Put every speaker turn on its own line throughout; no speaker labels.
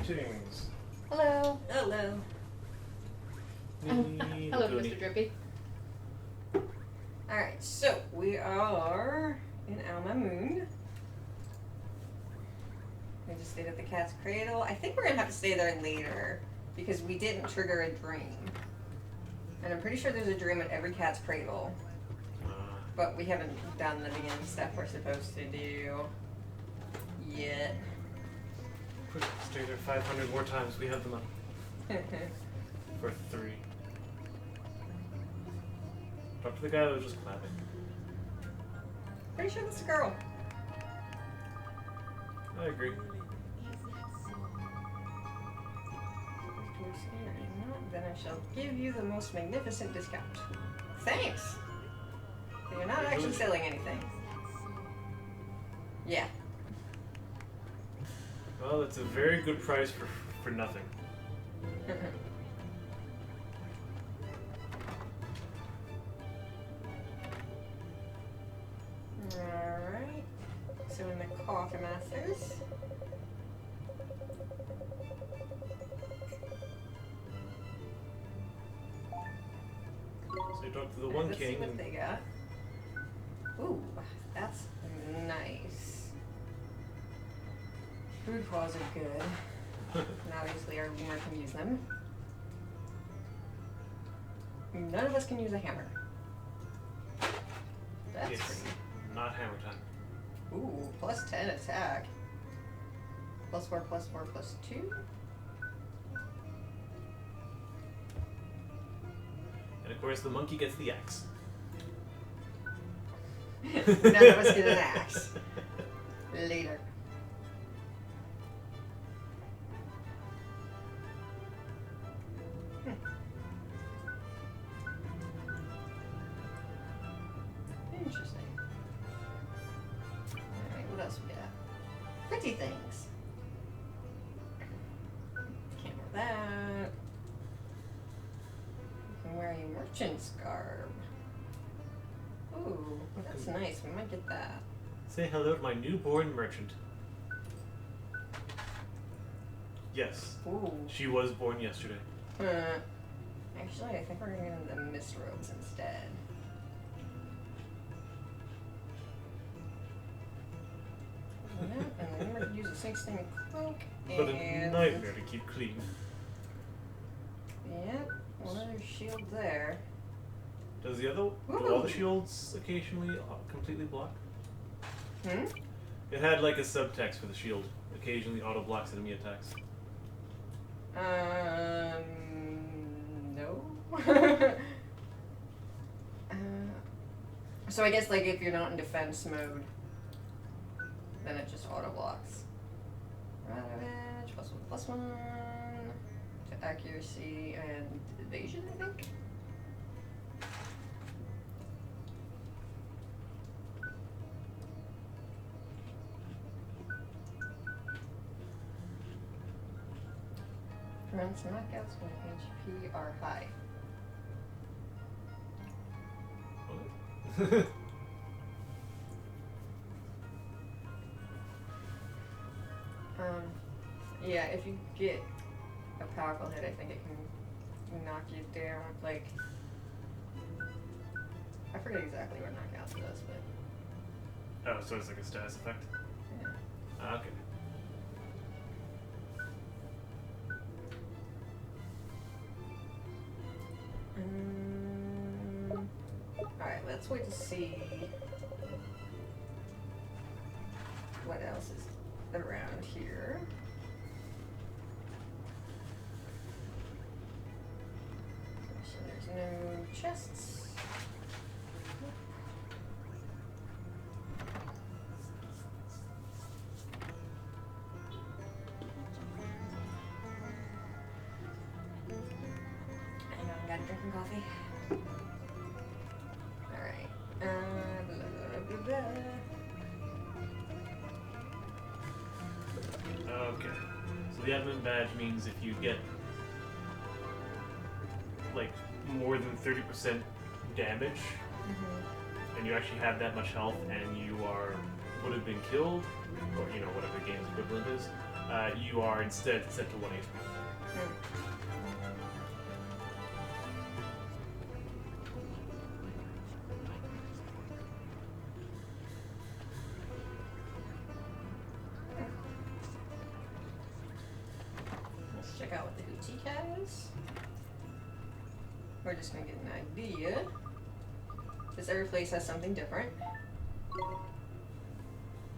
Greetings.
Hello. Hello. Hello,
Kuni.
Mr. Drippy. Alright, so we are in Alma Moon. We just stayed at the cat's cradle. I think we're gonna have to stay there later because we didn't trigger a dream. And I'm pretty sure there's a dream at every cat's cradle. But we haven't done the beginning stuff we're supposed to do yet.
Quick, stay there 500 more times. We have the money. For 3. Talk to the guy that was just clapping.
Pretty sure that's a girl.
I agree.
Then I shall give you the most magnificent discount. Thanks! But you're not actually selling anything. Yeah.
Well, it's a very good price for nothing.
Alright. So in the Coffee Masters.
So you talk to the one
Let's
king.
see what they got. Ooh, that's nice. Food claws are good. And obviously our lemur can use them. None of us can use a hammer. That's
Yes.
pretty.
Not hammer time.
Ooh, plus 10 attack. Plus 4, plus 4, plus 2.
And of course, the monkey gets the axe.
None of us get an axe. Later. Interesting. Alright, what else we got? Pretty things. Can't wear that. You can wear a merchant's garb. Ooh, that's nice. We might get that.
Say hello to my newborn merchant. Yes.
Ooh.
She was born yesterday.
Actually, I think we're gonna get the mist robes instead. And then we're gonna use a 16 cloak
But a
and
nightmare to keep clean.
Yep, another shield there.
Does the other do all the shields occasionally completely block?
Hmm?
It had like a subtext for the shield. Occasionally auto blocks enemy attacks.
No. So I guess like if you're not in defense mode, then it just auto blocks. Ravage, +1/+1 to accuracy and evasion, I think. Prevents knockouts when HP are high.
What?
Yeah, if you get a powerful hit, I think it can knock you down. Like, I forget exactly what knockouts does, but
Oh, so it's like a status effect?
yeah.
Okay.
Alright, let's wait to see what else is around here. So there's no chests. Hang on, gotta drink some coffee. Alright. Blah, blah, blah.
Okay. So the admin badge means if you get like more than 30% damage, and you actually have that much health, and you would have been killed, or whatever the game's equivalent is, you are instead set to 1 HP.
Let's check out what the boutique has. We're just gonna get an idea. Because every place has something different.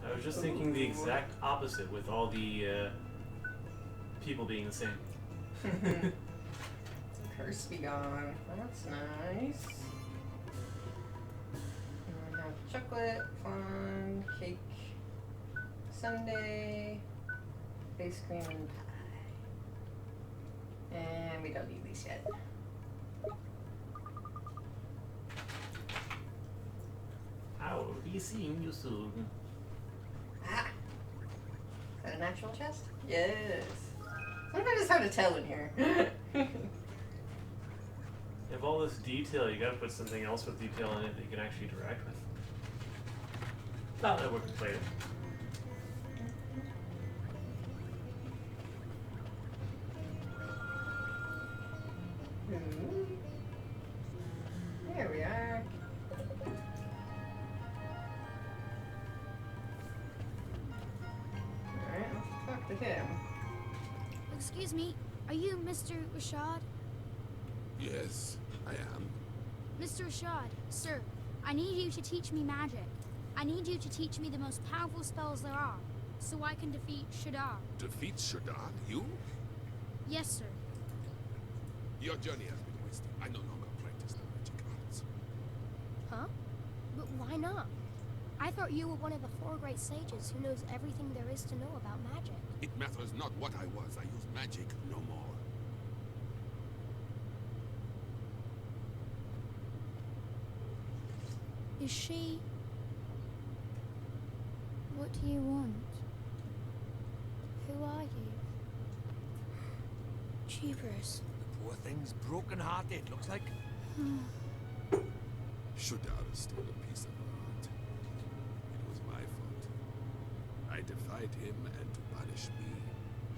I was just thinking the exact opposite with all the people being the same.
Curse be gone. That's nice. And we have chocolate, fun, cake, sundae, ice cream, and pie. And we don't need these yet.
I'll be seeing you soon.
Ah! Is that an actual chest? Yes. Sometimes it's hard to tell in here.
You have all this detail, you gotta put something else with detail in it that you can actually interact with. Not that we're complaining.
There we are. Alright, let's talk to him.
Excuse me, are you Mr. Rashaad?
Yes, I am.
Mr. Rashaad, sir, I need you to teach me magic. I need you to teach me the most powerful spells there are, so I can defeat Shadar.
Defeat Rashaad? You?
Yes, sir.
Your journey has been wasted. I no longer practice the magic arts.
Huh? But why not? I thought you were one of the 4 great sages who knows everything there is to know about magic.
It matters not what I was. I use magic no more.
Is she... What do you want? Who are you? Jeepers.
The poor thing's broken-hearted, looks like.
Shadar stole a piece of her heart. It was my fault. I defied him, and to punish me,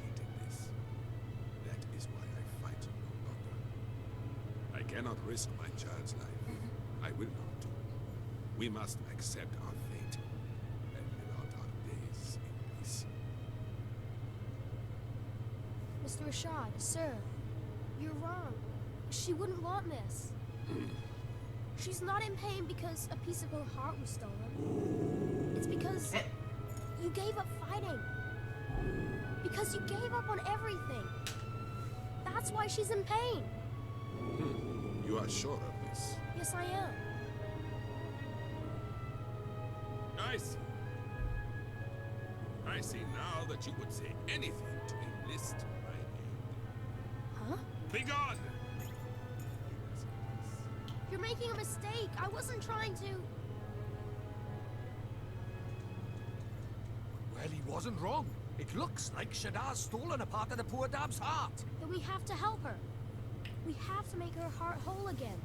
he did this. That is why I fight no longer. I cannot risk my child's life. I will not. We must accept our fate and live out our days in peace.
Mr. Rashaad, sir, you're wrong. She wouldn't want this. She's not in pain because a piece of her heart was stolen. It's because you gave up fighting. Because you gave up on everything. That's why she's in pain.
You are sure of this?
Yes, I am.
I see now that you would say anything to enlist my aid.
Huh?
Begone!
You're making a mistake. I wasn't trying to...
Well, he wasn't wrong. It looks like Shadar's stolen a part of the poor dab's heart.
Then we have to help her. We have to make her heart whole again.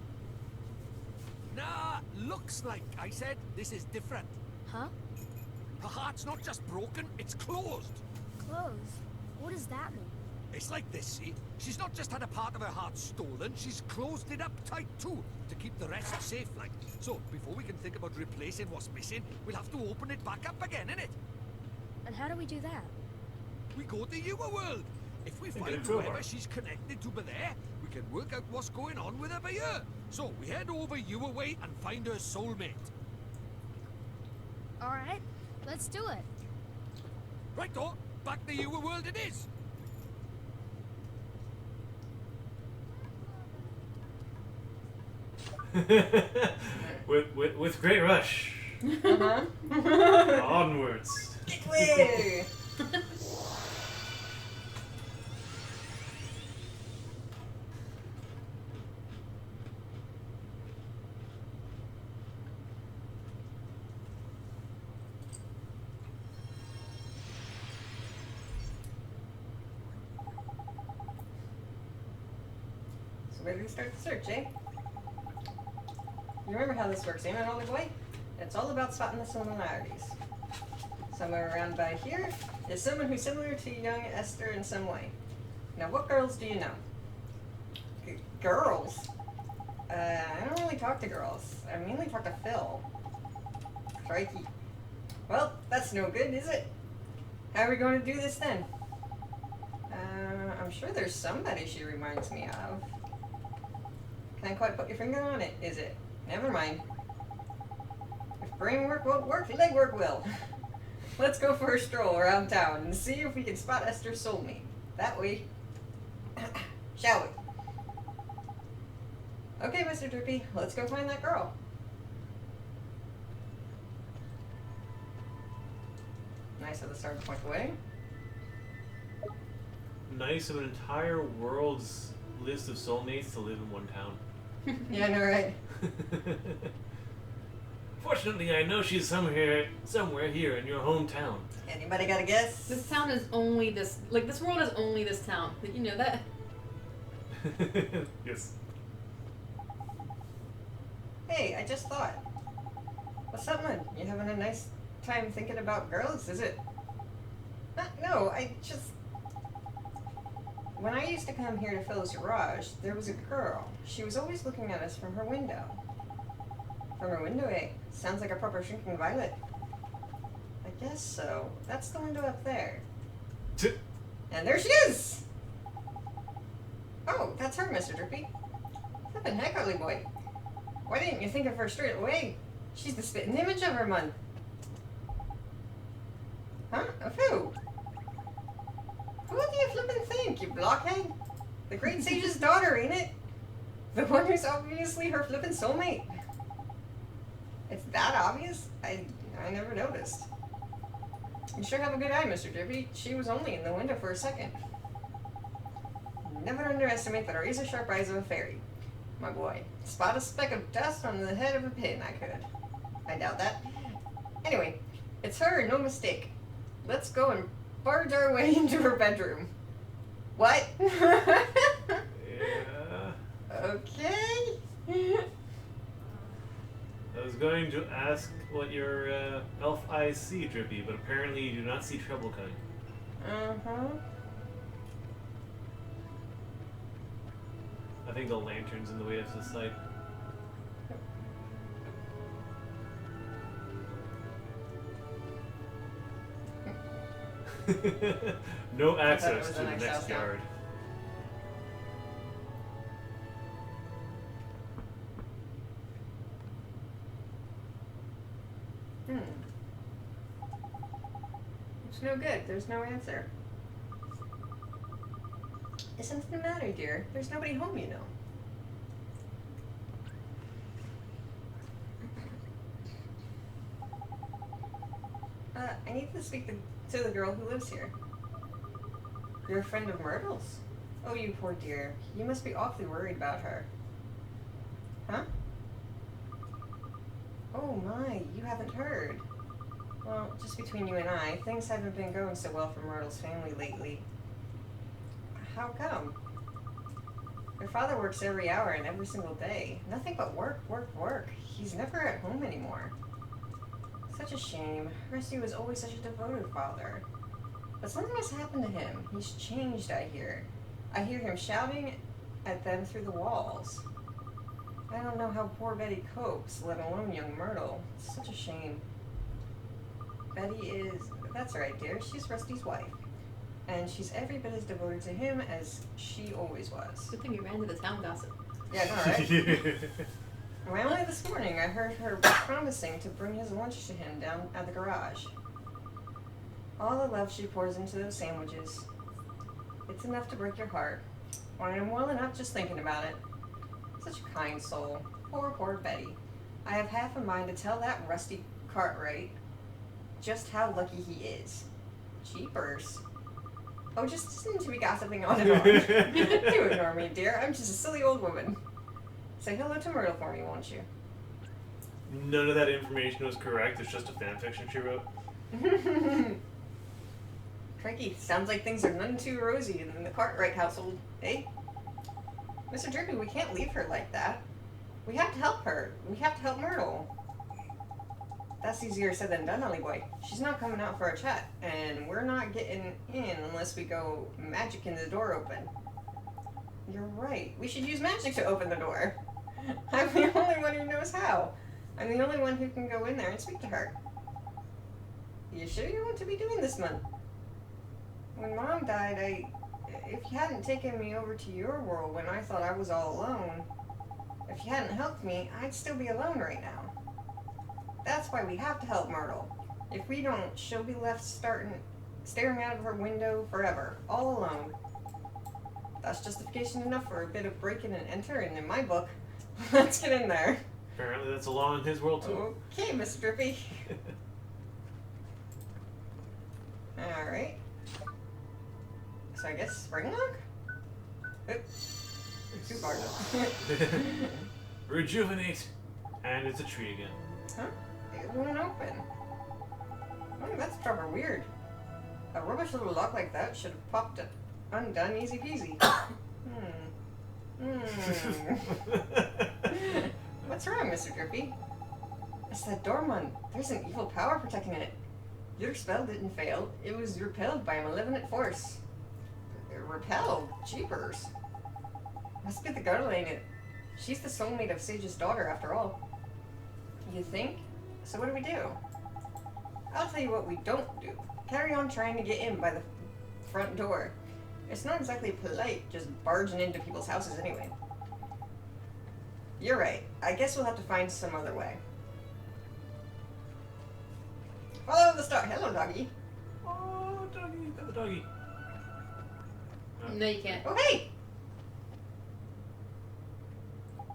Nah, looks like. I said this is different.
Huh?
Her heart's not just broken, it's closed.
Clothes? What does that mean?
It's like this, see? She's not just had a part of her heart stolen, she's closed it up tight too, to keep the rest safe, like. So, before we can think about replacing what's missing, we'll have to open it back up again, innit?
And how do we do that?
We go to your world. If we find whoever she's connected to by there, we can work out what's going on with her by here. So, we head over your way and find her soulmate.
Alright, let's do it.
Right, though, back to your world it is.
with Great Rush. Onwards.
Wait. So where do we start the search, eh? You remember how this works, ain't it, older boy? It's all about spotting the similarities. Somewhere around by here is someone who's similar to young Esther in some way. Now, what girls do you know? Girls? I don't really talk to girls. I mainly talk to Phil. Crikey. Well, that's no good, is it? How are we going to do this then? I'm sure there's somebody she reminds me of. Can't quite put your finger on it, is it? Never mind. If brain work won't work, leg work will. Let's go for a stroll around town and see if we can spot Esther's soulmate. That way. Shall we? Okay, Mr. Drippy, let's go find that girl. Nice of the star to point away.
Nice of an entire world's list of soulmates to live in one town.
Yeah, I know, right?
Fortunately, I know she's somewhere here in your hometown.
Anybody got a guess?
This town is only this, like, this world is only this town. Like, you know that?
Yes.
Hey, I just thought. What's up, man? You having a nice time thinking about girls, is it? No, I just... When I used to come here to Phil's garage, there was a girl. She was always looking at us from her window. From her window, eh? Sounds like a proper shrinking violet. I guess so. That's the window up there. And there she is! Oh, that's her, Mr. Drippy. Flippin' heck, ugly boy. Why didn't you think of her straight away? She's the spitting image of her, man. Huh? Of who? Who do you flippin' think, you blockhead? The Great Sage's daughter, ain't it? The one who's obviously her flippin' soulmate. It's that obvious? I never noticed. You sure have a good eye, Mr. Drippy. She was only in the window for a second. Never underestimate the razor-sharp eyes of a fairy. My boy, spot a speck of dust on the head of a pin, I could. I doubt that. Anyway, it's her, no mistake. Let's go and barge our way into her bedroom. What?
Yeah.
Okay.
I was going to ask what your elf eyes see, Drippy, but apparently you do not see trouble coming.
Uh-huh.
I think the lantern's in the way of the sight. No access
was
to
the
the
next
next
house now.
yard.
It's no good. There's no answer. Is something the matter, dear? There's nobody home, you know. I need to speak to the girl who lives here. You're a friend of Myrtle's? Oh, you poor dear. You must be awfully worried about her. Huh? Oh my, you haven't heard. Well, just between you and I, things haven't been going so well for Myrtle's family lately. How come? Her father works every hour and every single day. Nothing but work, work, work. He's never at home anymore. Such a shame. Rusty was always such a devoted father. But something has happened to him. He's changed, I hear. I hear him shouting at them through the walls. I don't know how poor Betty copes, let alone young Myrtle. It's such a shame. Betty is... That's right, dear. She's Rusty's wife. And she's every bit as devoted to him as she always was.
Good thing you ran to the town gossip.
Yeah, no, right? Well, only this morning I heard her promising to bring his lunch to him down at the garage. All the love she pours into those sandwiches. It's enough to break your heart. When I'm welling up just thinking about it. Such a kind soul. Poor, poor Betty. I have half a mind to tell that Rusty Cartwright just how lucky he is. Jeepers. Oh, just seem to be gossiping on and on. Do ignore me, dear. I'm just a silly old woman. Say hello to Myrtle for me, won't you?
None of that information was correct. It's just a fanfiction she wrote.
Crikey, sounds like things are none too rosy in the Cartwright household, eh? Mr. Drippy, we can't leave her like that. We have to help her. We have to help Myrtle. That's easier said than done, Ollie boy. She's not coming out for a chat, and we're not getting in unless we go magicking the door open. You're right. We should use magic to open the door. I'm the only one who knows how. I'm the only one who can go in there and speak to her. You sure you want to be doing this, Mun? When Mom died, if you hadn't taken me over to your world when I thought I was all alone, if you hadn't helped me, I'd still be alone right now. That's why we have to help Myrtle. If we don't, she'll be left staring out of her window forever, all alone. That's justification enough for a bit of breaking and entering in my book. Let's get in there.
Apparently that's a law in his world too.
Okay, Mr. Drippy. Alright. So I guess spring lock? Oops. Too far now.
Rejuvenate. And it's a tree again.
Huh? It won't open. Oh, that's proper weird. A rubbish little lock like that should have popped it undone easy peasy. What's wrong, Mr. Drippy? It's that Dormund. There's an evil power protecting it. Your spell didn't fail. It was repelled by a malevolent force. Repelled? Jeepers. Must be the girl, ain't it? She's the soulmate of Sage's daughter, after all. You think? So what do we do? I'll tell you what we don't do. Carry on trying to get in by the front door. It's not exactly polite just barging into people's houses anyway. You're right. I guess we'll have to find some other way. Follow the star. Hello, doggy.
Oh, doggy. Got the doggy.
No, you can't.
Oh, hey!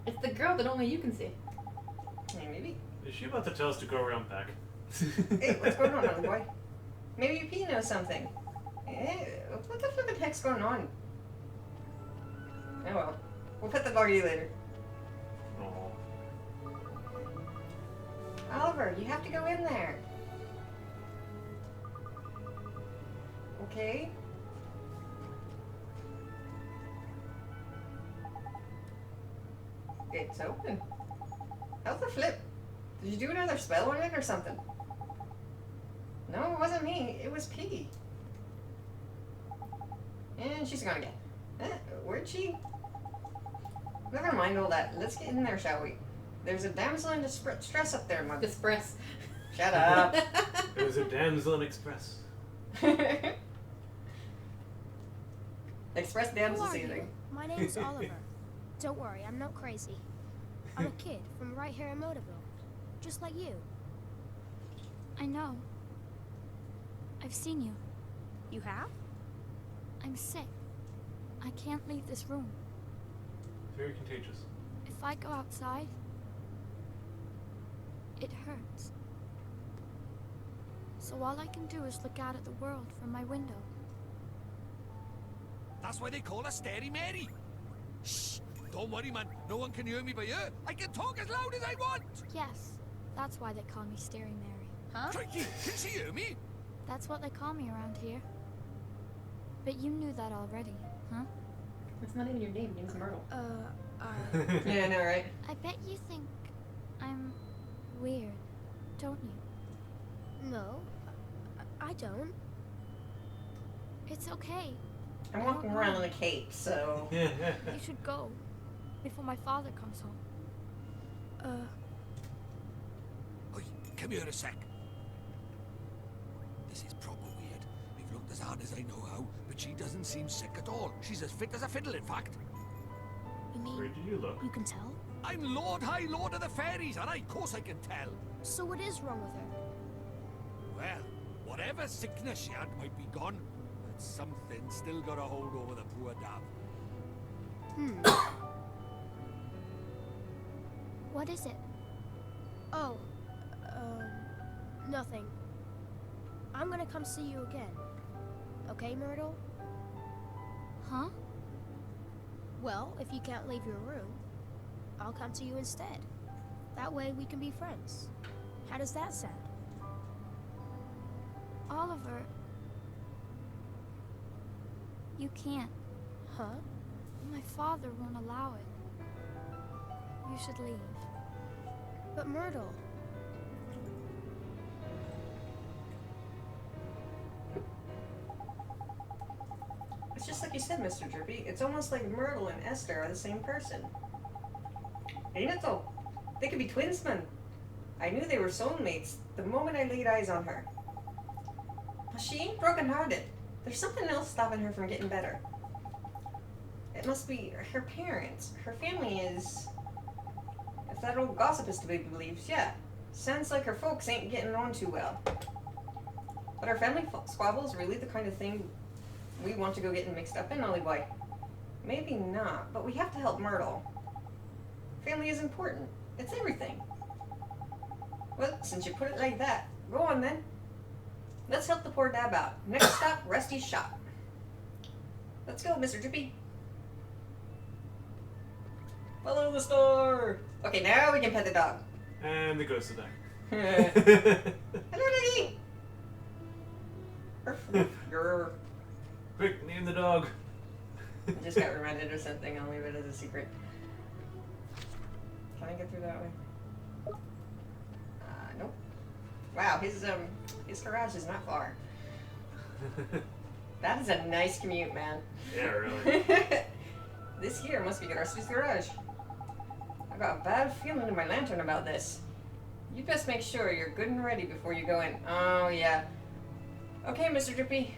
It's the girl that only you can see.
Hey, maybe.
Is she about to tell us to go around back?
Hey, what's going on, little boy? Maybe P knows something. What the flippin' heck's going on? Oh well. We'll pet the doggy later.
Oh.
Oliver, you have to go in there. Okay? It's open. How's the flip? Did you do another spell on it or something? No, it wasn't me. It was P. And she's gone again. Where'd she? Never mind all that. Let's get in there, shall we? There's a damsel in distress up there, Mother.
Express.
Shut up.
There's a damsel in express.
Express
Who
damsel
are you?
seating.
My name's Oliver. Don't worry, I'm not crazy. I'm a kid from right here in Motorville. Just like you.
I know. I've seen you.
You have?
I'm sick. I can't leave this room.
Very contagious.
If I go outside, it hurts. So all I can do is look out at the world from my window.
That's why they call her Stary Mary. Shh! Don't worry, man. No one can hear me by here. I can talk as loud as I want.
Yes, that's why they call me Stary Mary.
Huh?
Crikey, can she hear me?
That's what they call me around here. But you knew that already, huh?
That's not even your name. Your name's Myrtle.
Yeah, I know, right?
I bet you think I'm weird, don't you?
No, I don't.
It's okay.
I'm walking around in a cape, so...
You should go before my father comes home.
Oi, come here a sec. This is proper weird. We've looked as hard as I know how, but she doesn't seem sick at all. She's as fit as a fiddle, in fact.
You mean
Where do you look?
you can tell?
I'm Lord High Lord of the Fairies, and of course I can tell.
So what is wrong with her?
Well, whatever sickness she had might be gone, but something still got a hold over the poor dab.
What is it?
Oh, nothing. I'm gonna come see you again. Okay, Myrtle?
Huh?
Well, if you can't leave your room, I'll come to you instead. That way we can be friends. How does that sound?
Oliver, you can't.
Huh?
My father won't allow it. You should leave.
But Myrtle,
It's just like you said, Mr. Drippy. It's almost like Myrtle and Esther are the same person. Ain't it though? They could be twins, man. I knew they were soulmates the moment I laid eyes on her. But she ain't broken-hearted. There's something else stopping her from getting better. It must be her parents. Her family is... If that old gossip is to be believed, yeah. Sounds like her folks ain't getting on too well. But our family squabbles really the kind of thing we want to go getting mixed up in, Ollie boy? Maybe not, but we have to help Myrtle. Family is important. It's everything. Well, since you put it like that, go on then. Let's help the poor dab out. Next stop, Rusty's shop. Let's go, Mr. Drippy. Follow the store. Okay, now we can pet the dog.
And the ghost of dog.
Hello, doggy. Grr.
Quick, name the dog.
I just got reminded of something. I'll leave it as a secret. Can I get through that way? Nope. Wow, his garage is not far. That is a nice commute, man.
Yeah, really.
This here must be Rusty's garage. I got a bad feeling in my lantern about this. You best make sure you're good and ready before you go in. Oh, yeah. Okay, Mr. Drippy.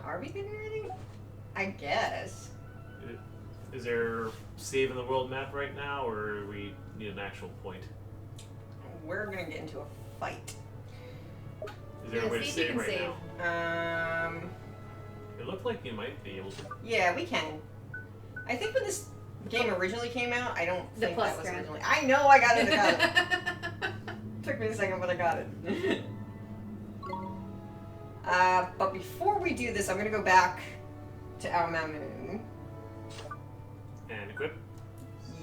Are we good and ready? I guess.
Is there save in the world map right now, or we need an actual point?
We're gonna get into a fight.
Is there a way to
see if
save
you can
right
save.
now? It looked like you might be able to.
Yeah, we can. I think when this game originally came out, I don't
The
think
plus
that was
grant.
originally. I know I got it. I got it. Took me a second, but I got it. But before we do this, I'm gonna go back to our moon.
And equip.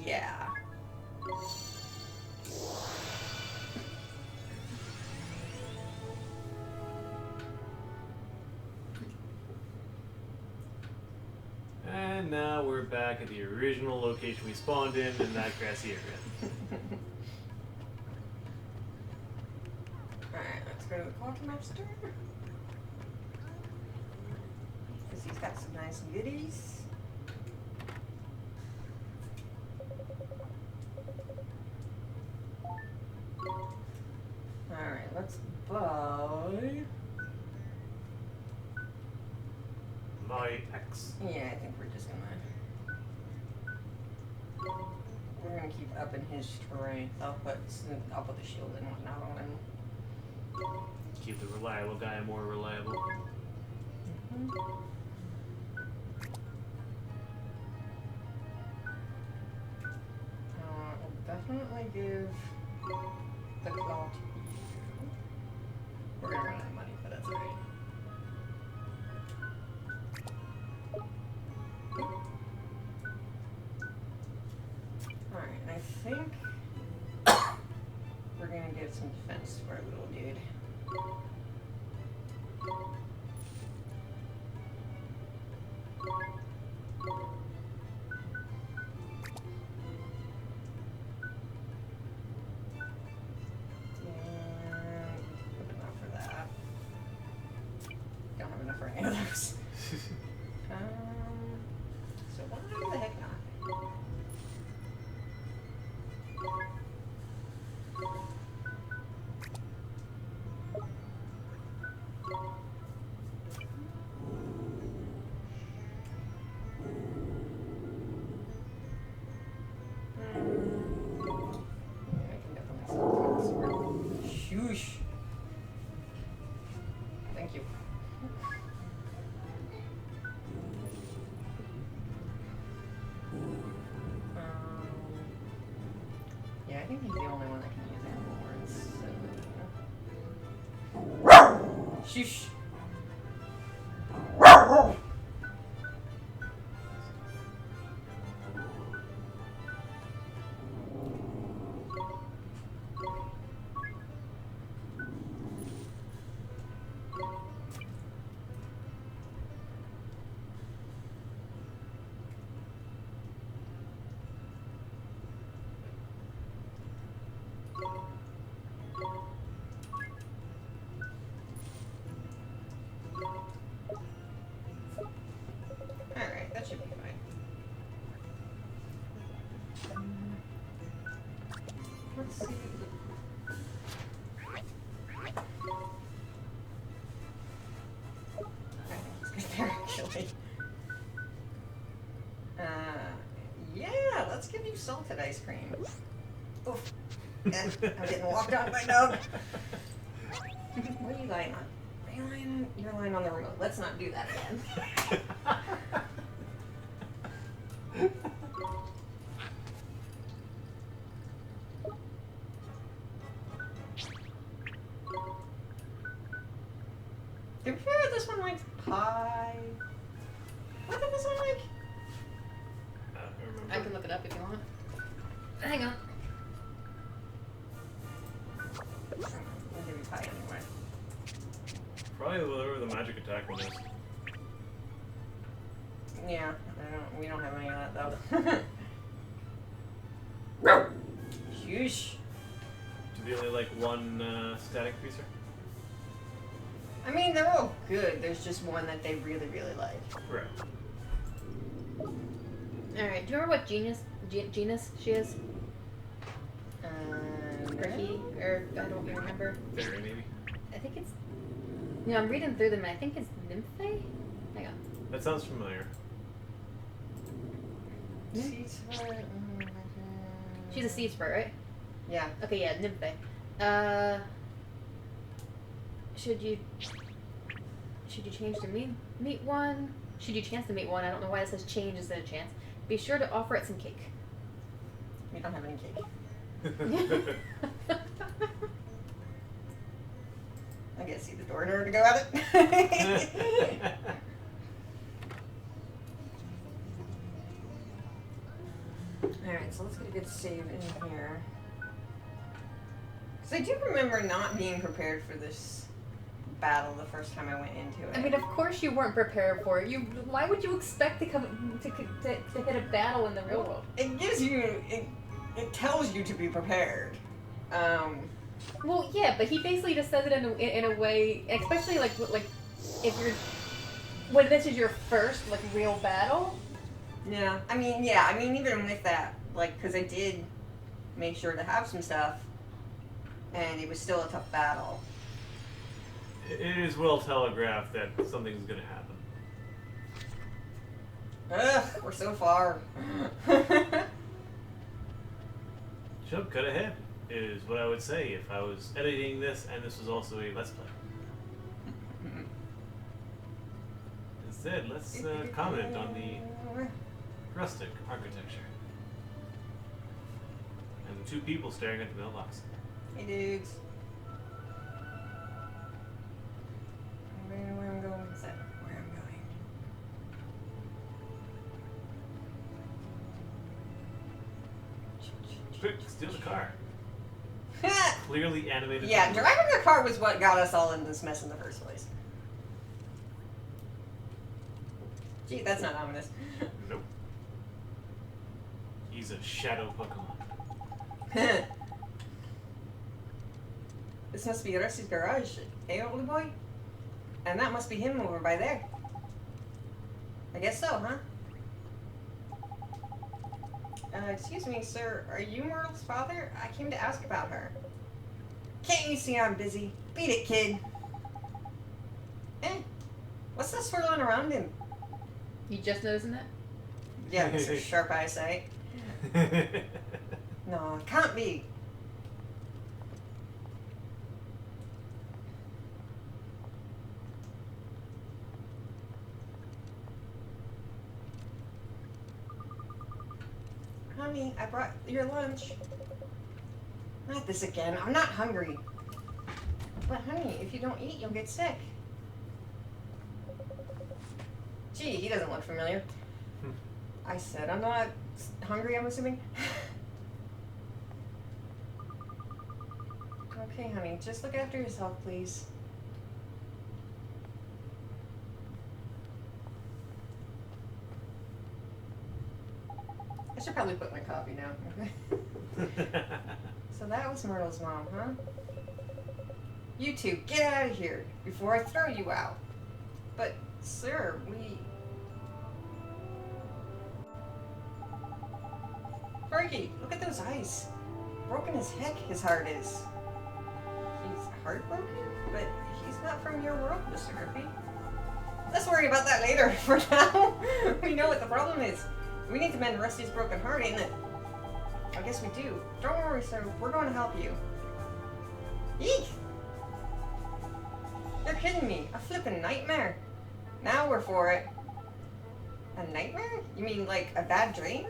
Yeah.
And now we're back at the original location we spawned in that grassy area.
Alright, let's go to the Quantum Master. Because he's got some nice goodies. Alright, let's buy...
My X.
Yeah, I think we're just gonna... We're gonna keep upping his strength. I'll put the shield and whatnot on him.
Keep the reliable guy more reliable.
I'll definitely give the claw to you. We're gonna run out of money, but that's alright. Alright, I think we're gonna get some defense for our little dude. And enough for that. Don't have enough for any of those. So why the heck not? I can definitely sell this sword. Shoosh. Thank you. Yeah, I think he's the only one that can use animal words. So. Shoosh. see. I think it's good there, actually. Yeah, let's give you salted ice cream. Oof. I'm getting walked on by dog. What are you lying on? Are you lying on? You're lying on the remote. Let's not do that again. To be fair, this one likes pie. What did this one like?
I can look it up if you want. Hang on.
I'll give you pie anyway.
Probably whatever the magic attack one is.
Yeah, we don't have any of that though. Sheesh.
To be only like one static creature?
I mean, they're all good. There's just one that they really, really like.
Right.
Alright, do you remember what genus she is? Or he? Or I don't even remember.
Fairy, maybe?
I think it's... You know, I'm reading through them and I think it's Nymphe? Hang on.
That sounds familiar.
She's a sea sprite, right?
Yeah.
Okay, yeah, Nymphe. Should you change to meet one? Should you chance to meet one? I don't know why it says change instead of chance. Be sure to offer it some cake.
We don't have any cake. I gotta see the door in order to go at it. Alright, so let's get a good save in here. Because I do remember not being prepared for this battle the first time I went into it.
I mean, of course you weren't prepared for it. Why would you expect to hit a battle in the real world?
It gives you, it tells you to be prepared.
Well, yeah, but he basically just says it in a way, especially like if you're when this is your first real battle.
Yeah, I mean, even with that, because I did make sure to have some stuff, and it was still a tough battle.
It is well telegraphed that something's gonna happen.
Ugh, we're so far.
Should cut ahead, is what I would say if I was editing this and this was also a Let's Play. Instead, let's comment on the rustic architecture. And the two people staring at the mailbox.
Hey dudes. Where I'm going? Is that where I'm going?
Quick, steal the car. Clearly animated.
Yeah, driving the car was what got us all in this mess in the first place. Gee, that's not ominous.
Nope. He's a shadow Pokemon.
This must be Rusty's garage, eh, old boy? And that must be him over by there. I guess so, huh? Excuse me, sir. Are you Myrtle's father? I came to ask about her. Can't you see I'm busy? Beat it, kid. What's that swirling around him?
You just noticing that?
Yeah, Mr. Sharp Eyesight. No, it can't be. Honey, I brought your lunch. Not this again. I'm not hungry. But honey, if you don't eat, you'll get sick. Gee, he doesn't look familiar. I said I'm not hungry, I'm assuming. Okay, honey, just look after yourself, please. I should probably put my coffee down. So that was Myrtle's mom, huh? You two, get out of here before I throw you out. But, sir, Fergie, look at those eyes. broken as heck his heart is. He's heartbroken? But he's not from your world, Mr. Murphy. Let's worry about that later. For now, we know what the problem is. We need to mend Rusty's broken heart, ain't it? I guess we do. Don't worry, sir. We're going to help you. Eek! You're kidding me. A flippin' nightmare. Now we're for it. A nightmare? You mean like a bad dream?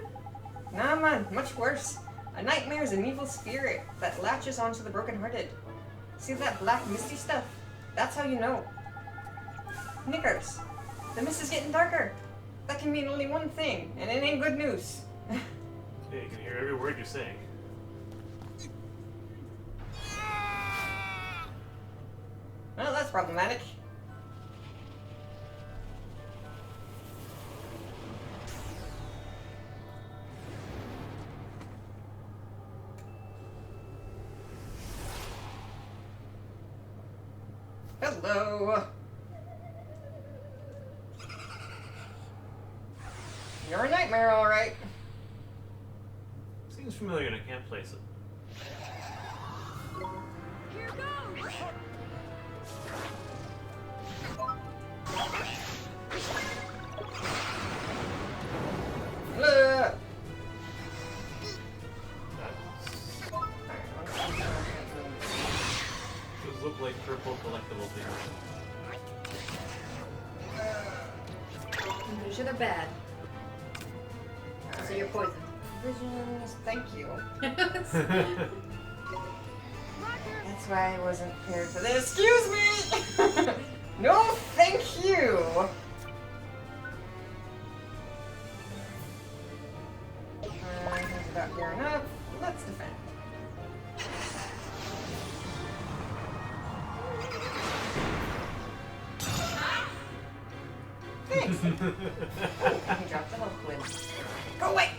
Nah, man. Much worse. A nightmare is an evil spirit that latches onto the brokenhearted. See that black misty stuff? That's how you know. Knickers. The mist is getting darker. That can mean only one thing, and it ain't good news.
Yeah, you can hear every word you're saying.
Well, that's problematic. Hello. You're a nightmare, all right.
Seems familiar and I can't place it.
Here goes!
Hello.
Those look like purple collectible things.
I'm pretty sure they're bad. So you're poisoned.
Visions, thank you.
Roger!
That's why I wasn't prepared for this. Excuse me! No, thank you! He's about gearing up. Let's defend. Thanks! Oh, he dropped the health quid. Go away!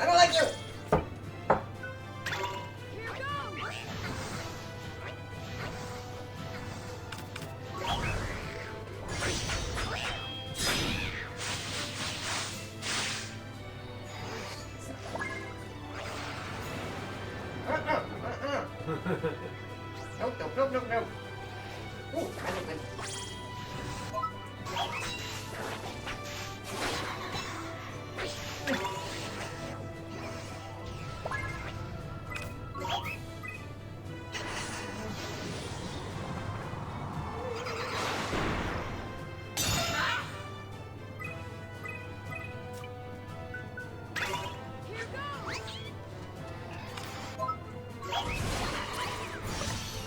I don't like you!
Here goes!
Nope, nope, nope, nope, nope. Ooh, I look good.
Here goes!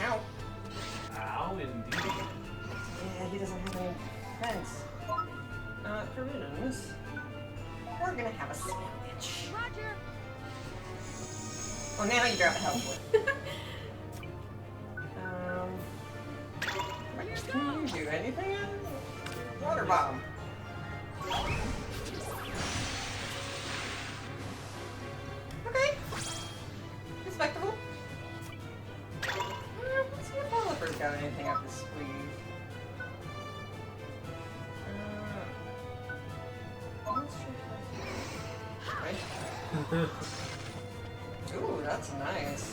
Ow.
Ow, indeed.
Yeah, he doesn't have any defense. Provisions. We're gonna have a sandwich.
Roger!
Oh, now you grab a health wood. Can you do anything? Water bomb. Okay. Respectable. Let's see if Oliver's got anything up his sleeve. Right. Ooh, that's nice.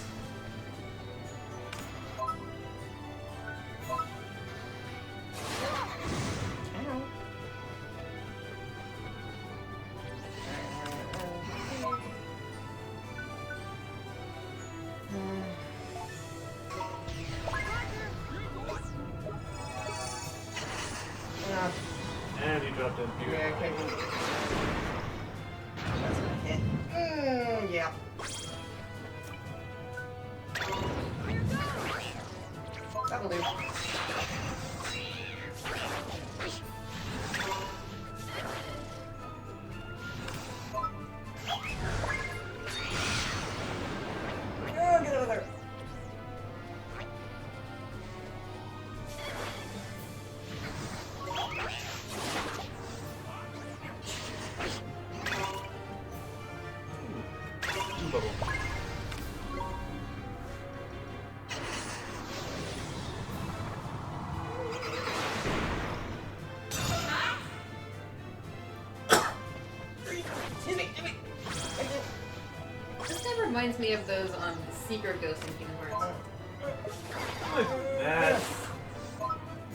Ow.
And he dropped in here.
Yeah, okay. That's gonna hit. Yeah. That'll do. Oh, get over there.
Bubble.
reminds me of those secret ghosts in Kingdom Hearts.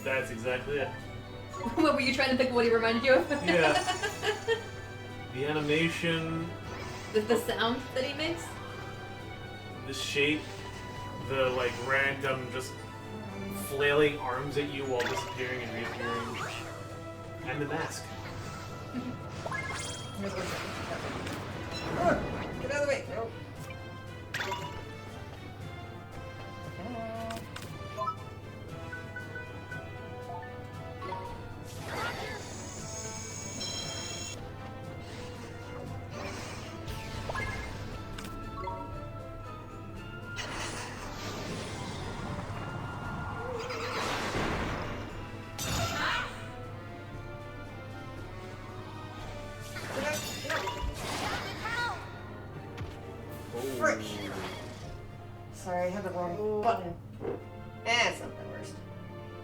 That's exactly it.
What were you trying to think of what he reminded you of?
Yeah. The animation,
the sound that he makes?
the shape, the like random just flailing arms at you while disappearing and reappearing, and the mask.
Oh, get out of the way. Nope. Frick. Sorry, I had the wrong button. It's not the worst.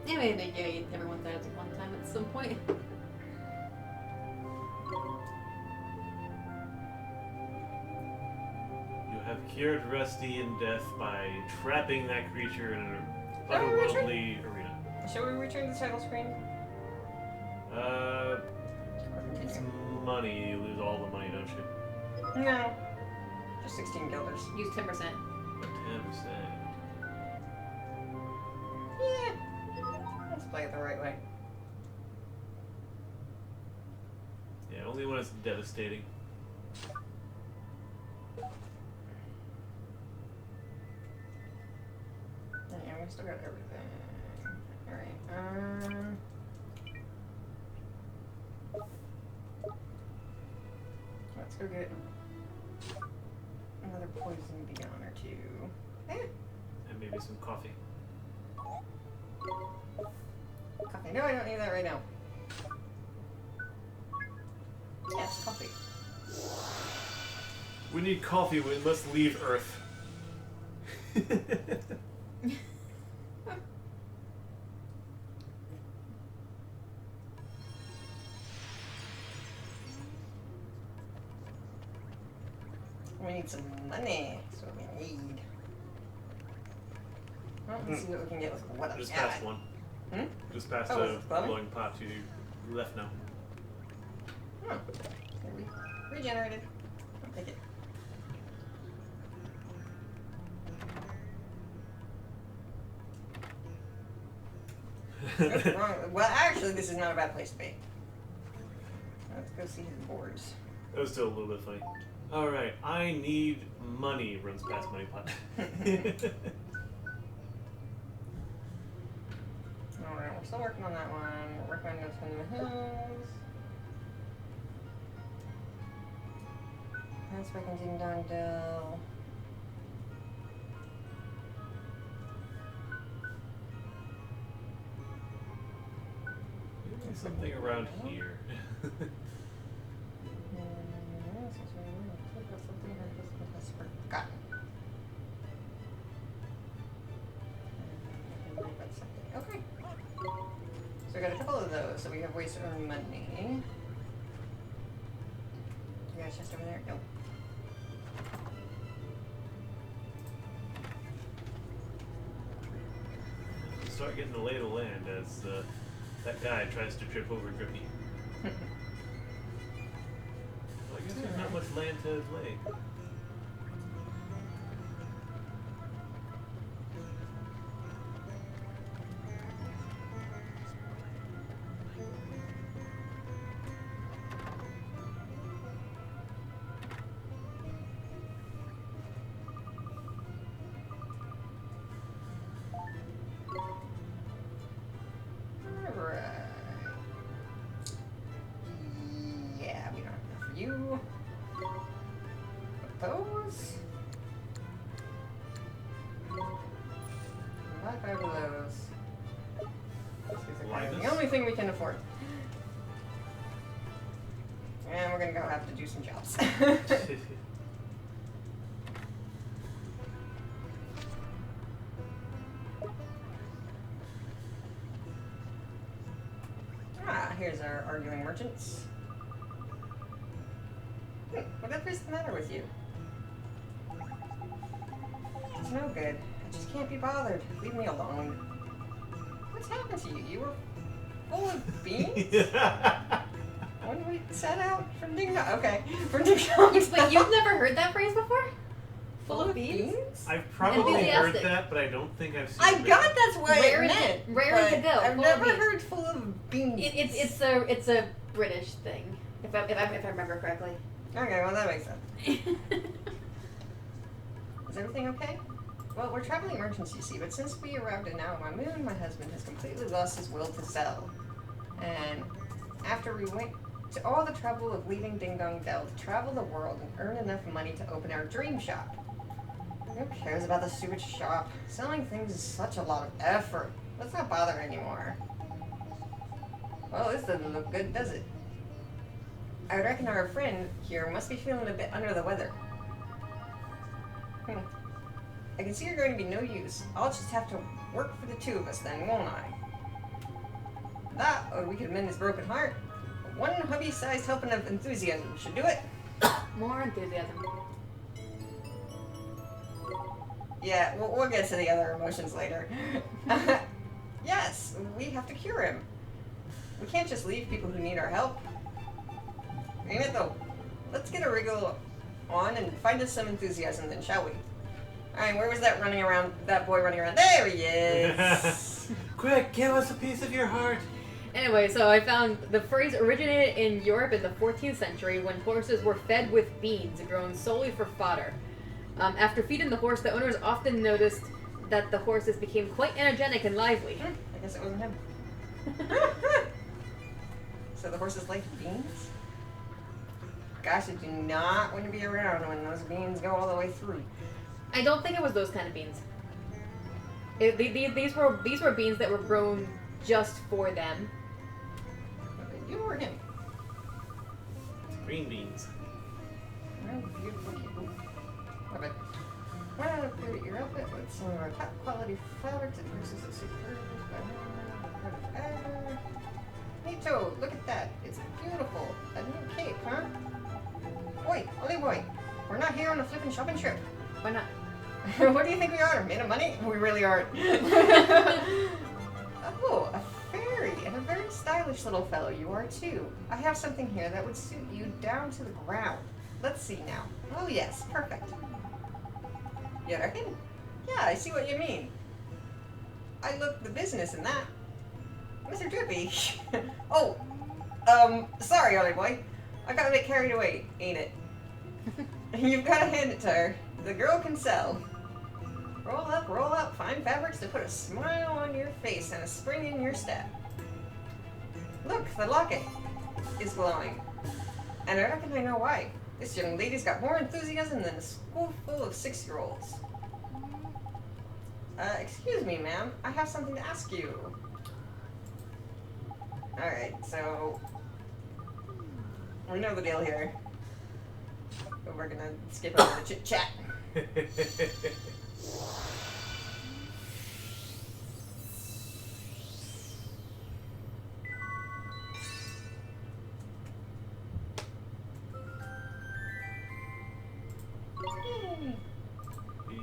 Anyway, yeah, everyone dies at one time at some point.
You have cured Rusty in death by trapping that creature in an
Are we reaching?
otherworldly arena.
Shall we return to the title screen?
It's money. You lose all the money, don't you?
No. Just 16 guilders.
Use 10%.
10%.
Yeah. Let's play it the right way.
Yeah, only when it's devastating.
Yeah, we still got everything. Alright, let's go get another poison beyond or two.
And maybe some coffee.
Coffee. No, I don't need that right now. Yes, coffee.
We need coffee. We must leave Earth.
We need some money. That's what we need. Well, let's see what we can get with what I've
Just
got.
past one.
Hmm?
Just past
Oh,
the
was it glowing?
glowing pot to your left now.
Oh. Regenerated. I'll take it. What's wrong? Well, actually, this is not a bad place to be. Let's go see his boards.
That was still a little bit funny. Alright, I need money. Runs past money pot.
Alright, we're still working on that one. We're working on this one in the hills. That's back in Ding Dong Dell.
Something around here.
Forgotten. Okay. So we got a couple of those, so we have ways to earn money. You got a chest over there? Nope.
Start getting the lay of the land as that guy tries to trip over Grippy. Well, I guess there's not much land to lay.
Alright. Yeah, we don't have enough for you. But those? Not five of those. These are kind of the
Linus?
only thing we can afford. And we're gonna go have to do some jobs. Here's our arguing merchants. Whatever's the matter with you? It's no good. I just can't be bothered. Leave me alone. What's happened to you? You were full of beans? When we set out from Ding Dong. Okay. From Ding Dong.
Wait, you've never heard that phrase before? Full of beans?
I've probably heard
Enthusiastic.
that, but I don't think I've seen
I
it.
got that's what
Rare
it
as
meant.
rare to
but
go,
I've
full of
never
beans.
heard full of beans.
It's a British thing, if I remember correctly.
Okay, well that makes sense. Is everything okay? Well, we're traveling merchants, you see, but since we arrived in Now Moon, my husband has completely lost his will to sell. And after we went to all the trouble of leaving Ding Dong Dell to travel the world and earn enough money to open our dream shop. Who cares about the stupid shop? Selling things is such a lot of effort. Let's not bother anymore. Well, this doesn't look good, does it? I reckon our friend here must be feeling a bit under the weather. I can see you're going to be no use. I'll just have to work for the two of us then, won't I? That, or we could mend his broken heart. One hubby-sized helping of enthusiasm should do it.
More enthusiasm.
Yeah, we'll get to the other emotions later. Yes, we have to cure him. We can't just leave people who need our help. Ain't it though? Let's get a wriggle on and find us some enthusiasm then, shall we? Alright, where was that boy running around? There he is!
Quick, give us a piece of your heart.
Anyway, so I found the phrase originated in Europe in the 14th century when horses were fed with beans grown solely for fodder. After feeding the horse, the owners often noticed that the horses became quite energetic and lively.
I guess it wasn't him. So the horses like beans? Gosh, I do not want to be around when those beans go all the way through.
I don't think it was those kind of beans. These were beans that were grown just for them.
You or him?
Green beans.
Oh, beautiful people. Love it. Well, look at your outfit with some of our top quality fabrics that produces a superb Neato, look at that. It's beautiful. A new cape, huh? Boy, Ollie boy, we're not here on a flippin' shopping trip.
Why not?
What do you think we are? Made of money? We really aren't. Oh, a fairy and a very stylish little fellow you are too. I have something here that would suit you down to the ground. Let's see now. Oh yes, perfect. You reckon? Yeah, I see what you mean. I look the business in that. Mr. Drippy. Oh, sorry, Ollie boy. I got a bit carried away, ain't it? You've got to hand it to her. The girl can sell. Roll up, fine fabrics to put a smile on your face and a spring in your step. Look, the locket is glowing. And I reckon I know why. This young lady's got more enthusiasm than a school full of 6-year-olds. Excuse me, ma'am. I have something to ask you. Alright, so... we know the deal here. But we're gonna skip over the chit-chat.
You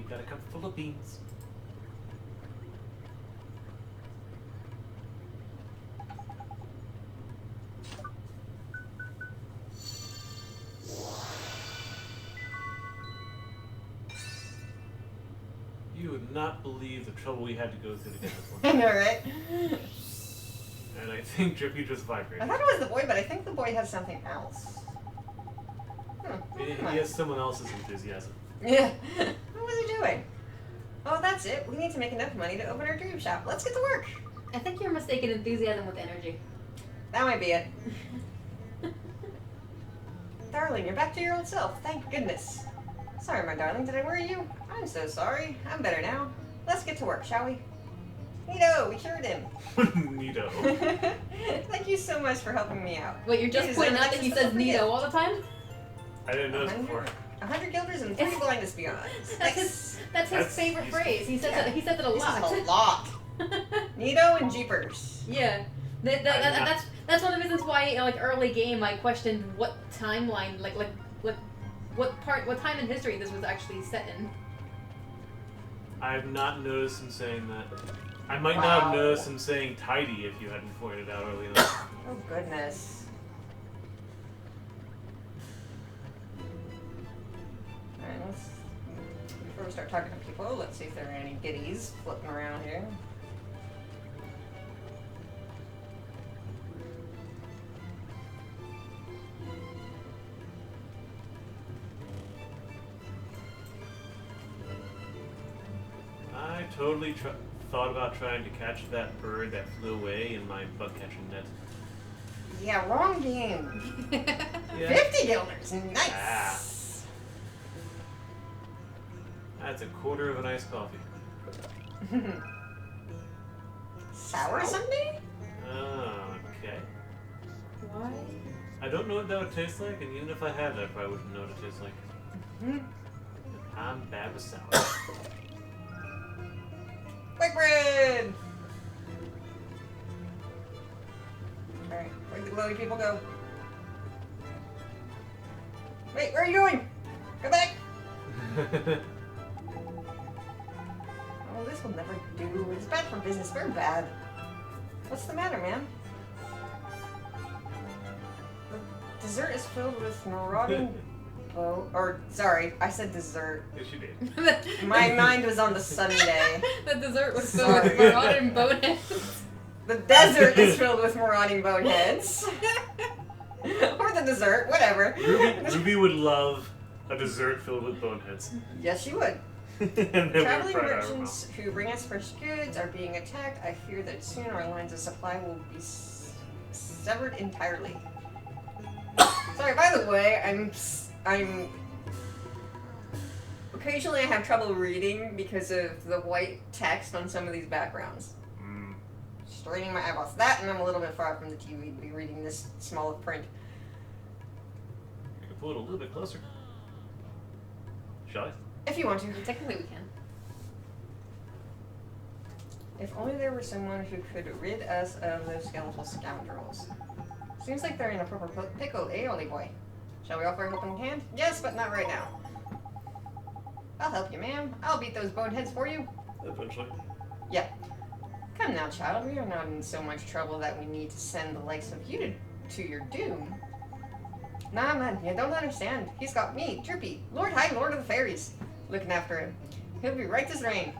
got a cup full of beans. You would not believe the trouble we had to go through to get this
I
one.
know, right?
And I think Drippy just vibrated.
I thought it was the boy, but I think the boy has something else.
He has someone else's enthusiasm.
Yeah. What was he doing? Oh, that's it. We need to make enough money to open our dream shop. Let's get to work.
I think you're mistaken enthusiasm with energy.
That might be it. Darling, you're back to your old self. Thank goodness. Sorry, my darling. Did I worry you? I'm so sorry. I'm better now. Let's get to work, shall we? Neato, we cured him.
Neato.
Thank you so much for helping me out.
Wait, you're just
Please,
pointing out
I'd
that he
like to
says
forget.
Nito all the time?
I didn't know this before.
100 guilders and 3 blindness beyond.
That's his
That's
favorite
useful.
phrase. He says
Yeah.
it. He says it a
He says
lot.
it a lot. Nito and Jeepers.
Yeah, that's one of the reasons why, like, early game, I questioned what timeline, what time in history this was actually set in.
I've not noticed him saying that. I might not have noticed him saying tidy if you hadn't pointed out early enough.
Oh goodness. Alright, before we start talking to people, let's see if there are any giddies floating around here.
I totally thought about trying to catch that bird that flew away in my bug catching net.
Yeah, wrong game.
Yeah.
50 guilders, nice.
Ah. That's a quarter of an iced coffee.
Sour Sunday?
Oh, okay.
Why?
I don't know what that would taste like, and even if I had that, I probably wouldn't know what it tastes like. I'm bad with sour.
Quick bread! Alright, where'd the glowy people go? Wait, where are you going? Go back! Oh, this will never do. It's bad for business. Very bad. What's the matter, man? The dessert is filled with marauding sorry, I said dessert.
Yes, you did.
My mind was on the sundae.
The dessert was filled with marauding boneheads.
The desert is filled with marauding boneheads. Or the dessert, whatever.
Ruby would love a dessert filled with boneheads.
Yes, she would.
And then we'd
Traveling
fry it out of her
merchants who bring us fresh goods are being attacked. I fear that soon our lines of supply will be severed entirely. Sorry, by the way, I'm occasionally I have trouble reading because of the white text on some of these backgrounds. Straining my eyeballs. That, and I'm a little bit far from the TV to be reading this small of print.
You can pull it a little bit closer. Shall I?
If you want to.
Technically, we can.
If only there were someone who could rid us of those skeletal scoundrels. Seems like they're in a proper pickle, eh, Ollie boy? Shall we offer a helping hand? Yes, but not right now. I'll help you, ma'am. I'll beat those boneheads for you.
Eventually.
Yeah. Come now, child. We are not in so much trouble that we need to send the likes of you to your doom. Nah, man, you don't understand. He's got me, Droopy, Lord High Lord of the Fairies, looking after him. He'll be right as rain.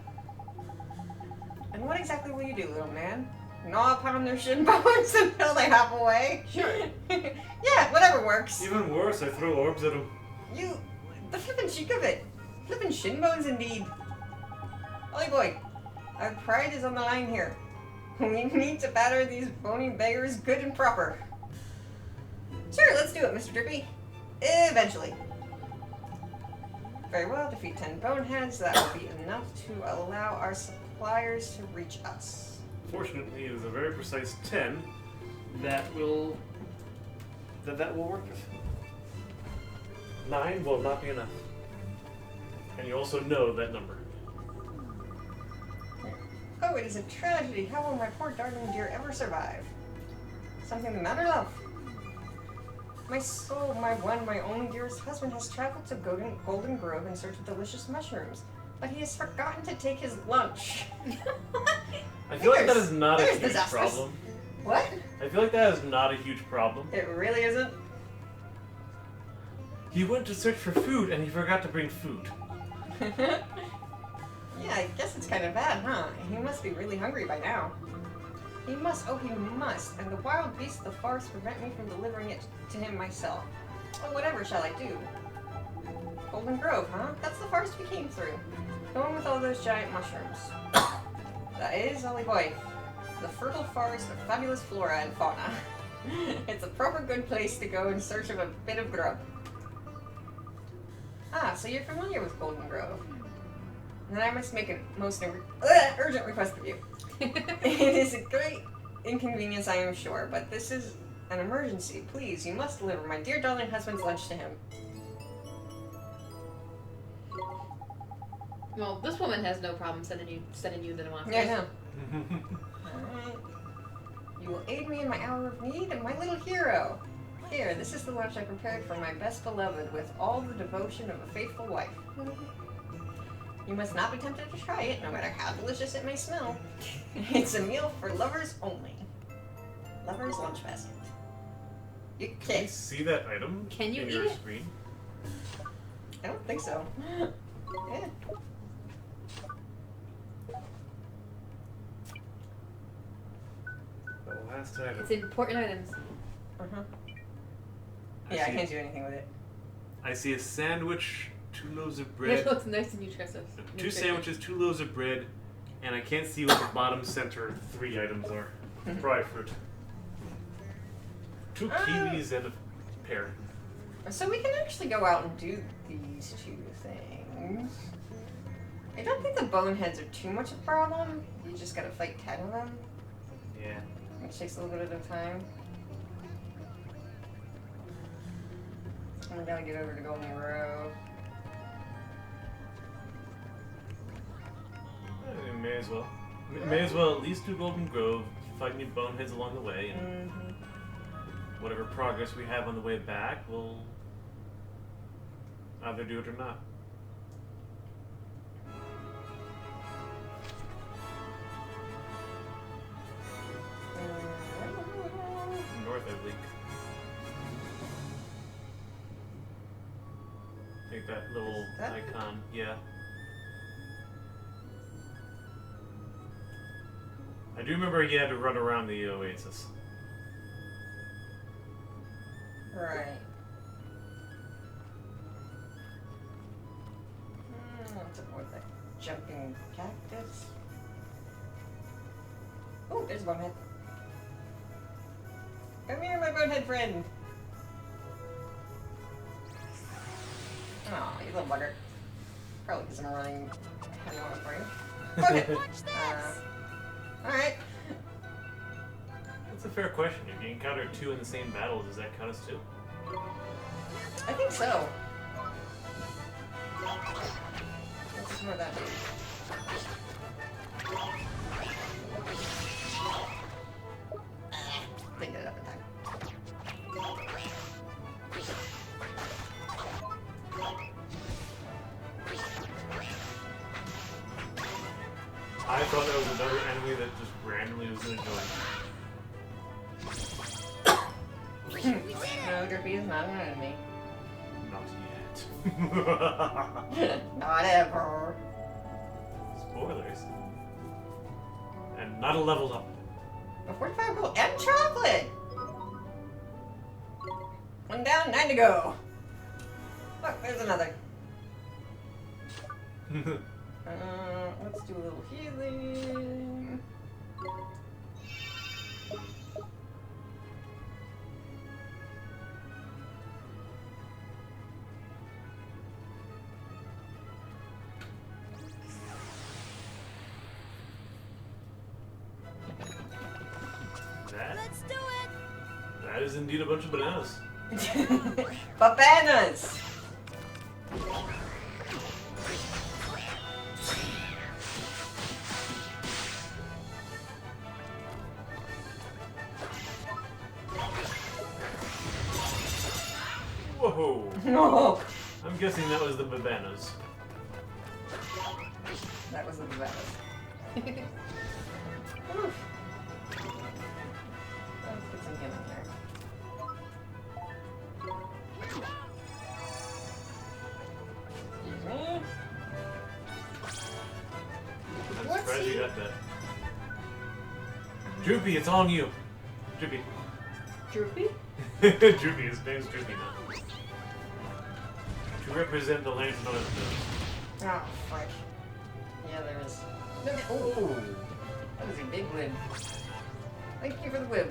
And what exactly will you do, little man? Gnaw upon their shin bones until they hop away?
Sure.
Yeah, whatever works.
Even worse, I throw orbs at him.
The flippin' cheek of it. Flippin' shin bones indeed. Ollie boy, our pride is on the line here. We need to batter these bony beggars good and proper. Sure, let's do it, Mr. Drippy. Eventually. Very well, defeat 10 boneheads. That will be enough to allow our suppliers to reach us.
Fortunately, it is a very precise 10 that will work with. 9 will not be enough. And you also know that number.
Oh, it is a tragedy. How will my poor darling dear ever survive? Something the matter, love? My soul, my one, my only dearest husband has traveled to Golden Grove in search of delicious mushrooms, but he has forgotten to take his lunch.
I feel like that is not a huge
disastrous.
problem.
What?
I feel like that is not a huge problem.
It really isn't?
He went to search for food and he forgot to bring food.
Yeah, I guess it's kind of bad, huh? He must be really hungry by now. He must, oh he must, and the wild beasts of the forest prevent me from delivering it to him myself. Oh, whatever shall I do? Golden Grove, huh? That's the forest we came through. The one with all those giant mushrooms. That is, Ollie boy, the fertile forest of fabulous flora and fauna. It's a proper good place to go in search of a bit of grub. Ah, so you're familiar with Golden Grove. Then I must make a most urgent request of you. It is a great inconvenience, I am sure, but this is an emergency. Please, you must deliver my dear darling husband's lunch to him.
Well, this woman has no problem sending you to the monsters.
Yeah, I know. Alright. You will aid me in my hour of need, and my little hero. Here, this is the lunch I prepared for my best beloved with all the devotion of a faithful wife. You must not be tempted to try it, no matter how delicious it may smell. It's a meal for lovers only. Lover's lunch basket. You
Can you
can't.
see that item
Can you
in
eat
your
it?
screen?
I don't think so. Yeah.
The last item.
It's important items.
Uh-huh.
I
Yeah, I
see-
can't do anything with it.
I see a sandwich, 2 loaves of
It
bread,
looks nice and nutritious.
2 sandwiches, 2 loaves of bread, and I can't see what the bottom center 3 items are. Probably fruit. 2 kiwis and a pear.
So we can actually go out and do these 2 things. I don't think the boneheads are too much of a problem. You just gotta fight 10 of them,
Yeah.
which takes a little bit of time. And we gotta get over to Golden Row.
May as well. May as well at least do Golden Grove, fight any boneheads along the way, and whatever progress we have on the way back, we'll either do it or not. North, I think. Take that little
That?
icon, yeah. I do remember he had to run around the oasis.
Right. Let's avoid that jumping cactus. Oh, there's a bonehead. Come here, my bonehead friend. Aw, you little bugger. Probably because I'm running heavy on for you. Bonehead!
Watch this!
Alright.
That's a fair question. If you encounter 2 in the same battle, does that count as 2?
I think so. Let's see what that means. Didn't get it up in time.
I thought that was another enemy that just randomly was going to join.
No, Drippy is not an enemy.
Not yet.
Not ever.
Spoilers. And not a level up.
A 45 gold and chocolate! 1 down, 9 to go. Look, there's another. Let's do a little healing.
Let's do it!
That is indeed a bunch of bananas.
Babanas!
Whoa!
No!
I'm guessing that was the Babanas.
That was the Babanas. Oof. Let's get some healing there. Excuse me.
I'm
What's
surprised
he-
you got that. Droopy, it's on you. Droopy.
Droopy?
Droopy, his name's Droopy now. To represent the land known as the...
Oh, frick. Yeah, there is. Look at, oh, that was a big wib. Thank you for the wib.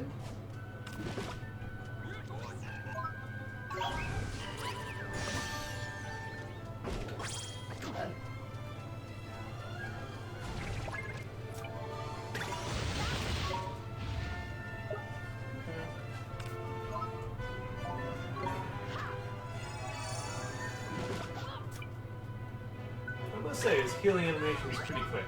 I must say, his healing animation is pretty quick.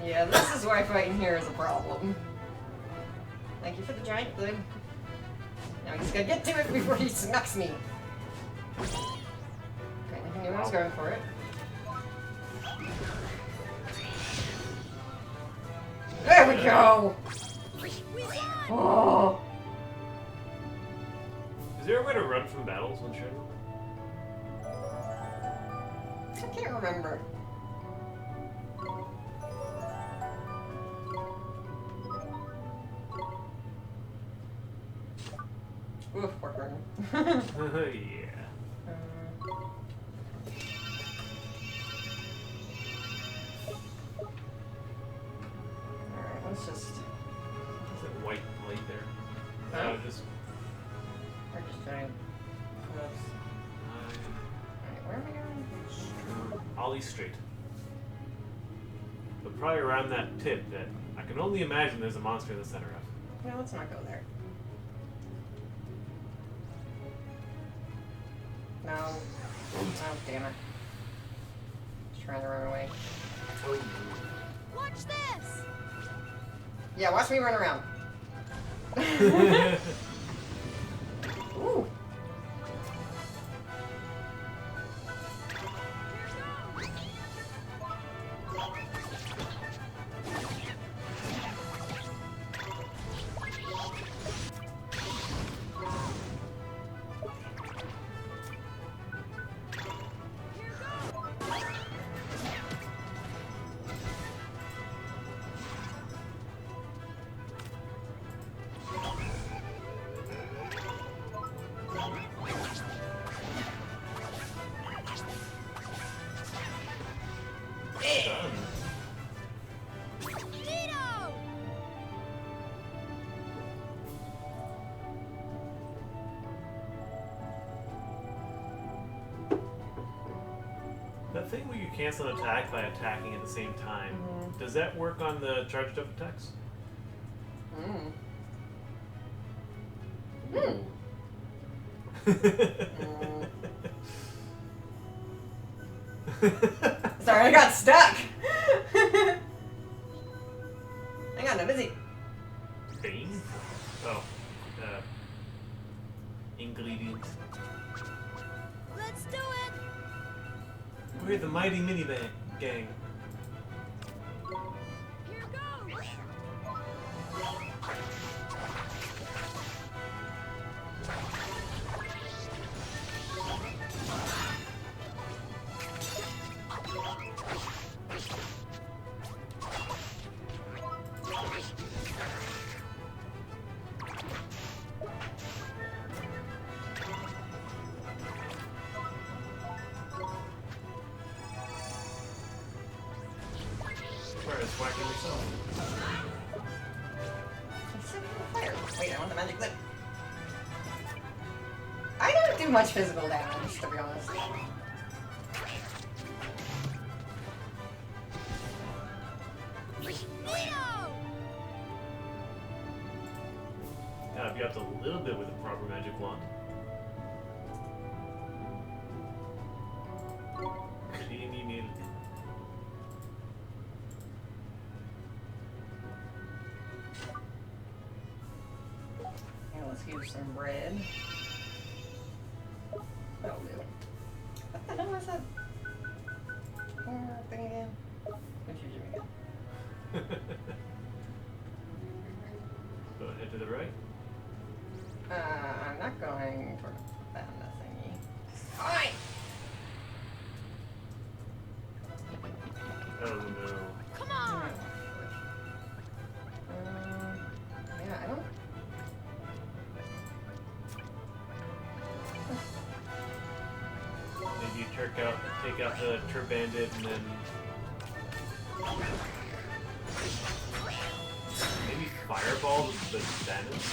Yeah, this is why fighting here is a problem. Thank you for the giant glib. Now we just gotta get to it before he smacks me. Okay, anything else going for it? There we go! Oh!
Is there a way to run from battles when shooting?
I can't remember. Oof, work.
Yeah.
Alright, let's just...
What's that white light there?
Huh?
Just...
We're just trying... Whoops. Alright, where are we going?
Ollie straight. But probably around that tip that I can only imagine there's a monster in the center of.
No, let's not go there. No. Oh, damn it. Just trying to run away.
Watch this!
Yeah, watch me run around. Ooh.
That thing where you cancel an attack by attacking at the same time, does that work on the charged up attacks?
Mm.
Ooh.
Sorry, I got stuck. Hang on, I'm busy.
Bane? Oh. Ingredients.
Let's do it!
We're the mighty mini gang.
Here goes!
Whacking yourself.
Fire. Wait, I want the magic lip. I don't do much physical damage, to be honest.
Gotta be up to a little bit with a proper magic wand. Creamy milk.
Let's use some bread. That'll do. What the hell was that thing again? What'd you do again?
Go ahead to the right.
I'm not going for that thingy. Fine!
Oh no.
Come on!
Yeah, I don't...
Maybe you take out the Turbandit and then maybe Fireball the Babanas.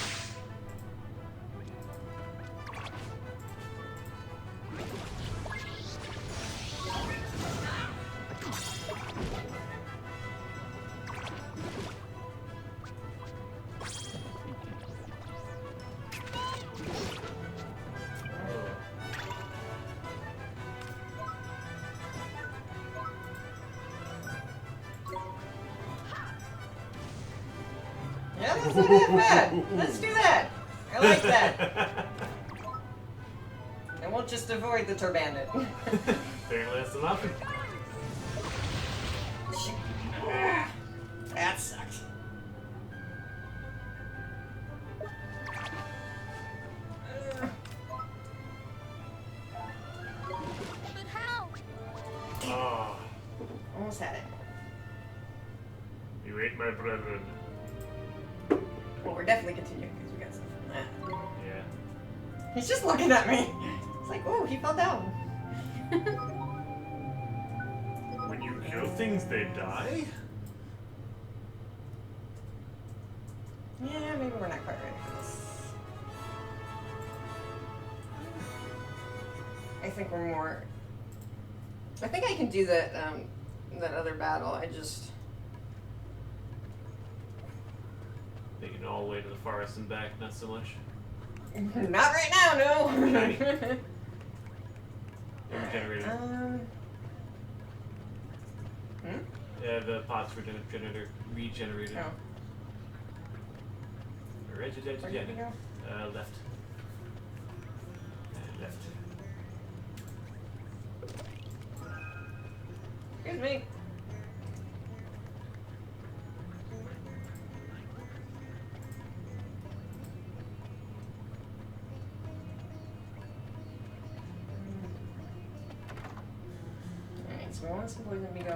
Yeah, that's not that bad. Let's do that. I like that. And we'll just avoid the Turbandit.
Apparently that's enough.
That sucks.
But how?
Oh,
Almost had it.
you ate my brethren.
Well, we're definitely continuing because we got stuff from that.
Yeah.
He's just looking at me. It's like, oh, he fell down.
When you kill things, they die?
Yeah, maybe we're not quite ready for this. I think we're more. I think I can do that. That other battle. I just.
Taking it all the way to the forest and back, not so much.
Not right now, no.
Okay. Regenerated. Yeah, the pots were regenerated.
Oh. Where did you
Regenerated.
go?
Left. Left.
Excuse me. Alright, so we want some poison begons.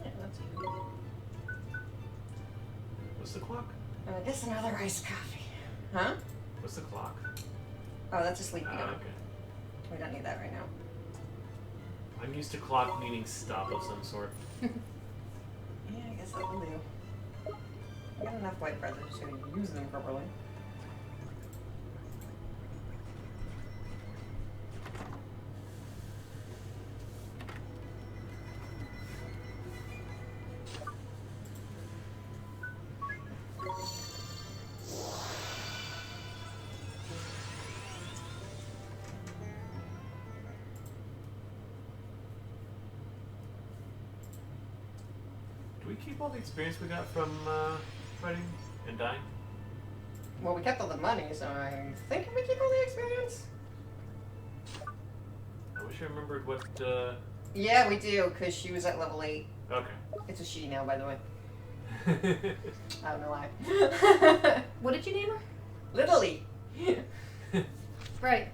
Yeah, that's easy.
What's the clock?
And I guess another iced coffee. Huh?
What's the clock?
Oh, that's a sleepy gun.
Okay.
We don't need that right now.
I'm used to clock meaning stop of some sort.
Yeah, I guess that will do. I got enough white bread, I'm just gonna use them properly.
Do we keep all the experience we got from fighting and dying?
Well, we kept all the money, so I'm thinking we keep all the experience.
I wish I remembered what.
Yeah, we do, because she was at level 8.
Okay.
It's a she now, by the way. I don't know why.
What did you name her?
Literally.
Right.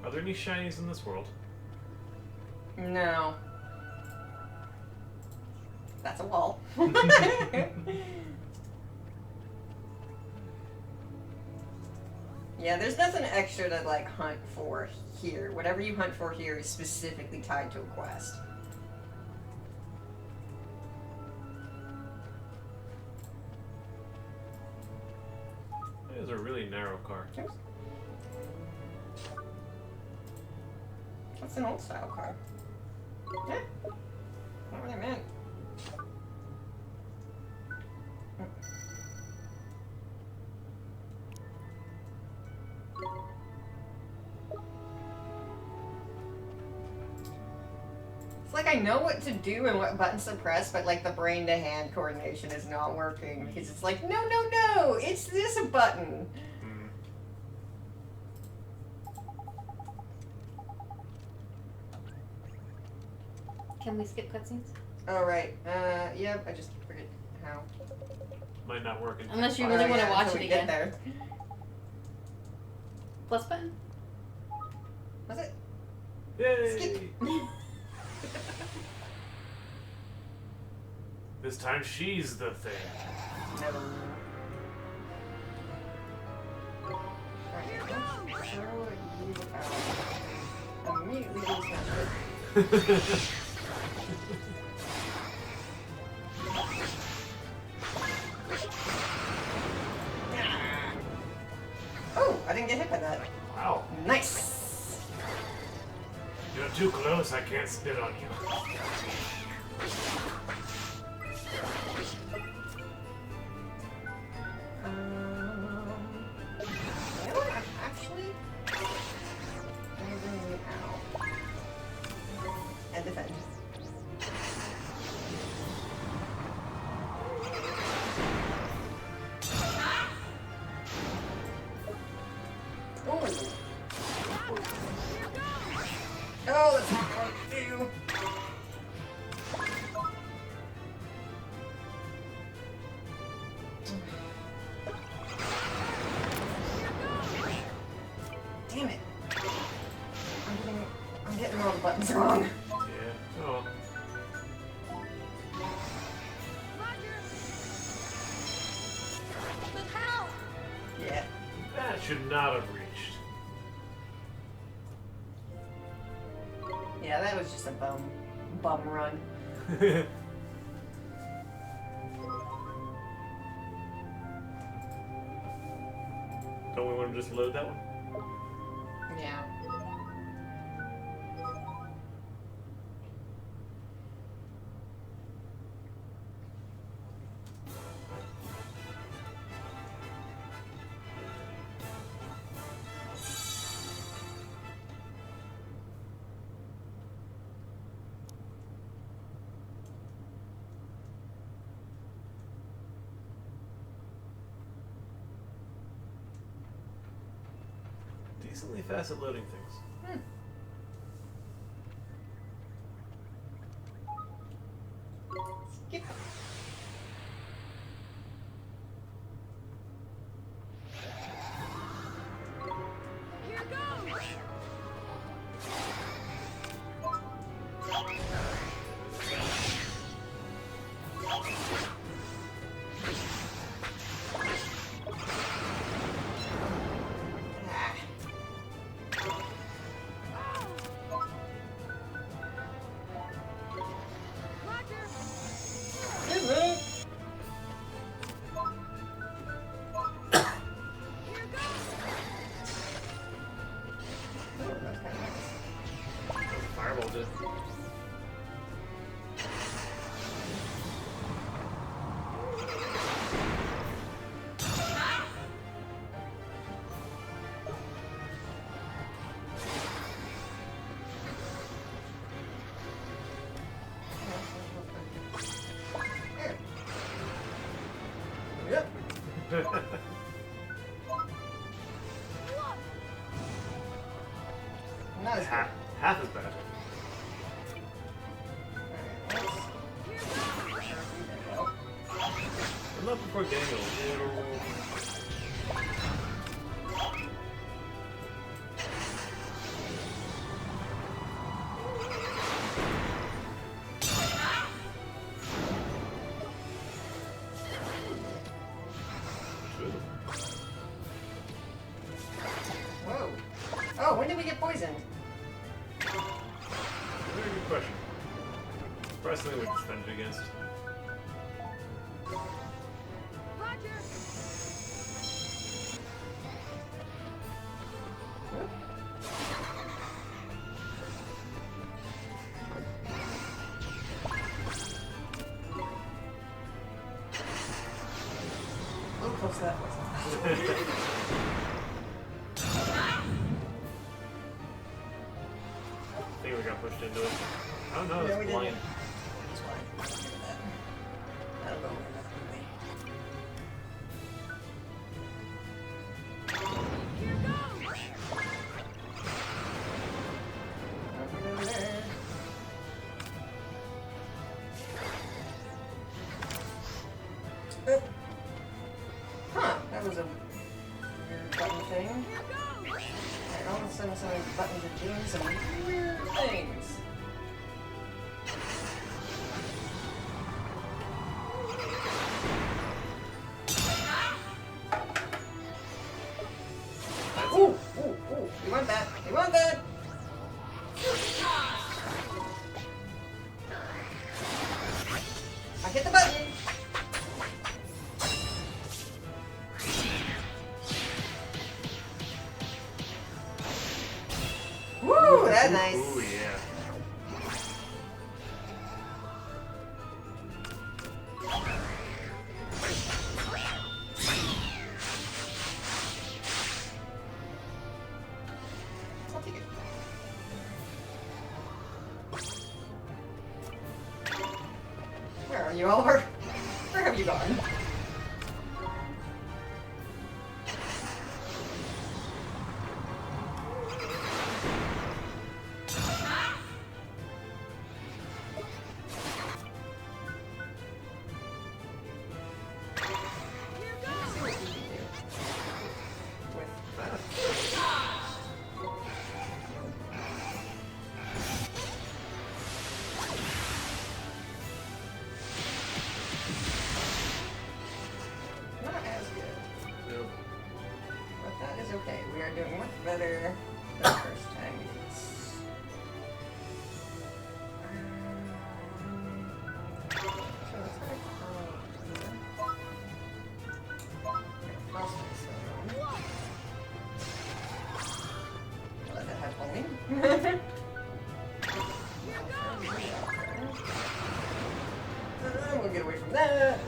Are there any shinies in this world?
No. That's a wall. Yeah, there's nothing extra to like hunt for here. Whatever you hunt for here is specifically tied to a quest.
It is a really narrow car.
Oops. That's an old style car. Yeah. Not what I meant. It's like I know what to do and what buttons to press, but like the brain to hand coordination is not working because it's like, no, no, no, it's this button.
Can we skip cutscenes?
Oh, right. Yep, I just forget how.
Might not work in
Unless you
Oh,
really want
yeah,
to watch
until
it
we
again.
get there.
Plus button?
Was it?
Yay!
Skip.
This time she's the thing.
No. Right, let's throw you out. Immediately dismounted. Oh, I didn't get hit by that.
Wow.
Nice.
Good. too close, I can't spit on you.
You know what? I'm actually gonna bring you out and defend. Oh, that's not what I do. Damn it. I'm getting all the buttons wrong.
Yeah. Oh.
Yeah.
That should not have reached.
Yeah, that was just a bum run.
Don't we want to just load that one?
Yeah.
Decently fast at loading things.
Skip.
Fireball did.
Yep. Not as good.
Half as bad. I'm not before getting a little.
Whoa. Oh, when did we get poisoned?
Very good question. Wrestling we defended against.
A little close to that was.
I think we got pushed into it. I don't know,
Yeah, we
it's
did.
blind.
That's fine. That'll go enough for me. Nothing over there. Huh, that was a weird button thing. And all of a sudden some of these buttons are doing some weird things. Ooh, ooh, ooh, we want that, we want that! I hit the button! Woo, that you, Oliver? Where have you gone? Not as good.
Nope.
But that is okay. We are doing much better than the first time. So it's gonna let that have homing. We'll get away from that.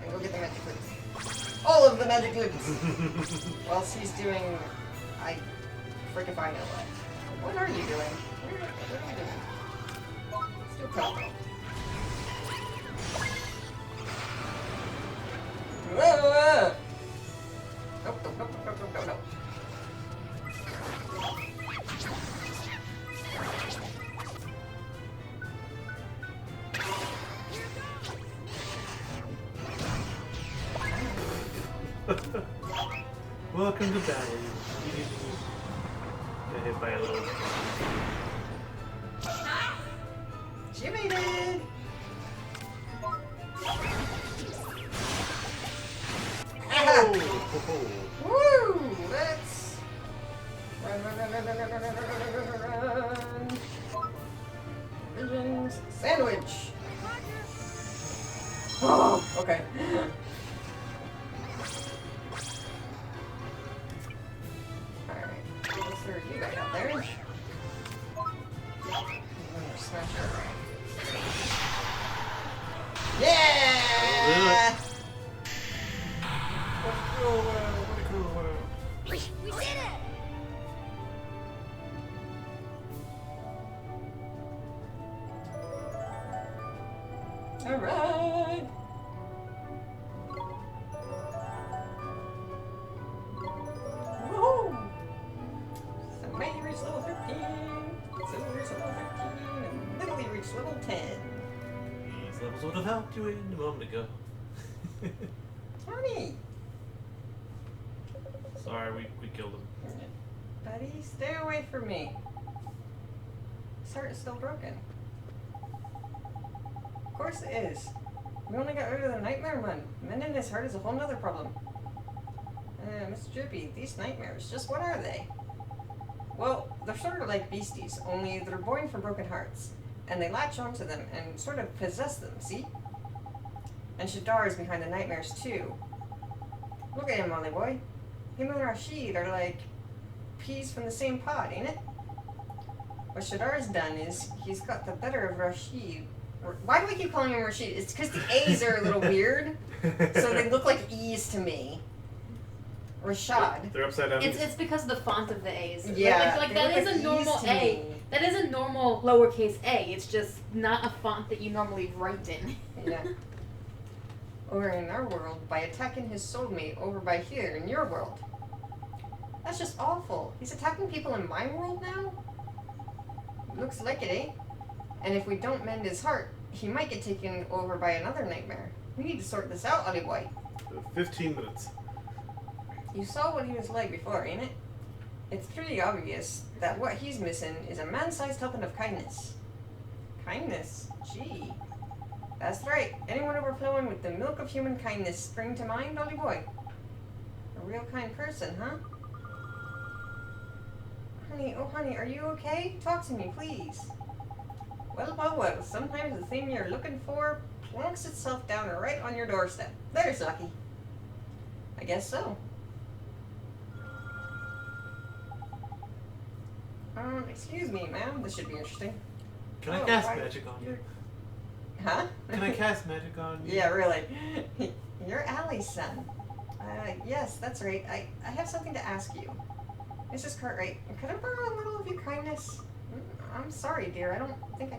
And go get the magic loops. All of the magic loops! Whilst he's doing... I freaking if I know what. What are you doing? What are you doing? Still coming. Whoa! Nope, nope, nope, nope, nope, nope, nope.
Welcome to battle. Got hit by a little.
She made it!
Oh!
Woo! Let's run, run, run, run, run, run, run, run, run, run, run. Visions. Sandwich! Oh, okay. Alright. Let's throw you guys out there. Smash her. Yeah!
We did it!
Alright! Woohoo! So may you reach level 15, so we reach level 15, and literally reach level 10.
These levels would have helped you in a moment ago.
Tony!
Sorry, we killed him.
Buddy, stay away from me. His heart is still broken. Of course it is. We only got rid of the nightmare one. Mending his heart is a whole nother problem. Mr. Drippy, these nightmares, just what are they? Well, they're sort of like beasties, only they're born from broken hearts. And they latch onto them and sort of possess them, see? And Shadar is behind the nightmares too. Look at him, Molly boy. Him and Rashaad are like peas from the same pod, ain't it? What Shadar's done is he's got the better of Rashaad. Why do we keep calling him Rashaad? It's because the A's are a little weird, so they look like E's to me. Rashaad.
They're upside down.
It's because of the font of the A's.
Yeah,
like
they
that
look
is
like
a normal
E's to
A.
me.
That is a normal lowercase a. It's just not a font that you normally write in.
Yeah. Over in our world, by attacking his soulmate over by here in your world. That's just awful. He's attacking people in my world now? Looks like it, eh? And if we don't mend his heart, he might get taken over by another nightmare. We need to sort this out, Ollie boy.
15 minutes.
You saw what he was like before, ain't it? It's pretty obvious that what he's missing is a man-sized helping of kindness. Kindness? Gee. That's right. Anyone overflowing with the milk of human kindness spring to mind, Dolly boy? A real kind person, huh? Honey, oh honey, are you okay? Talk to me, please. Well, sometimes the thing you're looking for plonks itself down right on your doorstep. There's lucky. I guess so. Excuse me, ma'am. This should be interesting.
Can I cast magic on you?
Huh?
Can I cast magic on you?
Yeah, really. You're Allie's son. Yes, that's right. I have something to ask you. Mrs. Cartwright, could I borrow a little of your kindness? I'm sorry, dear. I don't think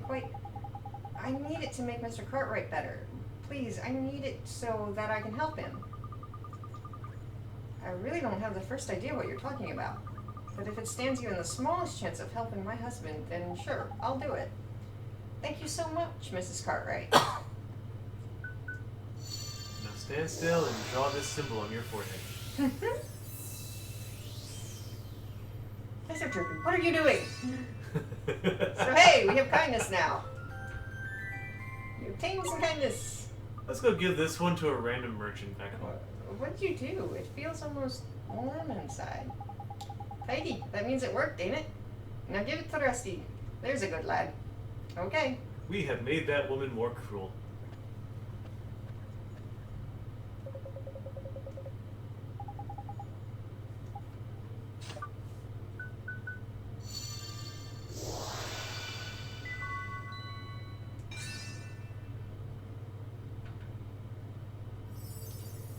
I need it to make Mr. Cartwright better. Please, I need it so that I can help him. I really don't have the first idea what you're talking about. But if it stands even the smallest chance of helping my husband, then sure, I'll do it. Thank you so much, Mrs. Cartwright.
Now stand still and draw this symbol on your forehead.
Mr. Drippy, what are you doing? So hey, we have kindness now. You obtained some kindness.
Let's go give this one to a random merchant back home.
What did you do? It feels almost warm inside. Tidy, that means it worked, ain't it? Now give it to Rusty. There's a good lad. Okay.
We have made that woman more cruel.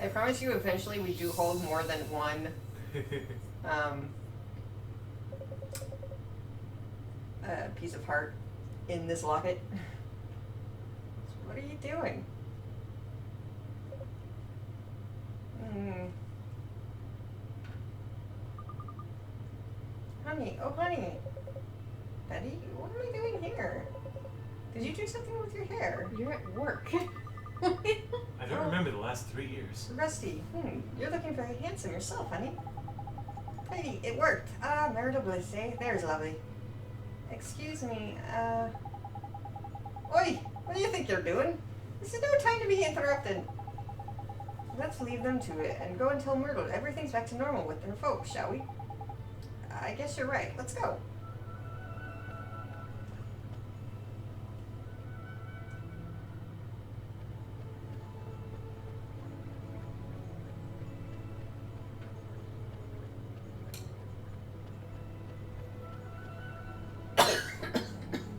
I promise you eventually we do hold more than one piece of heart in this locket. What are you doing? Honey, oh honey. Betty, what am I doing here? Did you do something with your hair?
You're at work.
I don't remember the last 3 years.
Rusty, you're looking very handsome yourself, honey. Tidy, it worked. Ah, marital bliss, eh? There's lovely. Excuse me, Oi! What do you think you're doing? This is no time to be interrupted. Let's leave them to it and go and tell Myrtle everything's back to normal with their folks, shall we? I guess you're right. Let's go.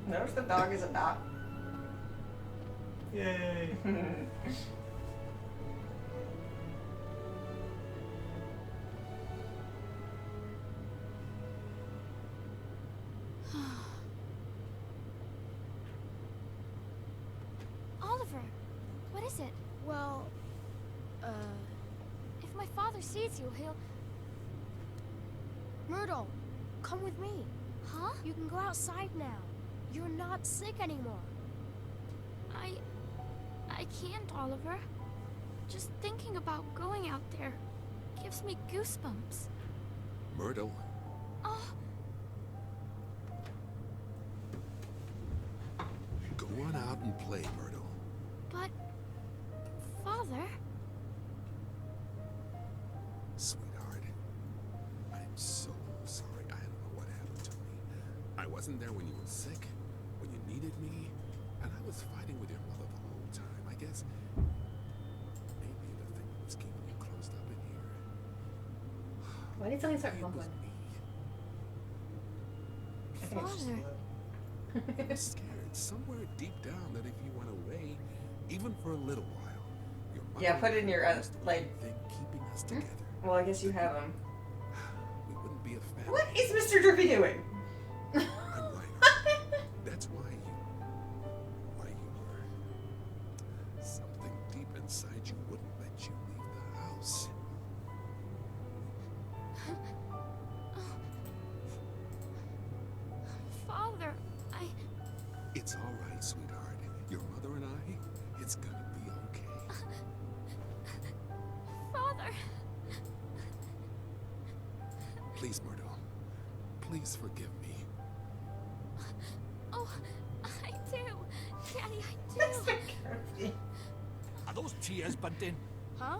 Notice the dog is a dot.
Yay!
Oliver, what is it?
Well,
If my father sees you, he'll...
Myrtle, come with me.
Huh?
You can go outside now. You're not sick anymore.
I can't, Oliver. Just thinking about going out there gives me goosebumps.
Myrtle,
Oh,
go on out and play, Myrtle.
but... Father?
Sweetheart, I'm so sorry. I don't know what happened to me. I wasn't there when you were sick, when you needed me, and I was fighting with your mother the whole time. I guess maybe the thing that was keeping you closed up in here.
Why did something start
It was
mumbling?
me.
I think it's just
Father.
I was scared somewhere deep down that if you went away, even for a little while, your mother
Yeah, put it in your,
was the
like-
one thing keeping us together.
Well, I guess you have him.
We wouldn't be a family.
What is Mr. Drippy doing?
I'm right. That's why you were. Something deep inside you wouldn't let you leave the house.
Father,
It's all right, sweetheart. Your mother and I, it's gonna be okay.
Father.
Please, Myrtle. Please forgive me.
Oh, I do. Daddy, I
Mr. Kirby.
Are those tears, Bunting?
Huh?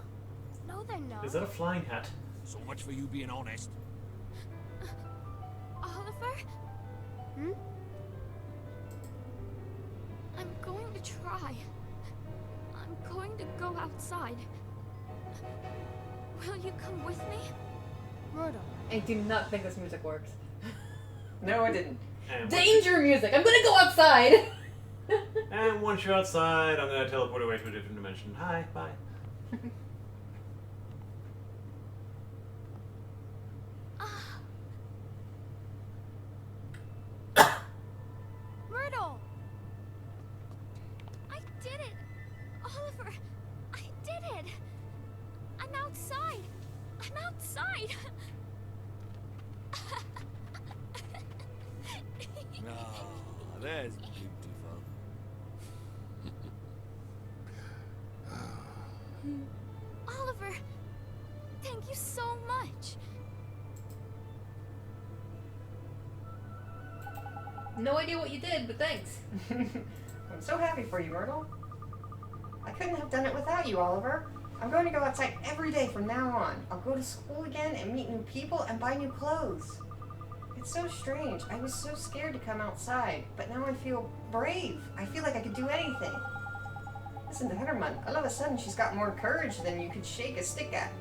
No, they're not.
Is that a flying hat?
So much for you being honest.
Oliver?
Hmm?
I'm going to try. I'm going to go outside. Will you come with me?
Myrtle.
I do not think this music works.
No, I didn't.
And
Danger music! I'm gonna go outside!
and once you're outside, I'm gonna teleport away to a different dimension. Hi, bye.
Myrtle! I did it! Oliver! I did it! I'm outside! I'm outside!
Ah, there's beautiful.
Oliver! Thank you so much!
No idea what you did, but thanks.
I'm so happy for you, Myrtle. I couldn't have done it without you, Oliver. I'm going to go outside every day from now on. I'll go to school again and meet new people and buy new clothes. It's so strange. I was so scared to come outside, but now I feel brave. I feel like I could do anything. Listen to Hutterman. All of a sudden, she's got more courage than you could shake a stick at.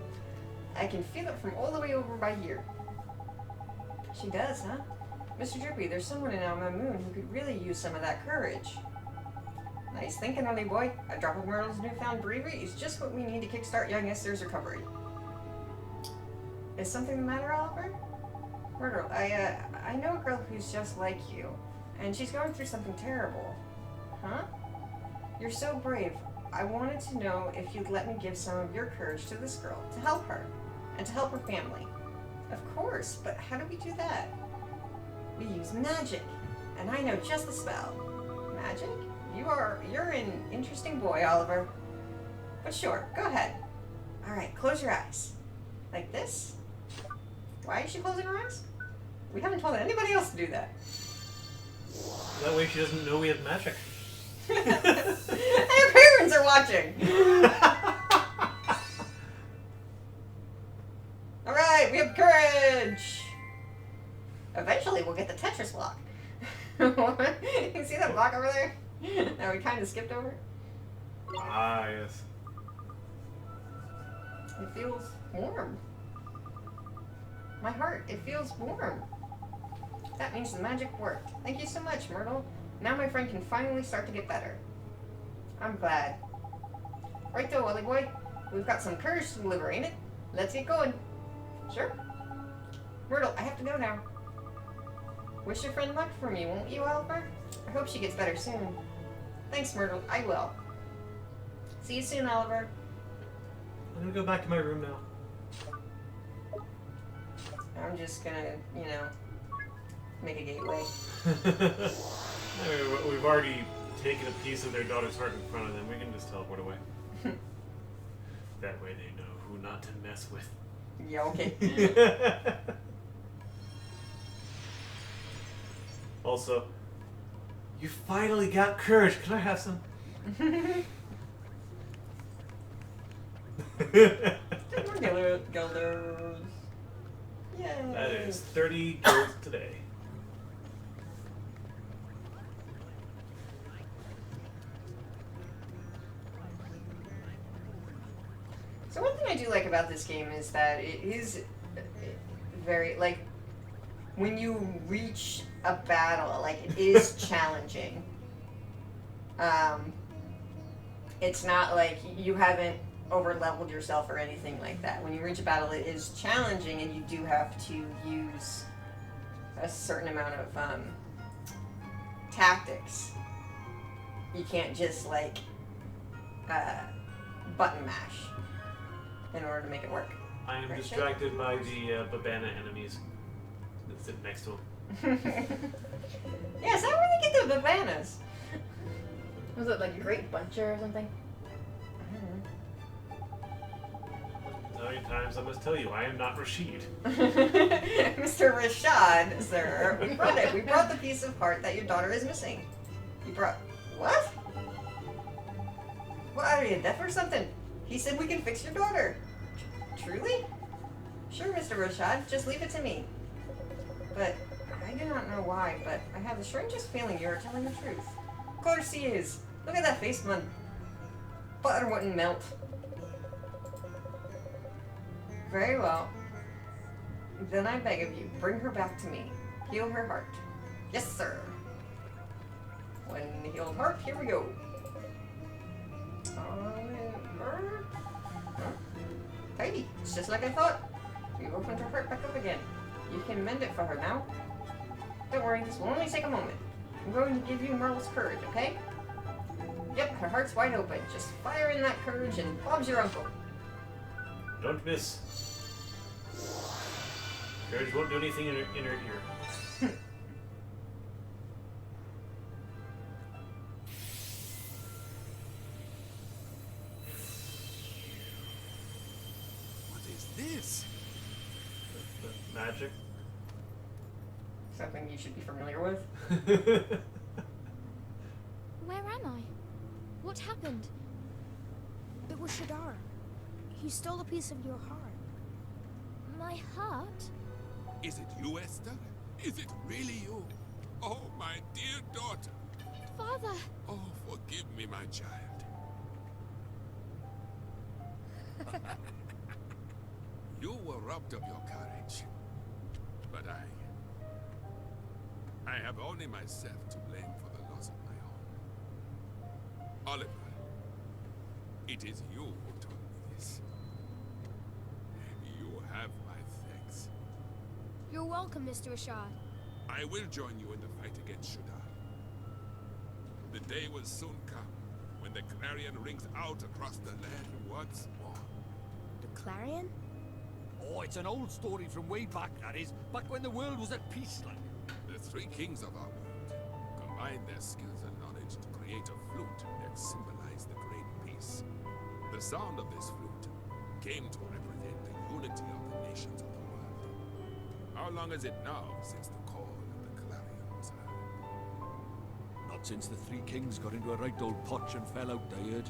I can feel it from all the way over by here. She does, huh? Mr. Drippy, there's someone in Alma Moon who could really use some of that courage. Nice thinking, honey boy. A drop of Myrtle's newfound bravery is just what we need to kickstart young Esther's recovery. Is something the matter, Oliver? Myrtle, I know a girl who's just like you, and she's going through something terrible. Huh? You're so brave. I wanted to know if you'd let me give some of your courage to this girl, to help her, and to help her family. Of course, but how do we do that? We use magic, and I know just the spell. Magic? You're an interesting boy, Oliver. But sure, go ahead. Alright, close your eyes. Like this? Why is she closing her eyes? We haven't told anybody else to do that.
That way she doesn't know we have magic.
And her parents are watching! Alright, we have courage! Eventually we'll get the Tetris block. You see that block over there? That we kind of skipped over?
Ah, yes.
It feels warm. My heart, it feels warm. That means the magic worked. Thank you so much, Myrtle. Now my friend can finally start to get better. I'm glad. Right though, Willy boy. We've got some courage to deliver, ain't it? Let's get going. Sure. Myrtle, I have to go now. Wish your friend luck for me, won't you, Oliver? I hope she gets better soon. Thanks, Myrtle. I will. See you soon, Oliver.
I'm gonna go back to my room now.
I'm just gonna, make a gateway.
I mean, we've already taken a piece of their daughter's heart in front of them. We can just teleport away. That way they know who not to mess with.
Yeah, okay.
Also, you finally got courage. Can I have some?
Guilders. Yay.
That is 30 gold today.
So one thing I do like about this game is that it is very, like, when you reach a battle, like, it is challenging. It's not like you haven't over-leveled yourself or anything like that. When you reach a battle, it is challenging, and you do have to use a certain amount of tactics. You can't just, like, button mash in order to make it work.
I am
Right,
distracted by the Babana enemies that sit next to him.
Yeah, is that where they get the Babanas?
Was it like a Great Buncher or something?
How many times I must tell you, I am not Rashaad.
Mr. Rashaad, sir. We brought it. We brought the piece of heart that your daughter is missing. You brought... What? What, are you deaf or something? He said we can fix your daughter. Truly? Sure, Mr. Rashaad, just leave it to me. But I do not know why, but I have the strangest feeling you are telling the truth. Of course he is. Look at that face, man. Butter wouldn't melt. Very well. Then I beg of you, bring her back to me. Heal her heart. Yes, sir. When healed heart, here we go. Tidy. It's just like I thought. We've opened her heart back up again. You can mend it for her now. Don't worry, this will only take a moment. I'm going to give you Merle's courage, okay? Yep, her heart's wide open. Just fire in that courage and Bob's your uncle.
Don't miss. Courage won't do anything in her ear.
What is this?
The magic.
Something you should be familiar with.
Where am I? What happened?
It was Shadar. He stole a piece of your heart.
My heart?
Is it you, Esther? Is it really you? Oh, my dear daughter.
Father!
Oh, forgive me, my child. You were robbed of your courage. But I have only myself to blame for the loss of my own. Oliver, it is you who told me this. You have my thanks.
You're welcome, Mr. Rashaad.
I will join you in the fight against Shadar. The day will soon come when the clarion rings out across the land once more.
The Clarion?
Oh, it's an old story from way back, that is. Back when the world was at peace, like.
The three kings of our world combined their skills and knowledge to create a flute that symbolized the great peace. The sound of this flute came to represent the unity of the nations of the world. How long is it now since the call of the clarion was heard?
Not since the three kings got into a right old potch and fell out, I heard.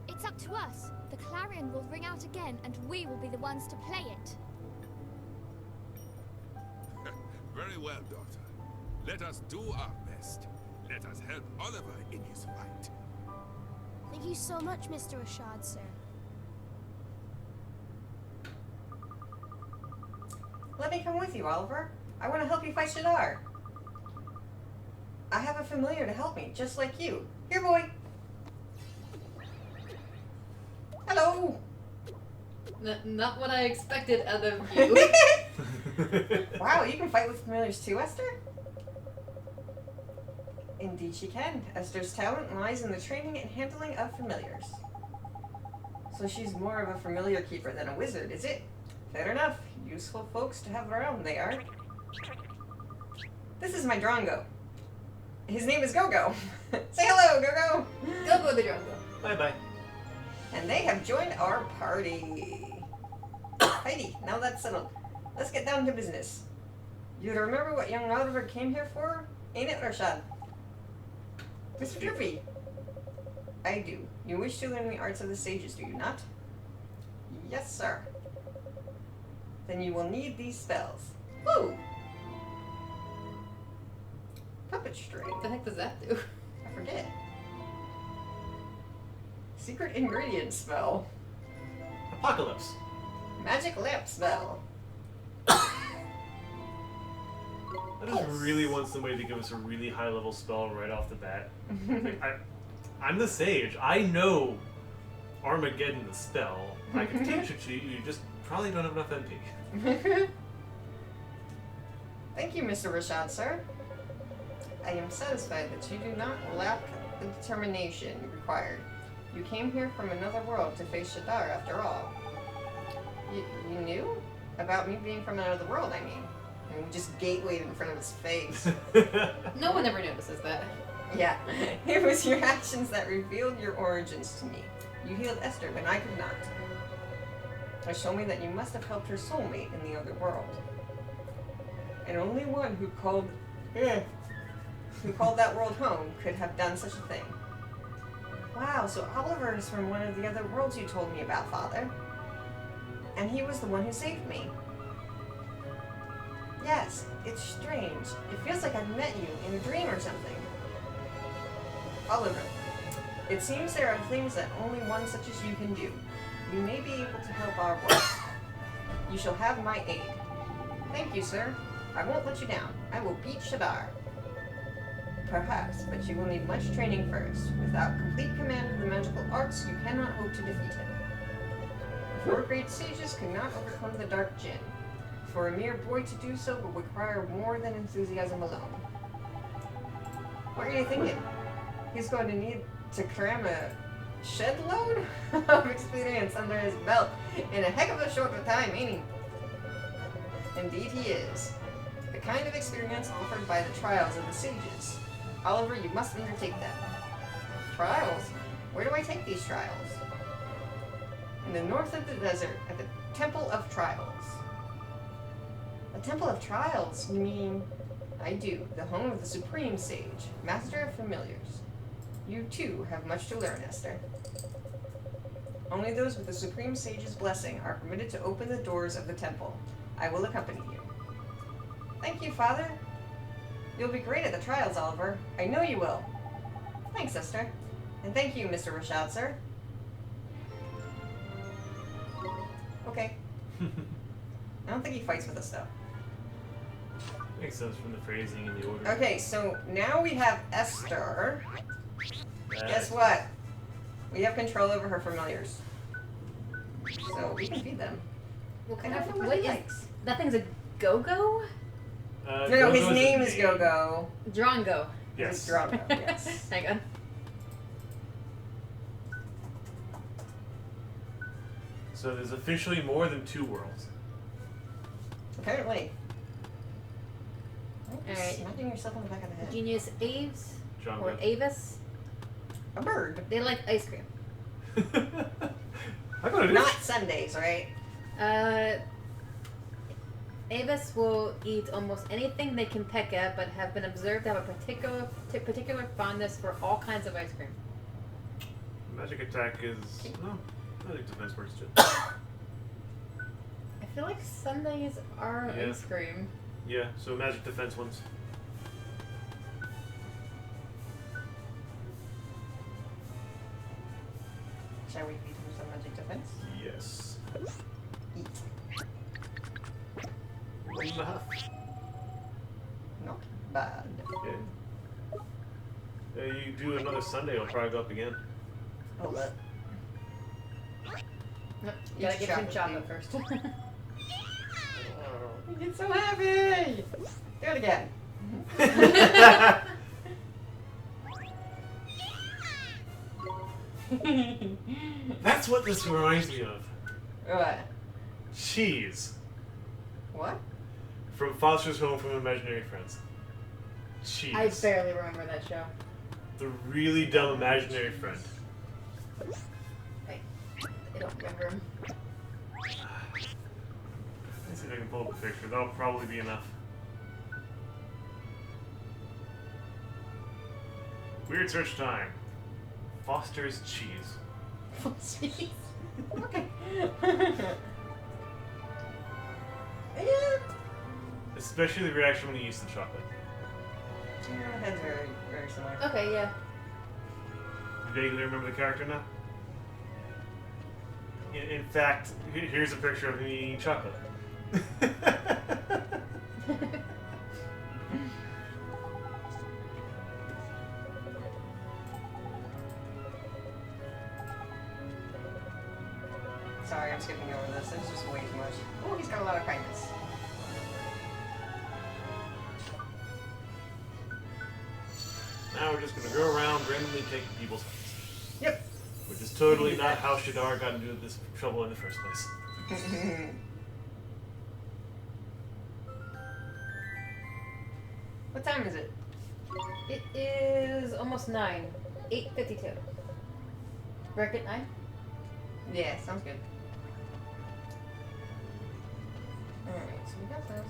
It's up to us. The clarion will ring out again, and we will be the ones to play it.
Very well, daughter. Let us do our best. Let us help Oliver in his fight.
Thank you so much, Mr. Rashaad, sir.
Let me come with you, Oliver. I want to help you fight Shadar. I have a familiar to help me, just like you. Here, boy. Hello.
Not what I expected out of you.
Wow, you can fight with familiars too, Esther? Indeed she can. Esther's talent lies in the training and handling of familiars. So she's more of a familiar keeper than a wizard, is it? Fair enough. Useful folks to have around, they are. This is my Drongo. His name is Go-Go. Say hello, Go-Go!
Go the Drongo.
Bye-bye.
And they have joined our party. Heidi, now that's settled. Let's get down to business. You remember what young Oliver came here for? Ain't it, Rashaad? Mr. Drippy. I do. You wish to learn the arts of the sages, do you not? Yes, sir. Then you will need these spells. Woo! Puppet string.
What the heck does that do?
I forget. Secret ingredient spell.
Apocalypse.
Magic lamp spell.
I just really want somebody to give us a really high level spell right off the bat. Like, I'm the sage. I know Armageddon the spell. I can teach it to you. You just probably don't have enough MP.
Thank you, Mr. Rashaad, sir. I am satisfied that you do not lack the determination required. You came here from another world to face Shadar, after all. You knew? About me being from another world, I mean. And we just gatewayed in front of his face.
No one ever notices that.
Yeah. It was your actions that revealed your origins to me. You healed Esther when I could not. It showed me that you must have helped her soulmate in the other world. and only one who called that world home could have done such a thing. Wow, so Oliver is from one of the other worlds you told me about, Father. And he was the one who saved me. Yes, it's strange. It feels like I've met you in a dream or something. Oliver, it seems there are things that only one such as you can do. You may be able to help our world. You shall have my aid. Thank you, sir. I won't let you down. I will beat Shadar. Perhaps, but you will need much training first. Without complete command of the magical arts, you cannot hope to defeat him. The 4 great sages could not overcome the dark djinn. For a mere boy to do so would require more than enthusiasm alone. What are you thinking? He's going to need to cram a shed load of experience under his belt in a heck of a short time, ain't he? Indeed he is. The kind of experience offered by the trials of the sages. Oliver, you must undertake them. Trials? Where do I take these trials? In the north of the desert, at the Temple of Trials. The Temple of Trials? You mean... I do. The home of the Supreme Sage, Master of Familiars. You, too, have much to learn, Esther. Only those with the Supreme Sage's blessing are permitted to open the doors of the temple. I will accompany you. Thank you, Father. You'll be great at the trials, Oliver. I know you will. Thanks, Esther. And thank you, Mr. Rashaad, sir. Okay. I don't think he fights with us, though.
Makes sense from the phrasing and the order.
Okay, so now we have Esther.
That-
Guess what? We have control over her familiars. So we can feed them.
What
I
kind
don't
of...
know what
What
he
is...
likes.
That thing's a go-go?
No, his
Gogo's
name
his
is
name.
Go-Go.
Drongo.
Yes.
It's Drago, yes.
Hang on.
So there's officially more than 2 worlds.
Apparently.
Alright.
Smacking yourself on the back of the head.
Genius Aves
John
or Avis.
A bird.
They like ice cream.
I got it.
Not Sundays, right?
Avis will eat almost anything they can peck at, but have been observed to have a particular fondness for all kinds of ice cream.
Magic attack is... No, magic defense works too.
I feel like Sundays are
Yeah.
ice cream.
Yeah, so magic defense ones.
Shall we feed him some magic defense?
Yes.
Eat.
1.5.
Not bad.
Yeah. You do another Sunday, it'll probably go up again.
Oh, but
You
Eat
gotta give him
chocolate,
chocolate first.
you get so happy. Do it again.
That's what this reminds me of.
What?
Cheese.
What?
From Foster's Home from Imaginary Friends. Cheese.
I barely remember that show.
The really dumb imaginary friend.
I don't remember him.
Let's see if I can pull up a picture. That'll probably be enough. Weird search time. Foster's cheese.
Jeez. Okay. Yeah.
Especially the reaction when he eats the chocolate.
Yeah, that's very, very similar.
Okay, yeah.
You vaguely remember the character now? In fact, here's a picture of him eating chocolate.
Sorry, I'm skipping over this. It's just way too much. Oh, he's got a lot of kindness.
Now we're just gonna go around randomly taking people's hearts.
Yep.
Which is totally not how Shadar got into this trouble in the first place.
What time is it?
It is almost 9. 8:52. Break at 9?
Yeah, sounds good. Alright, so we got that.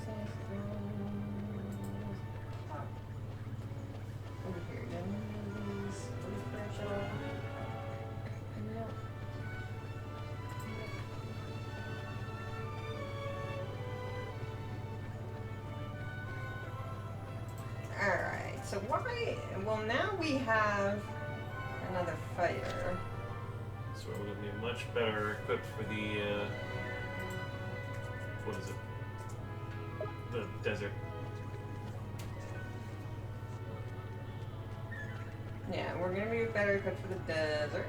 So why? Well, now we have another fighter.
So we're going to be much better equipped for the, what is it? The desert.
Yeah, we're gonna be better equipped for the desert.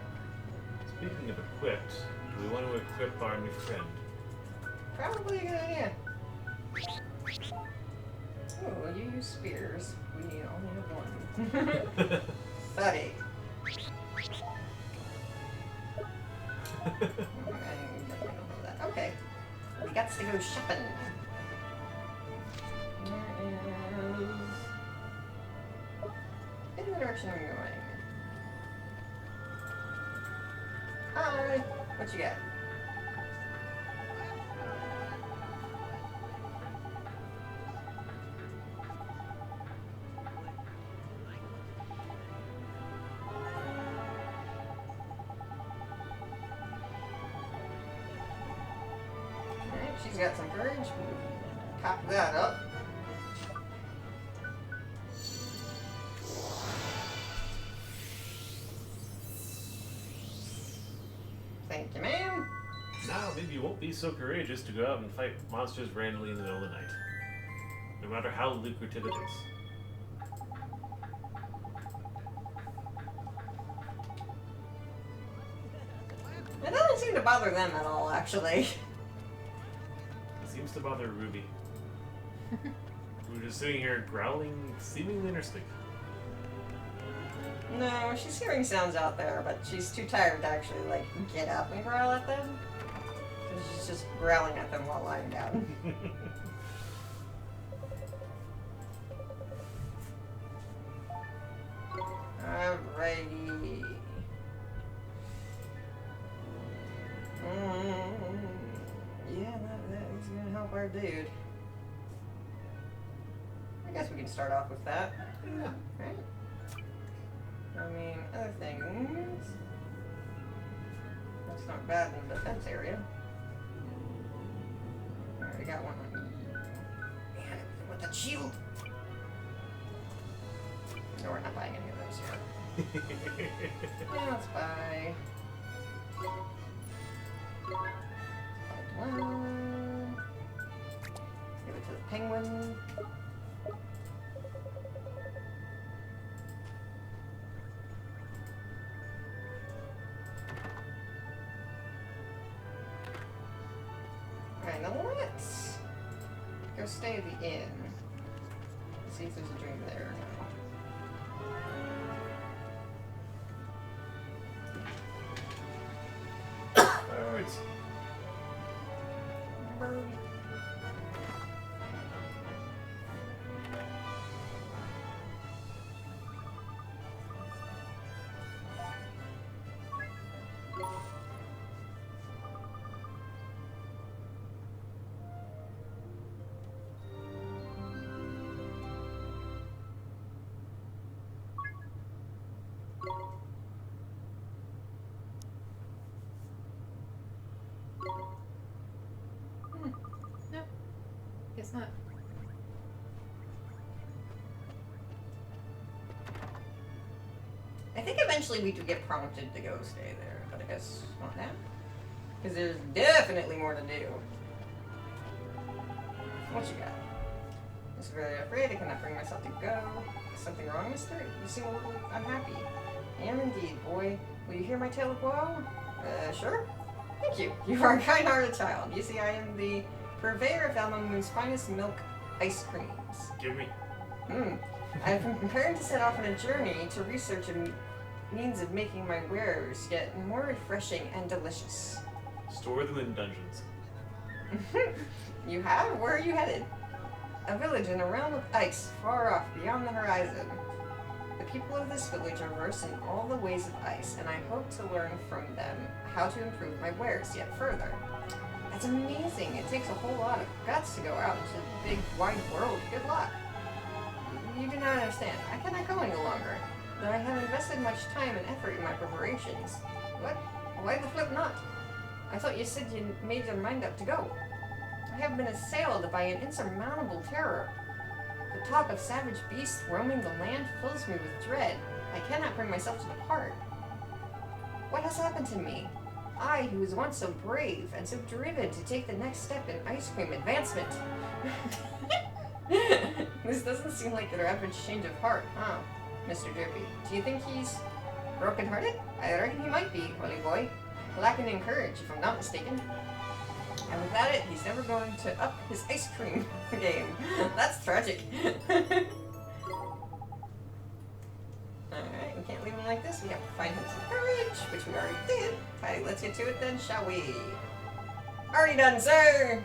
Speaking of equipped, do we want to equip our new friend?
Probably a good idea. Oh, you use spears. We only have one. Buddy. Okay. We got to go shopping. Where is... in the direction I'm going. Hi! What you got? Alright, she's got some courage. Cop that up. Thank you, ma'am.
Now, maybe you won't be so courageous to go out and fight monsters randomly in the middle of the night. No matter how lucrative it is.
It doesn't seem to bother them at all, actually.
It seems to bother Ruby. We're just sitting here growling seemingly in her sleep.
No, she's hearing sounds out there, but she's too tired to actually, like, get up and growl at them. So she's just growling at them while lying down. Alrighty. Yeah, that is gonna help our dude. I guess we can start off with that.
Yeah.
Right? I mean, other things. That's not bad in the defense area. Alright, we got one on you. Man, with the shield! No, we're not buying any of those yet. Yeah, let's buy. One. Give it to the penguin. Alright, now let's go stay at the inn. See if there's a dream there or no.
Birds.
Bird.
No. Guess not.
I think eventually we do get prompted to go stay there, but I guess not now. Because there's definitely more to do. What you got? I'm just very afraid I cannot bring myself to go. Is something wrong, mister? You seem a little unhappy. I am indeed, boy. Will you hear my tale of woe? Sure. Thank you. You are a kind-hearted child. You see, I am the purveyor of Alma Moon's finest milk ice creams.
Give me.
I have been preparing to set off on a journey to research a means of making my wares yet more refreshing and delicious.
Store them in dungeons.
You have? Where are you headed? A village in a realm of ice, far off beyond the horizon. The people of this village are versed in all the ways of ice, and I hope to learn from them how to improve my wares yet further. That's amazing. It takes a whole lot of guts to go out into the big, wide world. Good luck. You do not understand. I cannot go any longer, though I have invested much time and effort in my preparations. What? Why the flip not? I thought you said you made your mind up to go. I have been assailed by an insurmountable terror. The talk of savage beasts roaming the land fills me with dread. I cannot bring myself to depart. What has happened to me? I, who was once so brave and so driven to take the next step in ice cream advancement. This doesn't seem like their average change of heart, huh, Mr. Derpy? Do you think he's broken-hearted? I reckon he might be, holy boy. Lacking in courage, if I'm not mistaken. And without it, he's never going to up his ice cream game. That's tragic. Alright, we can't leave him like this. We have to find him some courage, which we already did. Alright, let's get to it then, shall we? Already done, sir!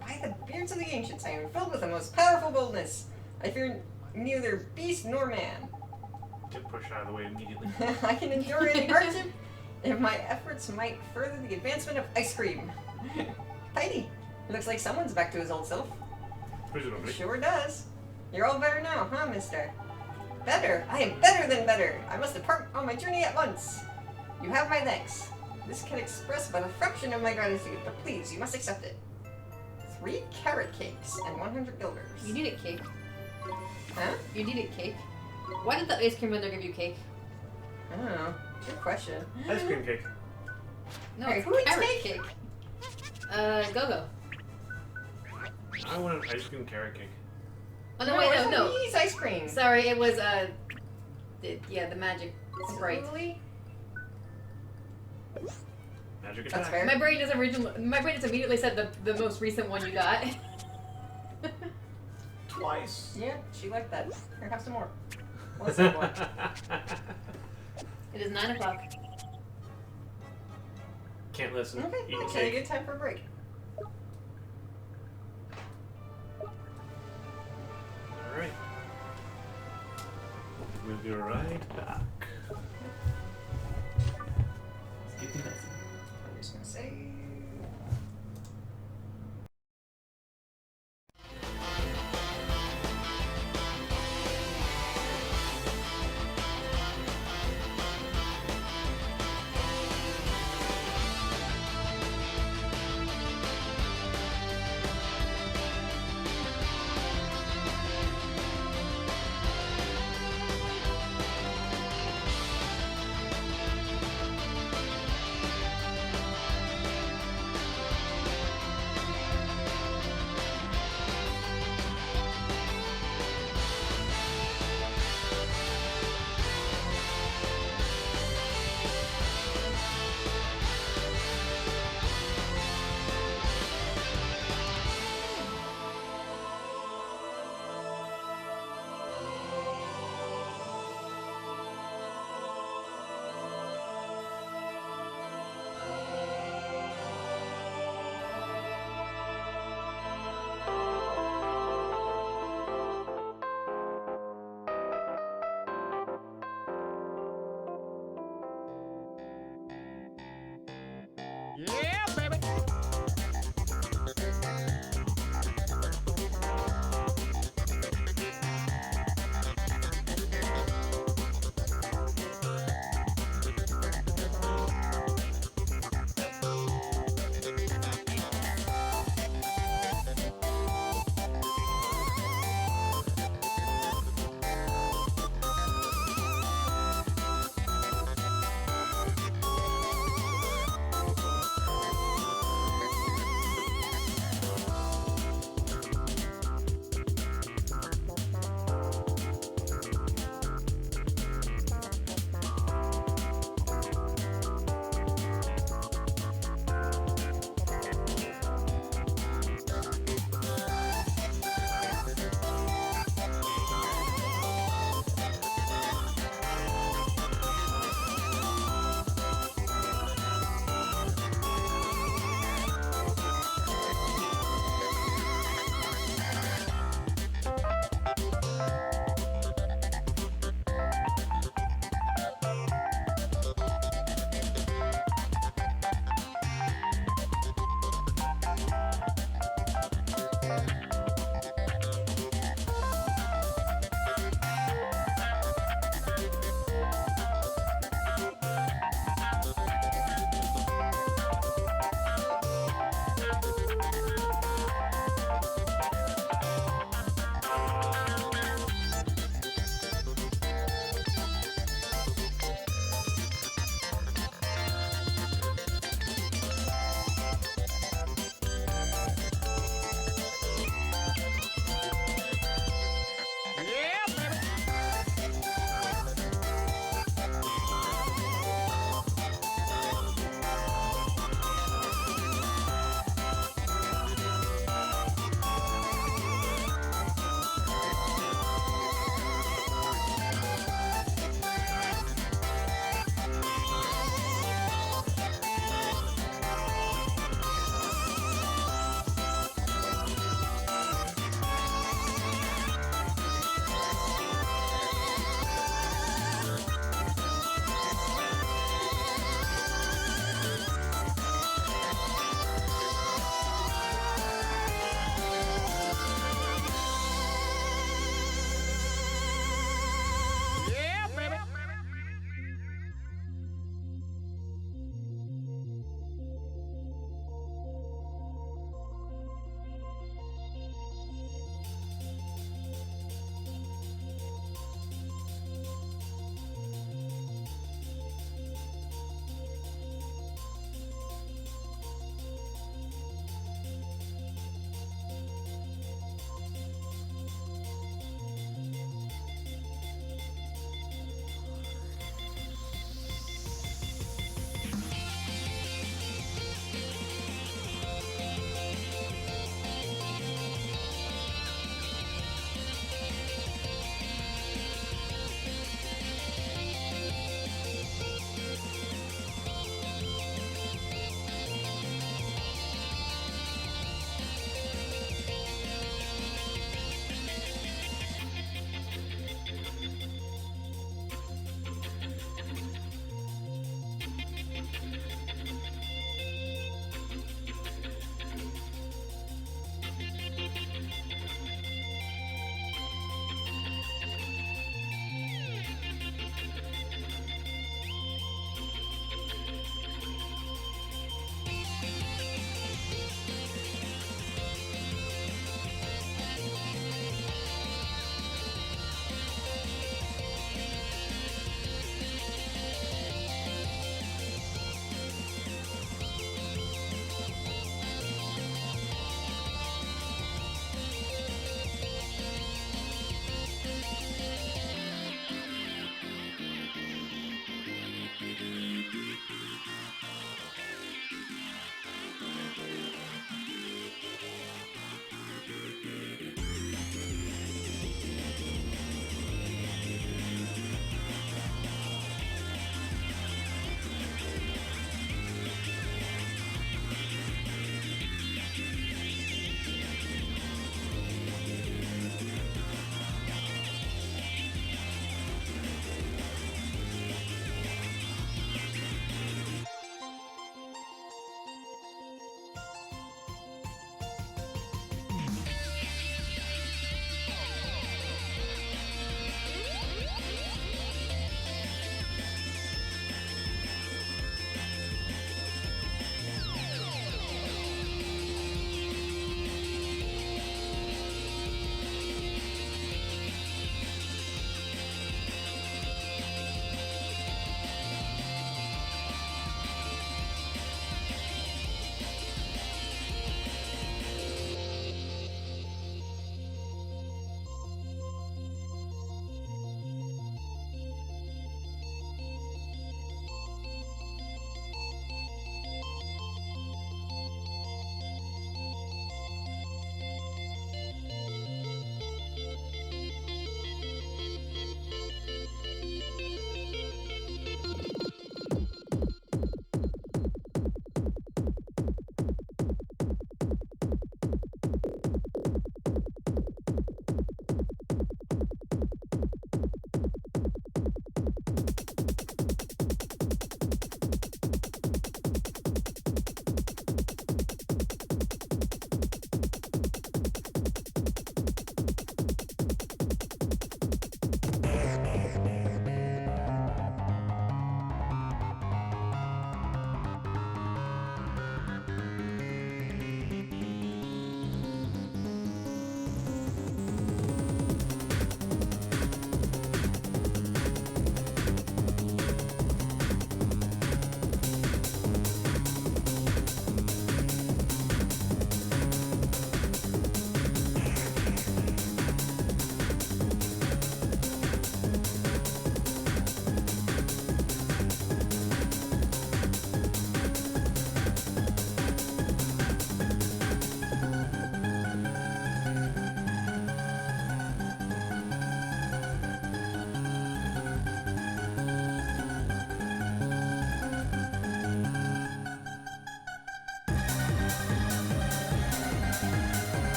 By the beards of the ancients, I am filled with the most powerful boldness. I fear neither beast nor man.
Get pushed out of the way immediately.
I can endure any hardship if my efforts might further the advancement of ice cream. Heidi, looks like someone's back to his old self.
Presumably.
Sure does. You're all better now, huh, mister? Better? I am better than better. I must depart on my journey at once. You have my thanks. This can express but a fraction of my gratitude, but please, you must accept it. 3 carrot cakes and 100 guilders.
You needed cake.
Huh?
You needed cake. Why did the ice cream vendor give you cake?
I don't know. Good question.
Ice cream cake.
No,
Hey,
it's
who eats
carrot
cake?
Go-go.
I want an ice cream carrot cake.
Oh, no, wait, no.
He eats ice cream.
Sorry, it was, the magic sprite.
Really?
Magic
That's
attack.
fair.
My brain just immediately said the most recent one you got.
Twice.
Yeah, she liked that. Here, have some more. What's that one?
It is 9 o'clock.
Can't listen.
Okay,
Eat
actually, a
cake.
good time for a break.
Alright. We'll be right back. Let's get the message.
I'm just gonna say.
Yeah, baby.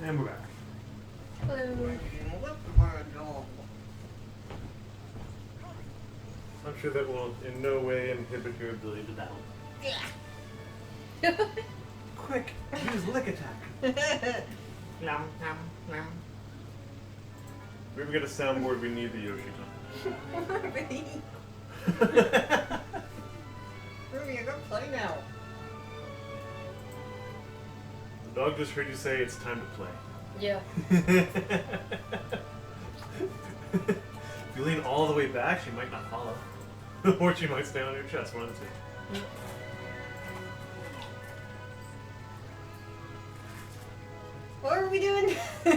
And we're back.
Hello.
I'm sure that will in no way inhibit your ability to battle. Quick, use lick attack. Yum, yum, yum. If we ever get a soundboard, we need the Yoshi
Ruby, go play now.
The dog just heard you say it's time to play.
Yeah.
If you lean all the way back, she might not follow. Or she might stay on your chest, one of the two.
What are we doing?
Oh,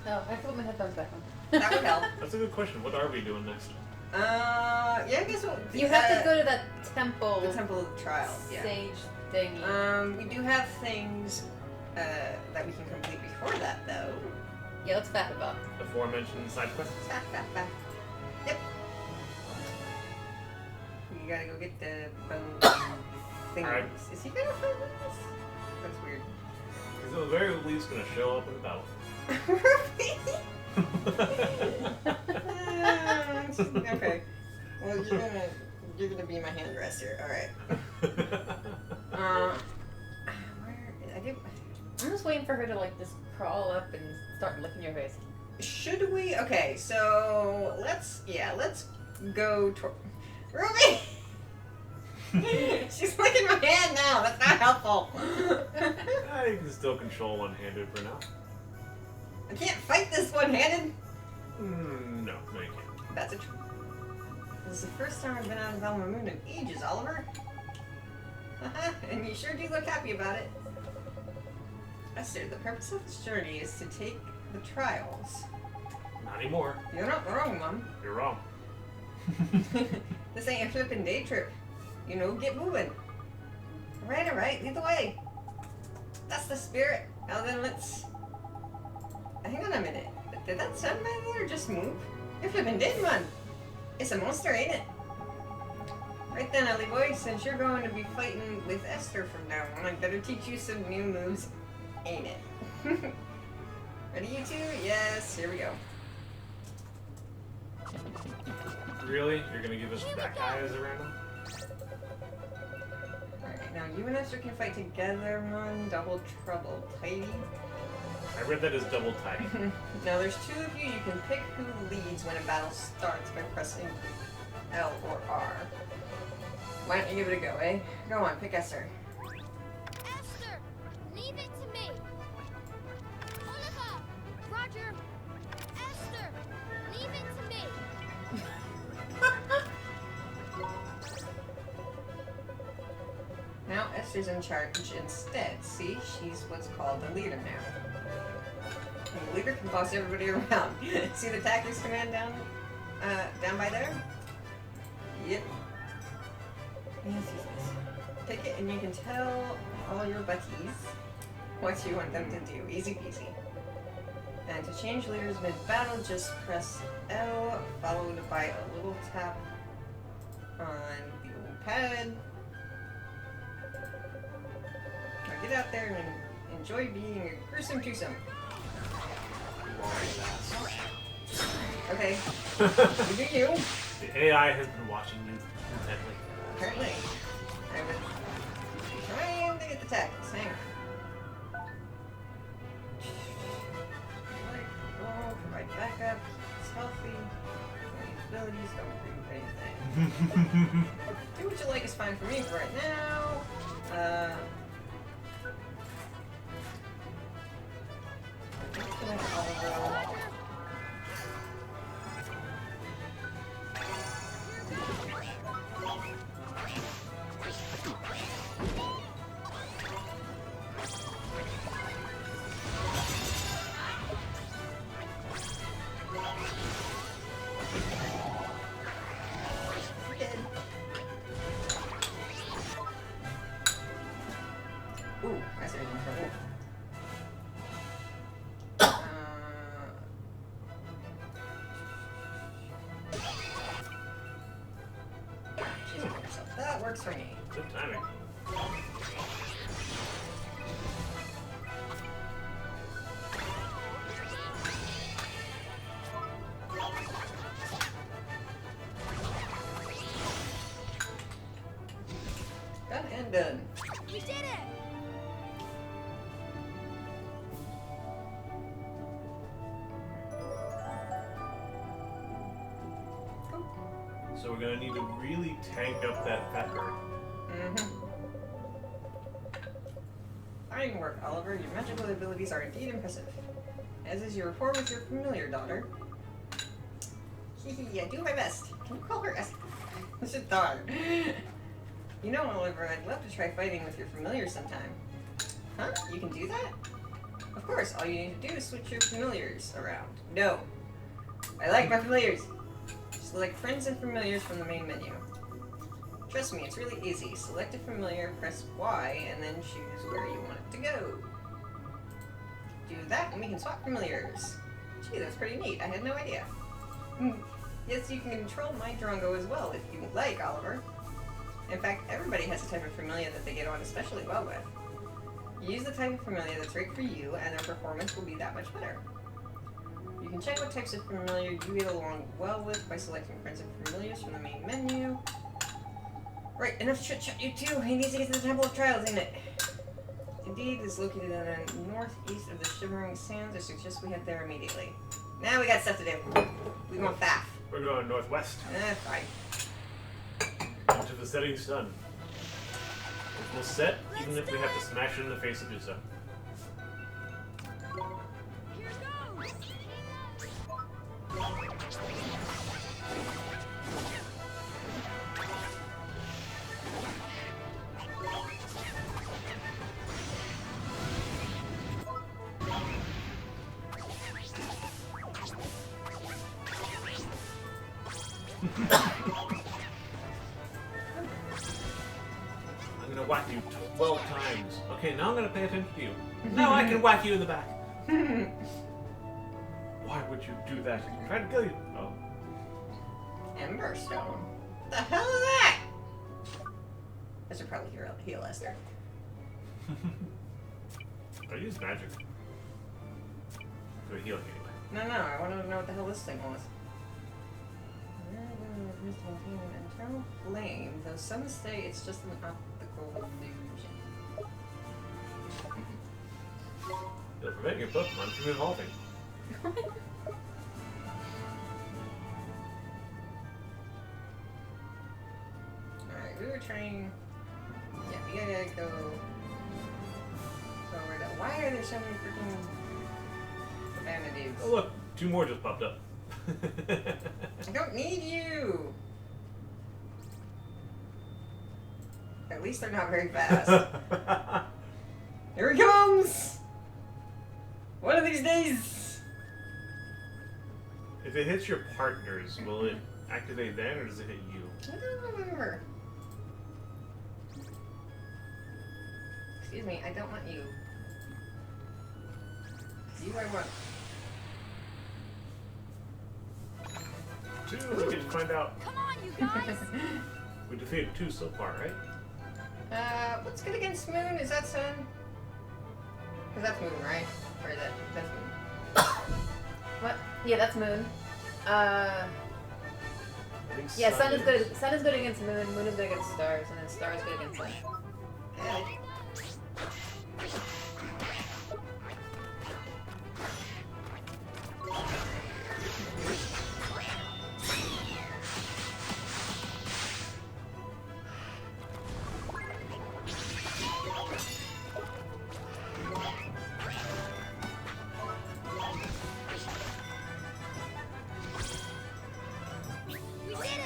I have to put my headphones back on.
That would help.
That's a good question. What are we doing next?
Yeah, I guess we'll...
You have to go to that temple.
The Temple of the Trials, yeah.
Sage thingy.
We do have things that we can complete before that, though.
Yeah, let's back about.
Aforementioned side quests?
Back. Yep. You gotta go get the bone things.
Alright.
Is he gonna find this? That's weird.
He's at the very least going to show up in the battle.
Okay. Well, you're gonna be my hand dresser. All right.
I'm just waiting for her to like just crawl up and start licking your face.
Should we? Okay, so let's go to Ruby. She's licking my hand now. That's not helpful.
I can still control one-handed for now.
I can't fight this one-handed.
No, you can't.
That's a truth. This is the first time I've been out of Alma Moon in ages, Oliver. And you sure do look happy about it. Esther, the purpose of this journey is to take the trials.
Not anymore.
You're not wrong, Mom.
You're wrong.
This ain't a flippin' day trip. You know, get moving. Alright, lead the way. That's the spirit. Now then, let's... Hang on a minute. Did that sandman there just move? You're flippin' dead, man. It's a monster, ain't it? Right then, Ellie boy, since you're going to be fighting with Esther from now on, I'd better teach you some new moves, ain't it? Ready, you two? Yes, here we go.
Really? You're going to give us that guy as a random?
Alright, now you and Esther can fight together, man. Double trouble, tighty.
I read that as double tight.
Now there's two of you. You can pick who leads when a battle starts by pressing L or R. Why don't you give it a go, eh? Go on, pick Esther.
Esther, leave it to me. Oliver, Roger, Esther, leave it to me.
Now Esther's in charge instead. See, she's what's called the leader now. And the leader can boss everybody around. See the tactics command down by there? Yep. Yes. Pick it and you can tell all your buddies what you want them to do. Easy peasy. And to change leaders mid-battle, just press L, followed by a little tap on the old pad. Now get out there and enjoy being a gruesome twosome. Okay. You do you.
The AI has been watching you intently.
Apparently. I've been trying to get the tactics. Hang on. Provide backup. It's healthy. Any abilities don't remove anything. Do what you like is fine for me for right now. Ooh, I see one trouble. She's with herself. That works for me.
Good timing.
done.
We did it!
So we're gonna need to really tank up that fat bird.
Fine work, Oliver. Your magical abilities are indeed impressive. As is your rapport with your familiar daughter. Hehe, I do my best. Can you call her Esther? This is daughter. You know, Oliver, I'd love to try fighting with your familiar sometime. Huh? You can do that? Of course, all you need to do is switch your familiars around. No. I like my familiars. Select friends and familiars from the main menu. Trust me, it's really easy. Select a familiar, press Y, and then choose where you want it to go. Do that, and we can swap familiars. Gee, that's pretty neat. I had no idea. Yes, you can control my Drongo as well, if you like, Oliver. In fact, everybody has a type of familiar that they get on especially well with. Use the type of familiar that's right for you, and their performance will be that much better. You can check what types of familiar you get along well with by selecting friends and familiars from the main menu. Right, enough chit-chat, you two. He needs to get to the Temple of Trials, ain't it? Indeed, it is located in the northeast of the Shimmering Sands. I suggest we head there immediately. Now we got stuff to do. We want Faff.
We're going northwest.
Fine.
Into the setting sun. It will set even if we have to smash it in the face to do so.
Here goes!
I'm gonna whack you 12 times. Okay, now I'm gonna pay attention to you. Now I can whack you in the back. Why would you do that? I'm trying to kill you. Oh.
Emberstone. What the hell is that? I should probably heal Esther.
I use magic. For healing anyway.
No, I wanted to know what the hell this thing was. Internal flame. Though some say it's just an optical illusion.
It'll prevent your Pokemon from evolving.
Alright, we were trying... Yeah, we gotta go... over to... Why are there so many freaking... Babana dudes?
Oh look, 2 more just popped up.
I don't need you! At least they're not very fast. Here he comes! One of these days!
If it hits your partners, will it activate then or does it hit you?
I don't remember. Excuse me, I don't want you. You I want.
2, we get to find out.
Come on, you guys!
We defeated 2 so far, right?
What's good against Moon? Is that Sun? Because that's Moon, right? Or is that's Moon?
What? Yeah, that's Moon.
I think
Yeah, Sun is good. Sun is good against Moon. Moon is good against stars, and then stars good against Sun.
Yeah.
We did it!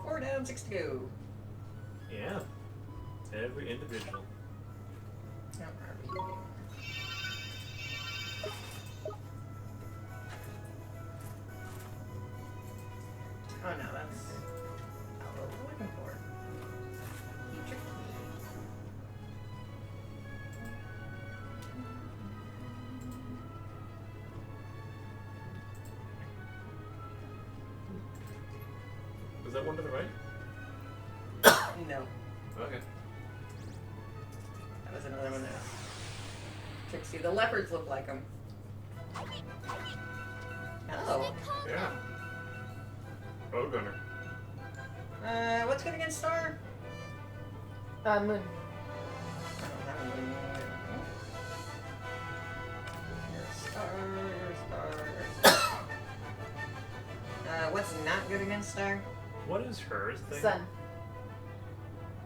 4 down, 6 to go.
Yeah. Every individual.
How are we? Oh no, that's not what we're looking for. You tricked me.
Was that one to the right?
No,
Okay.
that was another one there. Trixie, the leopards look like them. Oh.
Yeah. Bow gunner.
What's good against Star?
Moon.
I don't have a moon. You're a star, you're a star, you're a star. What's not good against Star?
What is her thing?
Sun.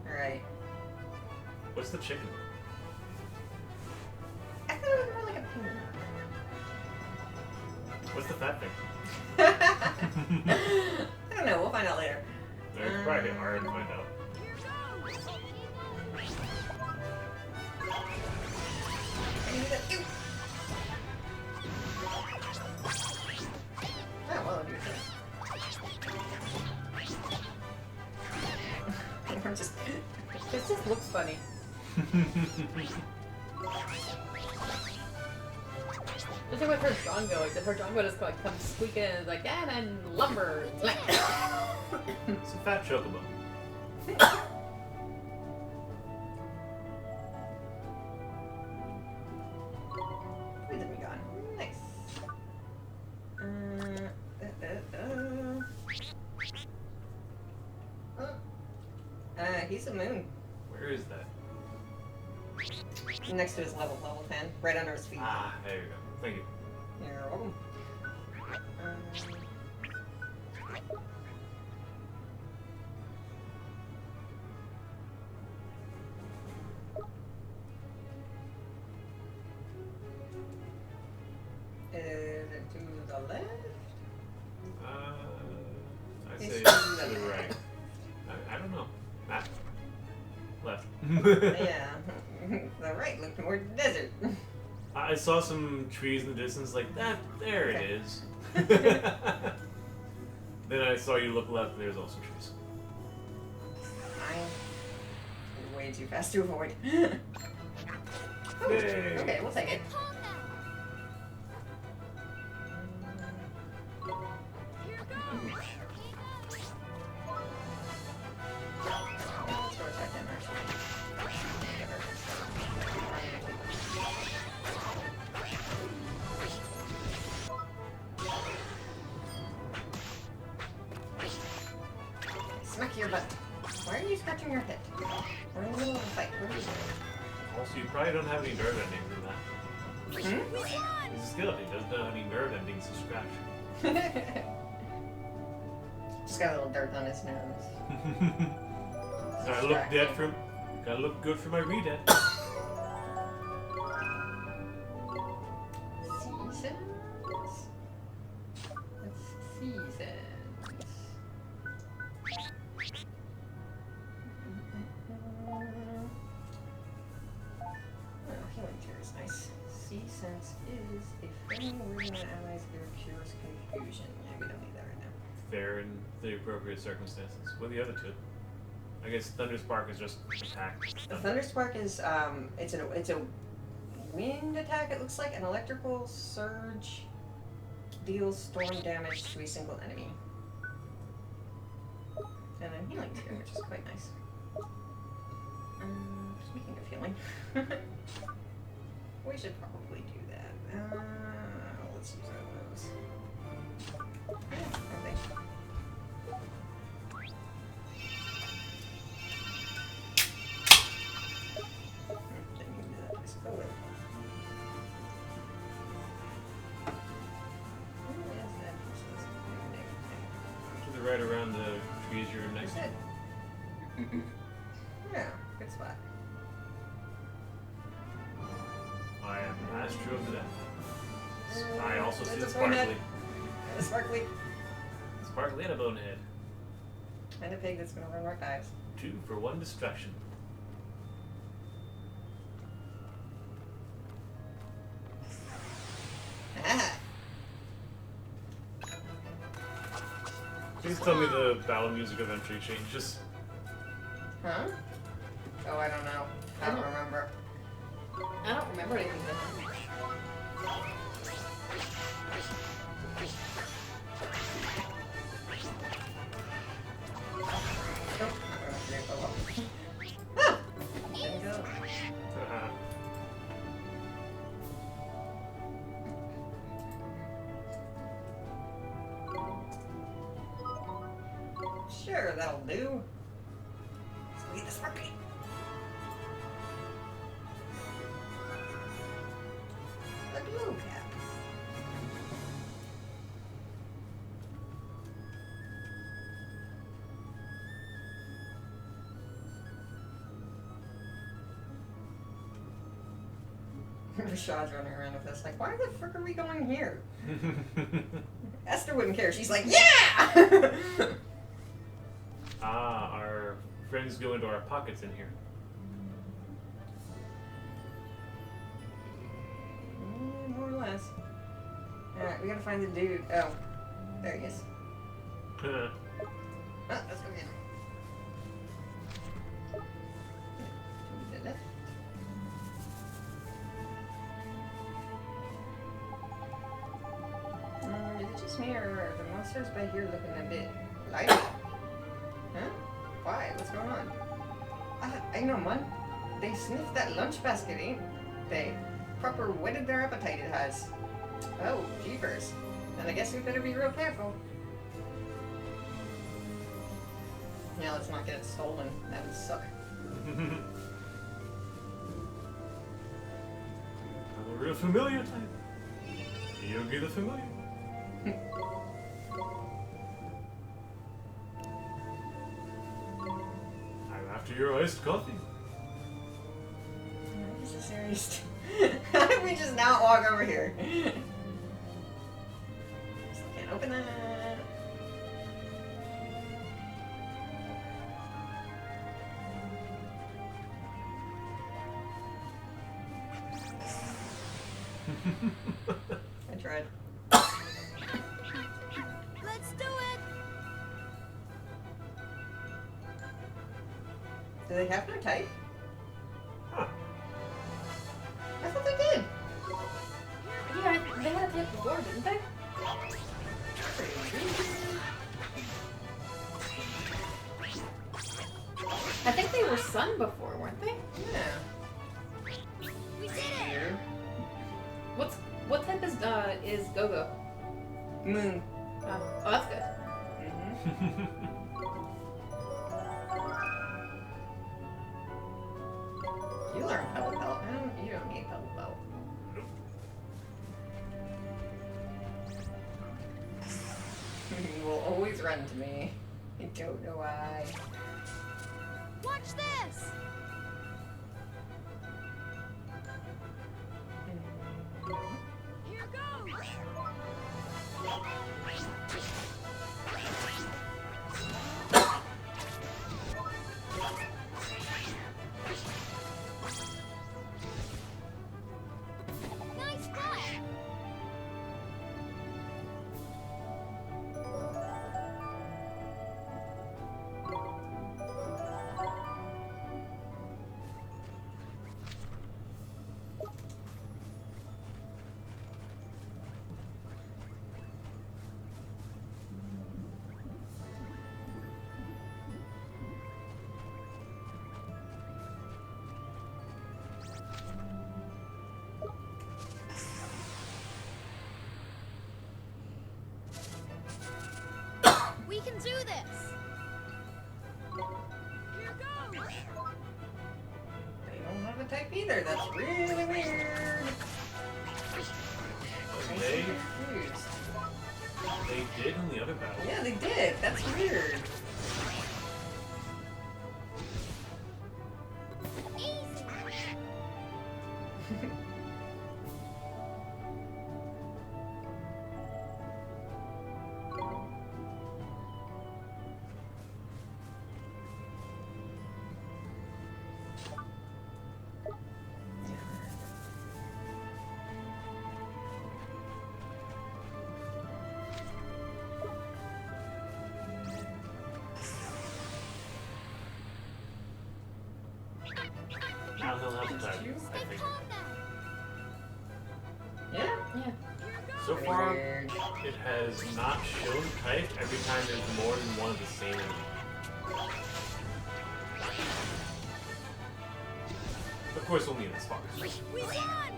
Alright.
What's the chicken?
I thought it was more like a pin.
What's the fat thing?
I don't know, we'll find out later.
It's probably hard to find out.
Oh, well, do this. We're just...
This just looks funny. Just like with her drongo, except her drongo just like comes squeaking and is like, and then lumber.
It's a fat chocobo.
Where did we go? Nice. He's a moon.
Where is that?
Next to his level 10, right under his feet.
Ah, there you go. Thank you.
You're welcome. Is it to the left?
I'd
It's
say
to
to
the
the right. I don't know. Ah. Left.
Yeah. The right looked more desert.
I saw some trees in the distance, like that. There
Okay.
it is. Then I saw you look left, and there's also trees.
I'm way too fast to avoid.
Yay.
Okay, we'll take it. Let's go attack him, Smack your butt. Why are you scratching your head? We're in the middle of a fight. What are you
Also, you probably don't have any nerve endings in that.
doing?
He's a skeleton. He doesn't have any nerve endings to scratch.
Just got a little dirt on his nose.
Gotta look dead for. Gotta look good for my re-dead.
Seasons? What's seasons? Oh, healing tear is nice. Sea sense is a friendly word when allies give cures confusion. Yeah, we don't need that right now.
Fair in the appropriate circumstances. What are the other two? I guess Thunder Spark is just attack.
The Thunder Spark is it's a wind attack. It looks like an electrical surge deals storm damage to a single enemy, and then healing too, which is quite nice. Speaking of healing, we should probably do that. Let's use one of those. Yeah, okay. Didn't even do that twice. Oh well. Where is that?
To the right around the trees you're next
That's
to.
it. Yeah, good spot.
I am Master of the Death. I also see the
That's a bonehead.
sparkly.
And a sparkly.
Sparkly and a bonehead.
And a pig that's gonna run our dives.
2 for 1 destruction.
Ah!
Please tell me the battle music eventually changes.
Huh? Oh, I don't know. I don't remember.
I don't remember anything different.
Nope, not gonna do it. Oh well. Ah! Didn't go. Sure, that'll do. Let's go eat this rugby. The glue cap. Rashaad's running around with us like, why the frick are we going here? Esther wouldn't care. She's like, yeah!
Our friends go into our pockets in here.
More or less. Alright, we gotta find the dude. Oh, there he is. Let's go get him. To the left. Is it just me or are the monsters by here looking a bit light? Huh? Why? What's going on? I know, man. They sniffed that lunch basket, ain't they? Proper whetted their appetite it has. Oh, jeepers. Then I guess we better be real careful. Yeah, let's not get it stolen. That would suck.
I'm a real familiar type. Yogi the familiar. I'm after your iced coffee.
This is serious. How did we just not walk over here? Just can't open that. I tried.
Let's do it!
Do they have no type?
Huh.
I thought they did.
Yeah, they had to hit the door, didn't they? I think they were sun before, weren't they?
Yeah.
We did it!
Weird.
What type is Gogo?
Moon.
Oh, that's good.
Mm-hmm. You learn Pebble Belt. You don't need Pebble Belt. You will always run to me. I don't know why.
Watch this! Here goes! Nice fly! We can do this! Here goes!
They don't have a type either. That's really weird. I'm
They,
confused.
they did in the other battle.
Yeah, they did. That's weird.
Easy!
Now he'll have the type,
You?
I
Stay
think.
calm now!
Yeah?
Yeah.
So far,
Weird.
it has not shown type every time there's more than one of the same enemy. Of course, only in this far.
We won!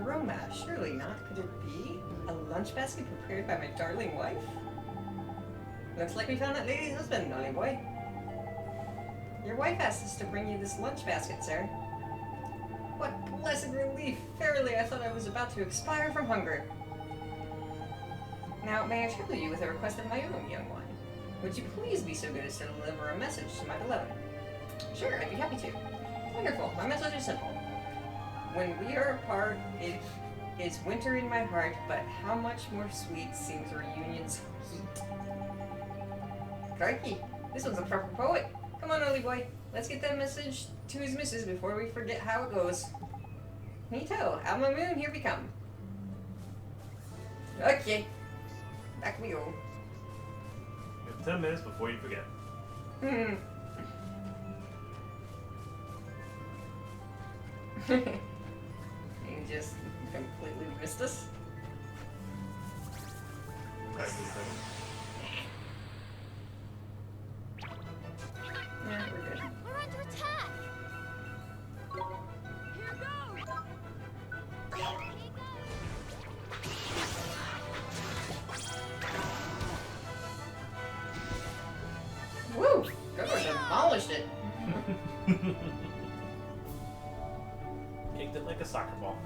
aroma. Surely not. Could it be a lunch basket prepared by my darling wife? Looks like we found that lady's husband, Nolly boy. Your wife asked us to bring you this lunch basket, sir. What blessed relief! Verily, I thought I was about to expire from hunger. Now, may I trouble you with a request of my own, young one? Would you please be so good as to deliver a message to my beloved? Sure, I'd be happy to. Wonderful. My message is simple. When we are apart, it is winter in my heart, but how much more sweet seems reunion's heat. Crikey, this one's a proper poet. Come on, early boy. Let's get that message to his missus before we forget how it goes. Neato, out my moon, here we come. Okay. Back we go.
You have 10 minutes before you forget.
You just completely missed us.
Practice that.
Yeah, we're good.
We're under attack! Here goes!
Woo! Gopher demolished it.
Kicked it like a soccer ball.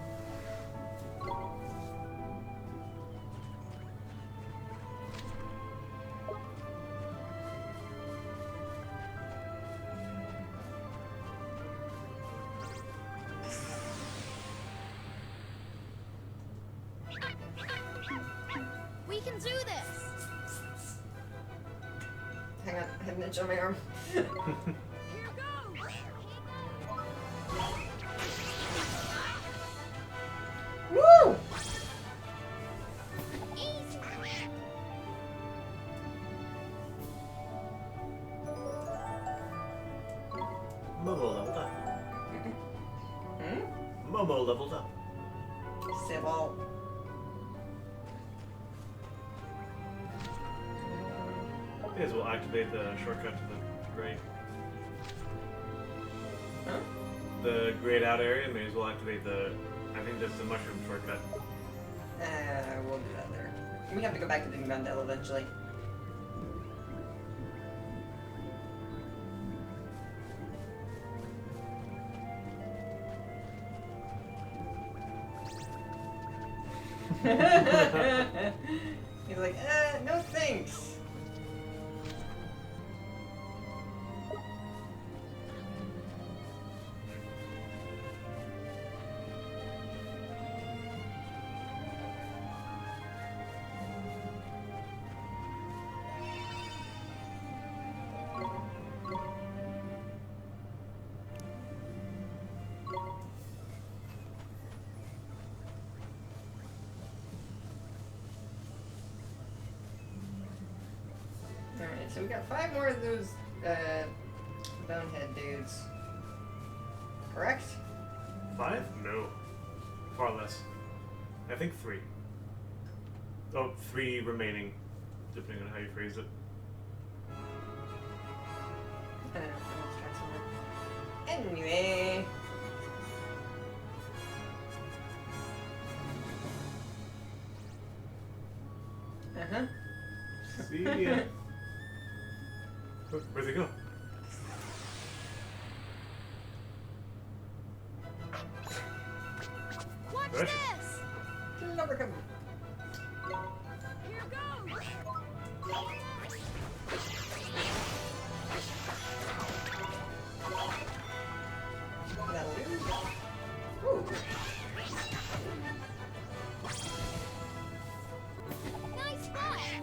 We can do this!
Hang on, I have an itch on my arm.
Here goes!
Woo!
Easy!
Momo leveled up.
Hmm?
Momo leveled up.
Civil.
May as well activate the shortcut to the great.
Huh?
The grayed out area, may as well activate the. I think that's the mushroom shortcut.
We'll do that there. We have to go back to the Gundel eventually. He's like, no thanks. Alright, so we got 5 more of those bonehead dudes. Correct?
5? No. Far less. I think 3. Oh, 3 remaining, depending on how you phrase it.
I don't know, I lost track somewhere. Anyway. Uh-huh.
See ya. Where'd they go?
Watch
Right.
this!
Number come.
Here goes!
That'll do. Ooh.
Nice fight!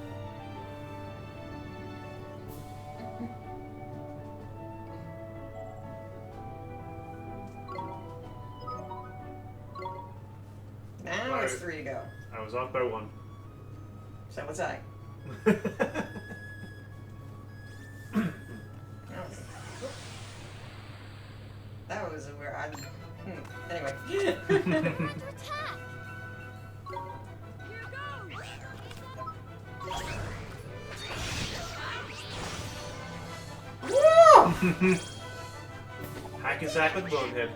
Now it's
Five.
3 to go.
I was off by 1.
So what's I? That was where I. Anyway.
We're under attack! Here goes!
Woo!
Hack and sack with Bonehead.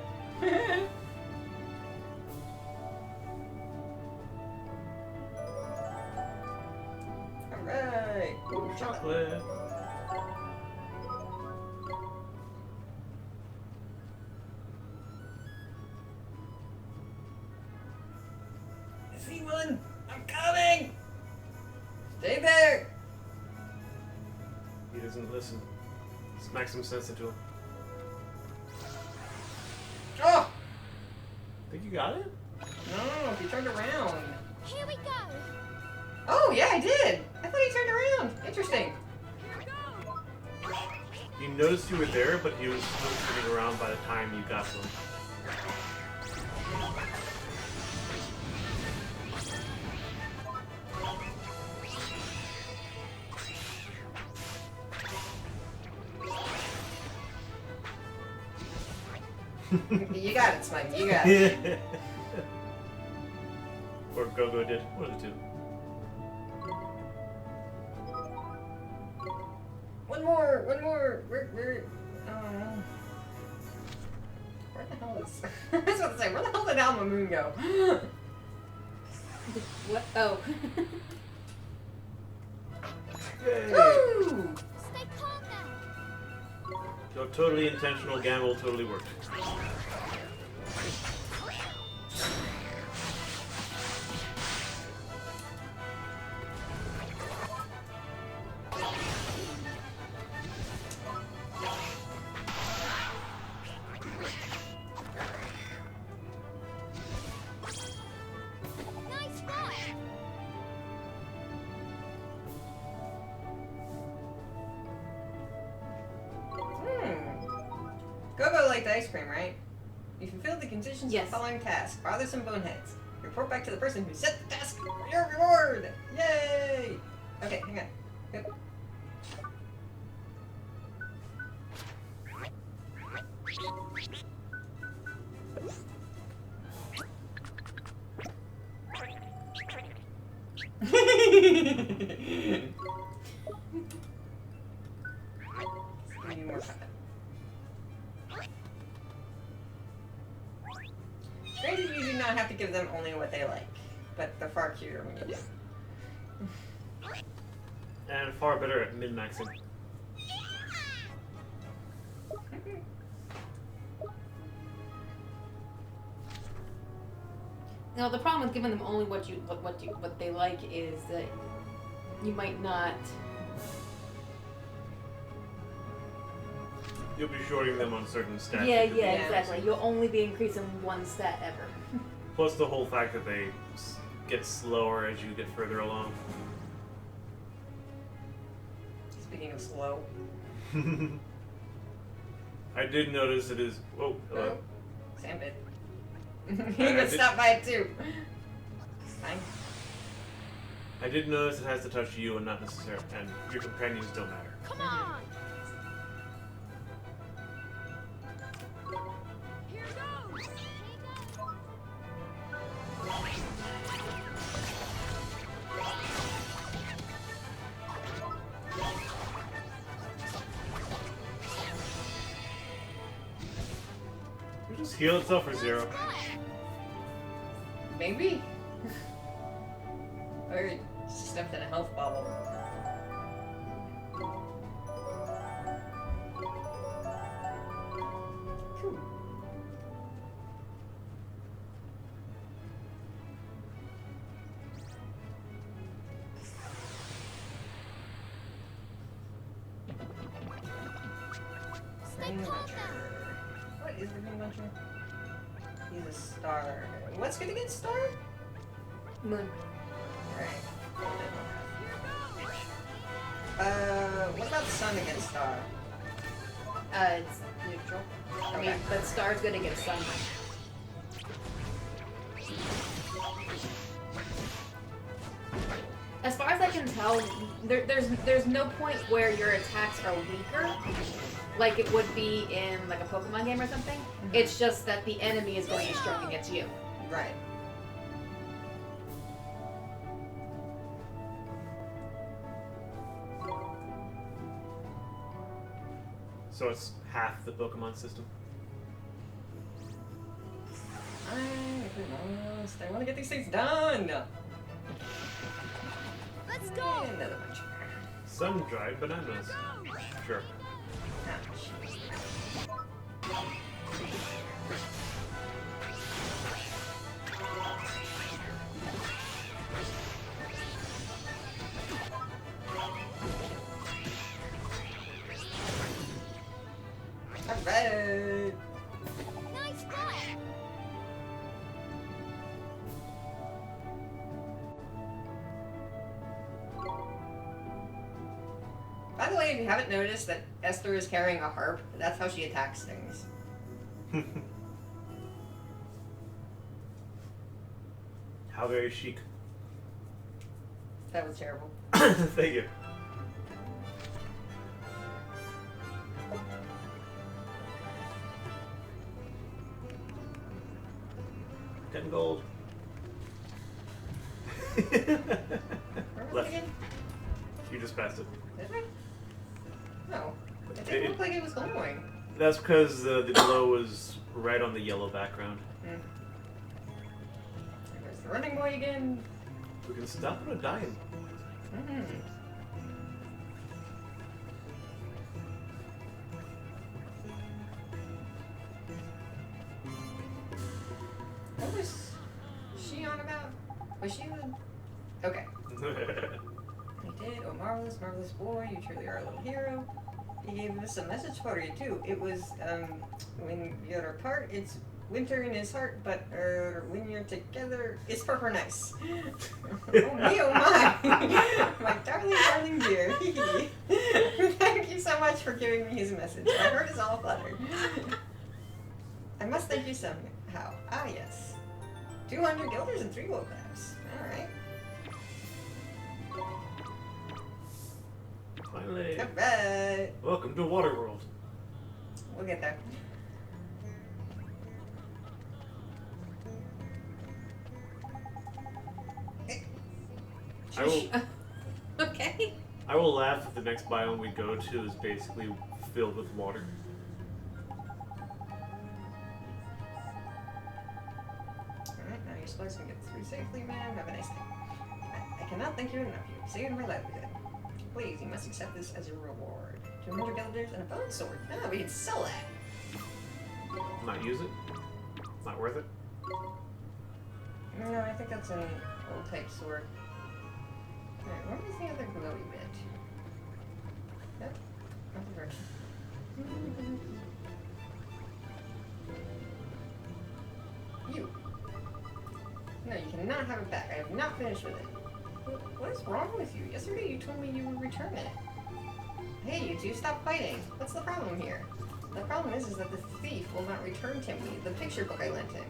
Yay! Ooh, chocolate.
Chocolate.
I see one! I'm coming! Stay there!
He doesn't listen. Smack some sense into him.
Oh!
Think you got it?
No, he turned around.
Here we go.
Oh, yeah, I did! I thought he turned around. Interesting.
He noticed you were there, but he was still sitting around by the time you got to him.
You got it, Smite. You got it.
Or Go-Go did. One of the two.
One more. Where the hell is... I was about to say, where the hell did Alma Moon go?
What? Oh.
Yay!
Woo!
Stay calm now.
Your totally intentional gamble totally worked.
Nice fight.
Go-Go liked ice cream, right? You fulfilled the conditions
Yes.
of the following task. Bothersome boneheads. Report back to the person who set the task for your reward! Yay! Okay, hang on. Yep. We need more time. Strangers usually not have to give them only what they like, but they're far cuter when you do.
And far better at min-maxing.
Now the problem with giving them only what they like is that you might not.
You'll be shorting them on certain stats.
Yeah,
you could
yeah,
do.
exactly. You'll only be increasing one stat ever.
Plus the whole fact that they get slower as you get further along.
Speaking of slow.
I did notice it is. Oh, hello.
Sandbit.
I
He even
did-
stopped by it too. Fine.
I did notice it has to touch you and not necessarily, and your companions don't matter.
Come on. Here goes.
It just heal itself for 0.
Maybe. Or it stepped in a health bubble. Cool.
Stay
Green
calm
Muncher.
now.
What is the Green Muncher? He's a star. What's good against star?
Moon.
Alright. What about sun against star?
It's neutral. I mean,
Okay.
but star's good against sun. As far as I can tell, there's no point where your attacks are weaker, like it would be in like a Pokemon game or something. It's just that the enemy is going to be strong against you.
Right.
So it's half the Pokemon system.
I want to get these things done.
Let's go.
Another Muncher.
sun-dried bananas. Sure.
Alright.
Nice fly.
By the way, if you haven't noticed that Esther is carrying a harp, that's how she attacks things.
How very chic.
That was terrible.
Thank you. 10 gold.
Where was
Left.
it again?
You just passed it.
Did I? No. It didn't look like it was glowing.
That's because the glow was right on the yellow background.
There's the running boy again.
We can stop him dying.
What was she on about? Was she the... Okay. You did. Oh, marvelous, marvelous boy. You truly are a little hero. He gave us a message for you, too. It was, when you're apart, it's winter in his heart, but, when you're together, it's proper nice. Oh, me, oh, my. My darling, darling dear. Thank you so much for giving me his message. My heart is all fluttered. I must thank you somehow. Ah, yes. 200 guilders and 3 gold crabs. All right.
Finally.
Alright.
Welcome to Waterworld.
We'll get there.
I will,
Okay.
I will laugh if the next biome we go to is basically filled with water.
Alright, now your supplies can get through safely, man. Have a nice day. I cannot thank you enough. You saved my livelihood. Please, you must accept this as a reward. 200 guilders and a bone sword. Ah, we can sell that.
Not use it? Not worth it?
No, I think that's an old type sword. Alright, what was the other glowy bit? Yep, over. You. No, you cannot have it back. I have not finished with it. What is wrong with you? Yesterday you told me you would return it. Hey, you two, stop fighting. What's the problem here? The problem is that the thief will not return to me the picture book I lent him.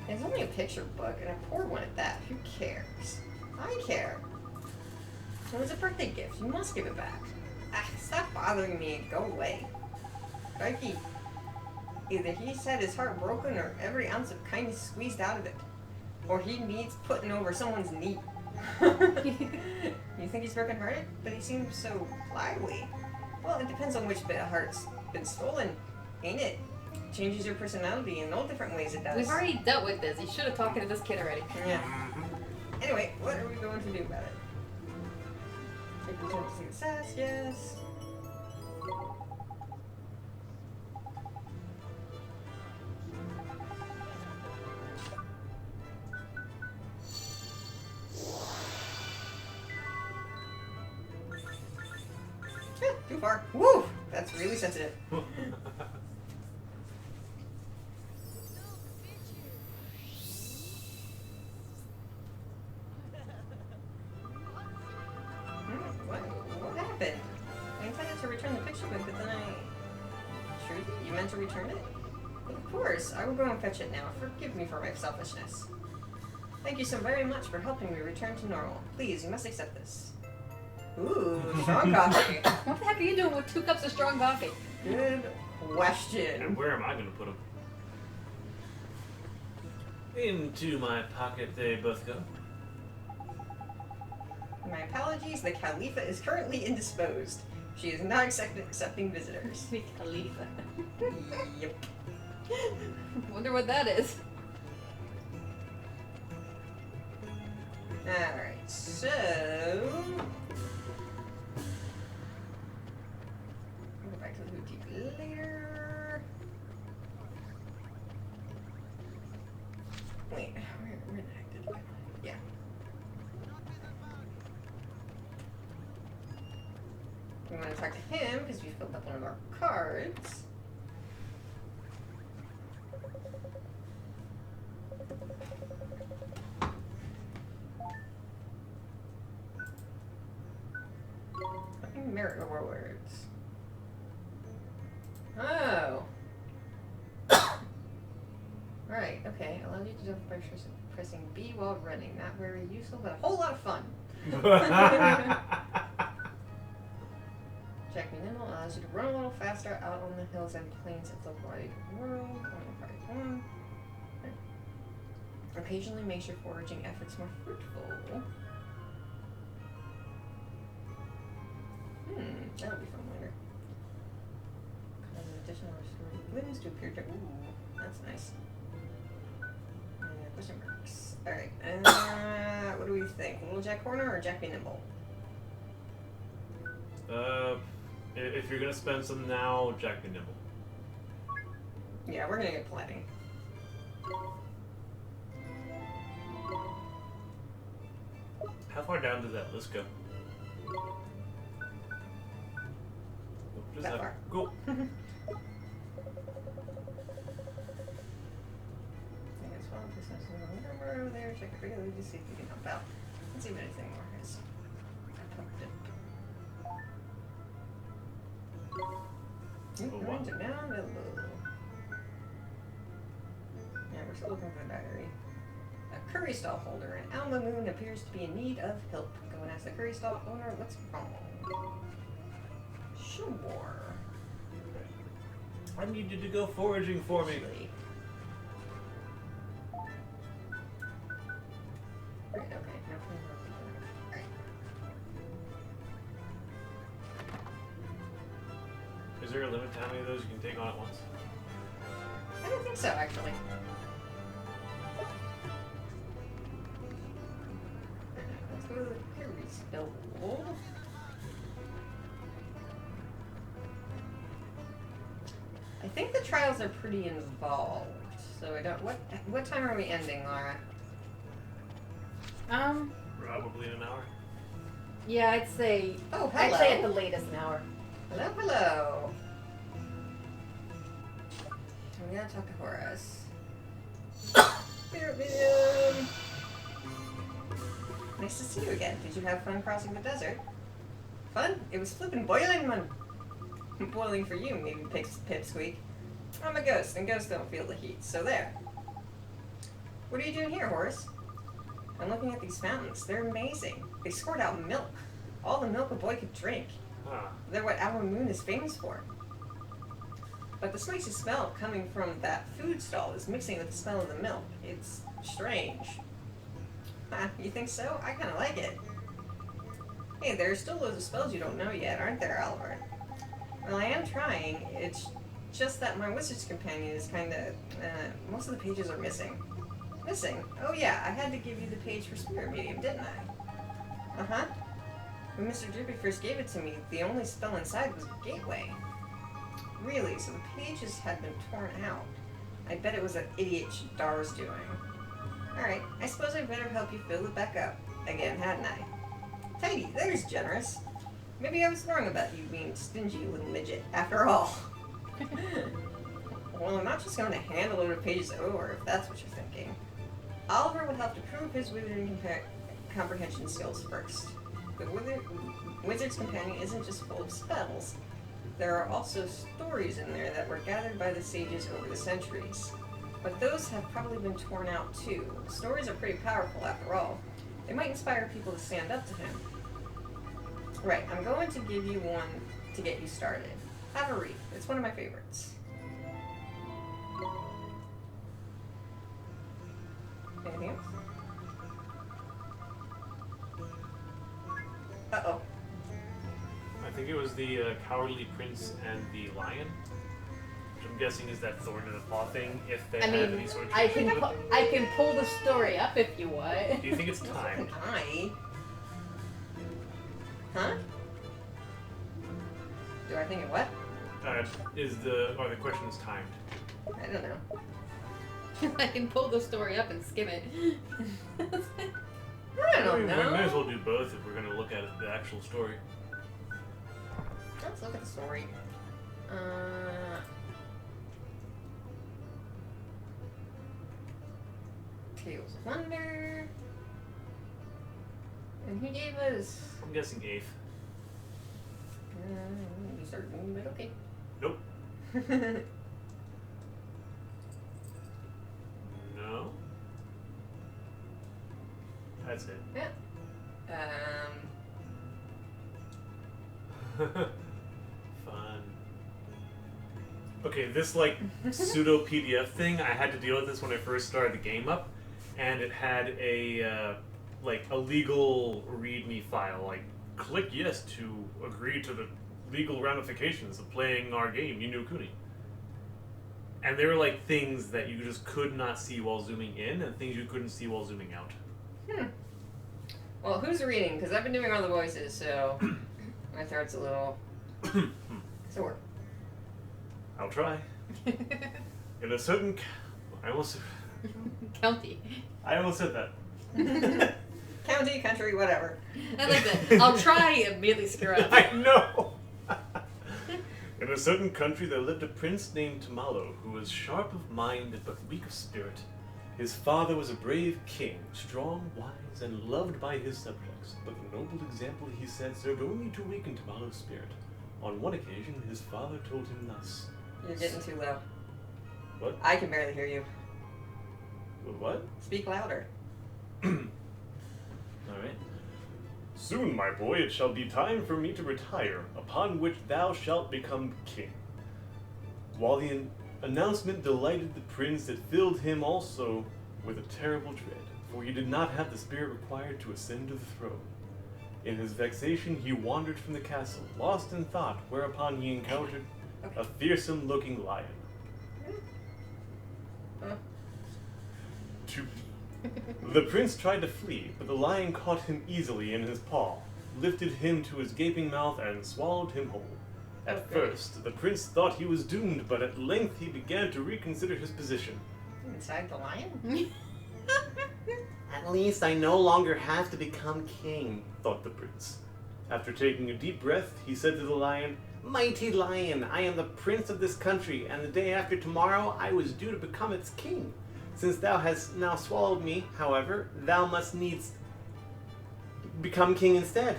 It's only a picture book, and a poor one at that. Who cares? I care. It was a birthday gift. You must give it back. Ah, stop bothering me and go away. Crikey. Either he's had his heart broken or every ounce of kindness squeezed out of it. Or he needs putting over someone's knee. You think he's broken-hearted? But he seems so lively. Well, it depends on which bit of heart's been stolen, ain't it? Changes your personality in all different ways, it does.
We've already dealt with this. You should have talked to this kid already.
Yeah. Anyway, what are we going to do about it? Take the time to see the sass, yes. Too far. Woo! That's really sensitive. What happened? I intended to return the picture book, but then Trudy, you meant to return it? Of course. I will go and fetch it now. Forgive me for my selfishness. Thank you so very much for helping me return to normal. Please, you must accept this. Ooh, strong coffee.
What the heck are you doing with 2 cups of strong coffee?
Good question.
And where am I going to put them? Into my pocket they both go.
My apologies, the Khalifa is currently indisposed. She is not accepting visitors.
The Khalifa.
Yep.
Wonder what that is.
Alright, so... We want to talk to him because we filled up one of our cards. Merit rewards. Oh. Right, okay. Allows you to jump by pressing B while running. Not very useful, but a whole lot of fun. Jack Me Nimble allows you to run a little faster out on the hills and plains of the wide world. Occasionally makes your foraging efforts more fruitful. That'll be fun later. Cause an additional restored limbs to appear to. Ooh, that's nice. Question marks. Alright, what do we think? Little Jack Horner or Jack Be Nimble?
If you're gonna spend some now, Jack Be Nimble.
Yeah, we're gonna get plenty.
How far down does that list go?
That far.
Cool.
I think it's fun. This is number over there. Check it regularly to see if we can help out. Let's see if anything more is. Runs it down to low. Yeah, we're still looking for the diary. A curry stall holder. An Alma Moon appears to be in need of help. Go and ask the curry stall owner what's wrong. Sure.
I need you to go foraging for me.
Right, okay. Alright.
Is there a limit to how many of those you can take on at once?
I don't think so, actually. Let's go to the curry stall. I think the trials are pretty involved, so I don't. What time are we ending, Laura?
Probably in an hour.
Yeah, I'd say.
Oh, hello.
I'd say at the latest an hour.
Hello, hello. We gotta talk to Horace. Nice to see you again. Did you have fun crossing the desert? Fun? It was flippin' boiling, man. Boiling for you, maybe pipsqueak. I'm a ghost, and ghosts don't feel the heat, so there. What are you doing here, Horace? I'm looking at these fountains. They're amazing. They squirt out milk. All the milk a boy could drink.
Huh.
They're what Our Moon is famous for. But the spicy smell coming from that food stall is mixing with the smell of the milk. It's strange. Huh, you think so? I kinda like it. Hey, there are still loads of spells you don't know yet, aren't there, Oliver? Well, I am trying. It's just that my wizard's companion is kinda, most of the pages are missing. Missing? Oh yeah, I had to give you the page for Spirit Medium, didn't I? Uh-huh. When Mr. Drippy first gave it to me, the only spell inside was Gateway. Really? So the pages had been torn out. I bet it was that idiot Dar's doing. Alright, I suppose I better help you fill it back up. Again, hadn't I? Tidy, there's generous. Maybe I was wrong about you being stingy, little midget, after all. Well, I'm not just going to hand a load of pages over, if that's what you're thinking. Oliver would have to prove his wizarding comprehension skills first. The wizard's companion isn't just full of spells. There are also stories in there that were gathered by the sages over the centuries. But those have probably been torn out too. Stories are pretty powerful after all. They might inspire people to stand up to him. Right, I'm going to give you one to get you started. Have a read. It's one of my favorites. Anything else? Uh-oh.
I think it was the Cowardly Prince and the Lion, which I'm guessing is that thorn in the paw thing. If they have any sort of
I can pull the story up if you want.
Do you think it's timed?
Huh? Do I think it what?
Are the questions timed?
I don't know.
I can pull the story up and skim it.
I don't
We
know.
may as well do both if we're going to look at the actual story.
look at the story. Tales of Wonder. And he gave us...
I'm guessing 8th.
You certain, but okay.
Nope. No. That's it.
Yeah.
Fun. Okay, this like pseudo PDF thing, I had to deal with this when I first started the game up, and it had a like a legal README file, like click yes to agree to the legal ramifications of playing our game, Ni no Kuni. And they were like things that you just could not see while zooming in, and things you couldn't see while zooming out.
Well, who's reading? Because I've been doing all the voices, so my throat's a little sore.
I'll try. In a certain... I almost said that.
County, country, whatever.
I like that. I'll try immediately screw up.
I know! In a certain country there lived a prince named Tamalo, who was sharp of mind but weak of spirit. His father was a brave king, strong, wise, and loved by his subjects, but the noble example he set served only to weaken Tamalo's spirit. On one occasion, his father told him thus.
You're getting too low.
What?
I can barely hear you.
What?
Speak louder.
Alright. Soon, my boy, it shall be time for me to retire, upon which thou shalt become king. While the announcement delighted the prince, it filled him also with a terrible dread, for he did not have the spirit required to ascend to the throne. In his vexation, he wandered from the castle, lost in thought, whereupon he encountered a fearsome-looking lion. The prince tried to flee, but the lion caught him easily in his paw, lifted him to his gaping mouth, and swallowed him whole. At first, the prince thought he was doomed, but at length he began to reconsider his position.
Inside the lion?
At least I no longer have to become king, thought the prince. After taking a deep breath, he said to the lion, Mighty lion, I am the prince of this country, and the day after tomorrow I was due to become its king. Since thou hast now swallowed me, however, thou must needs become king instead.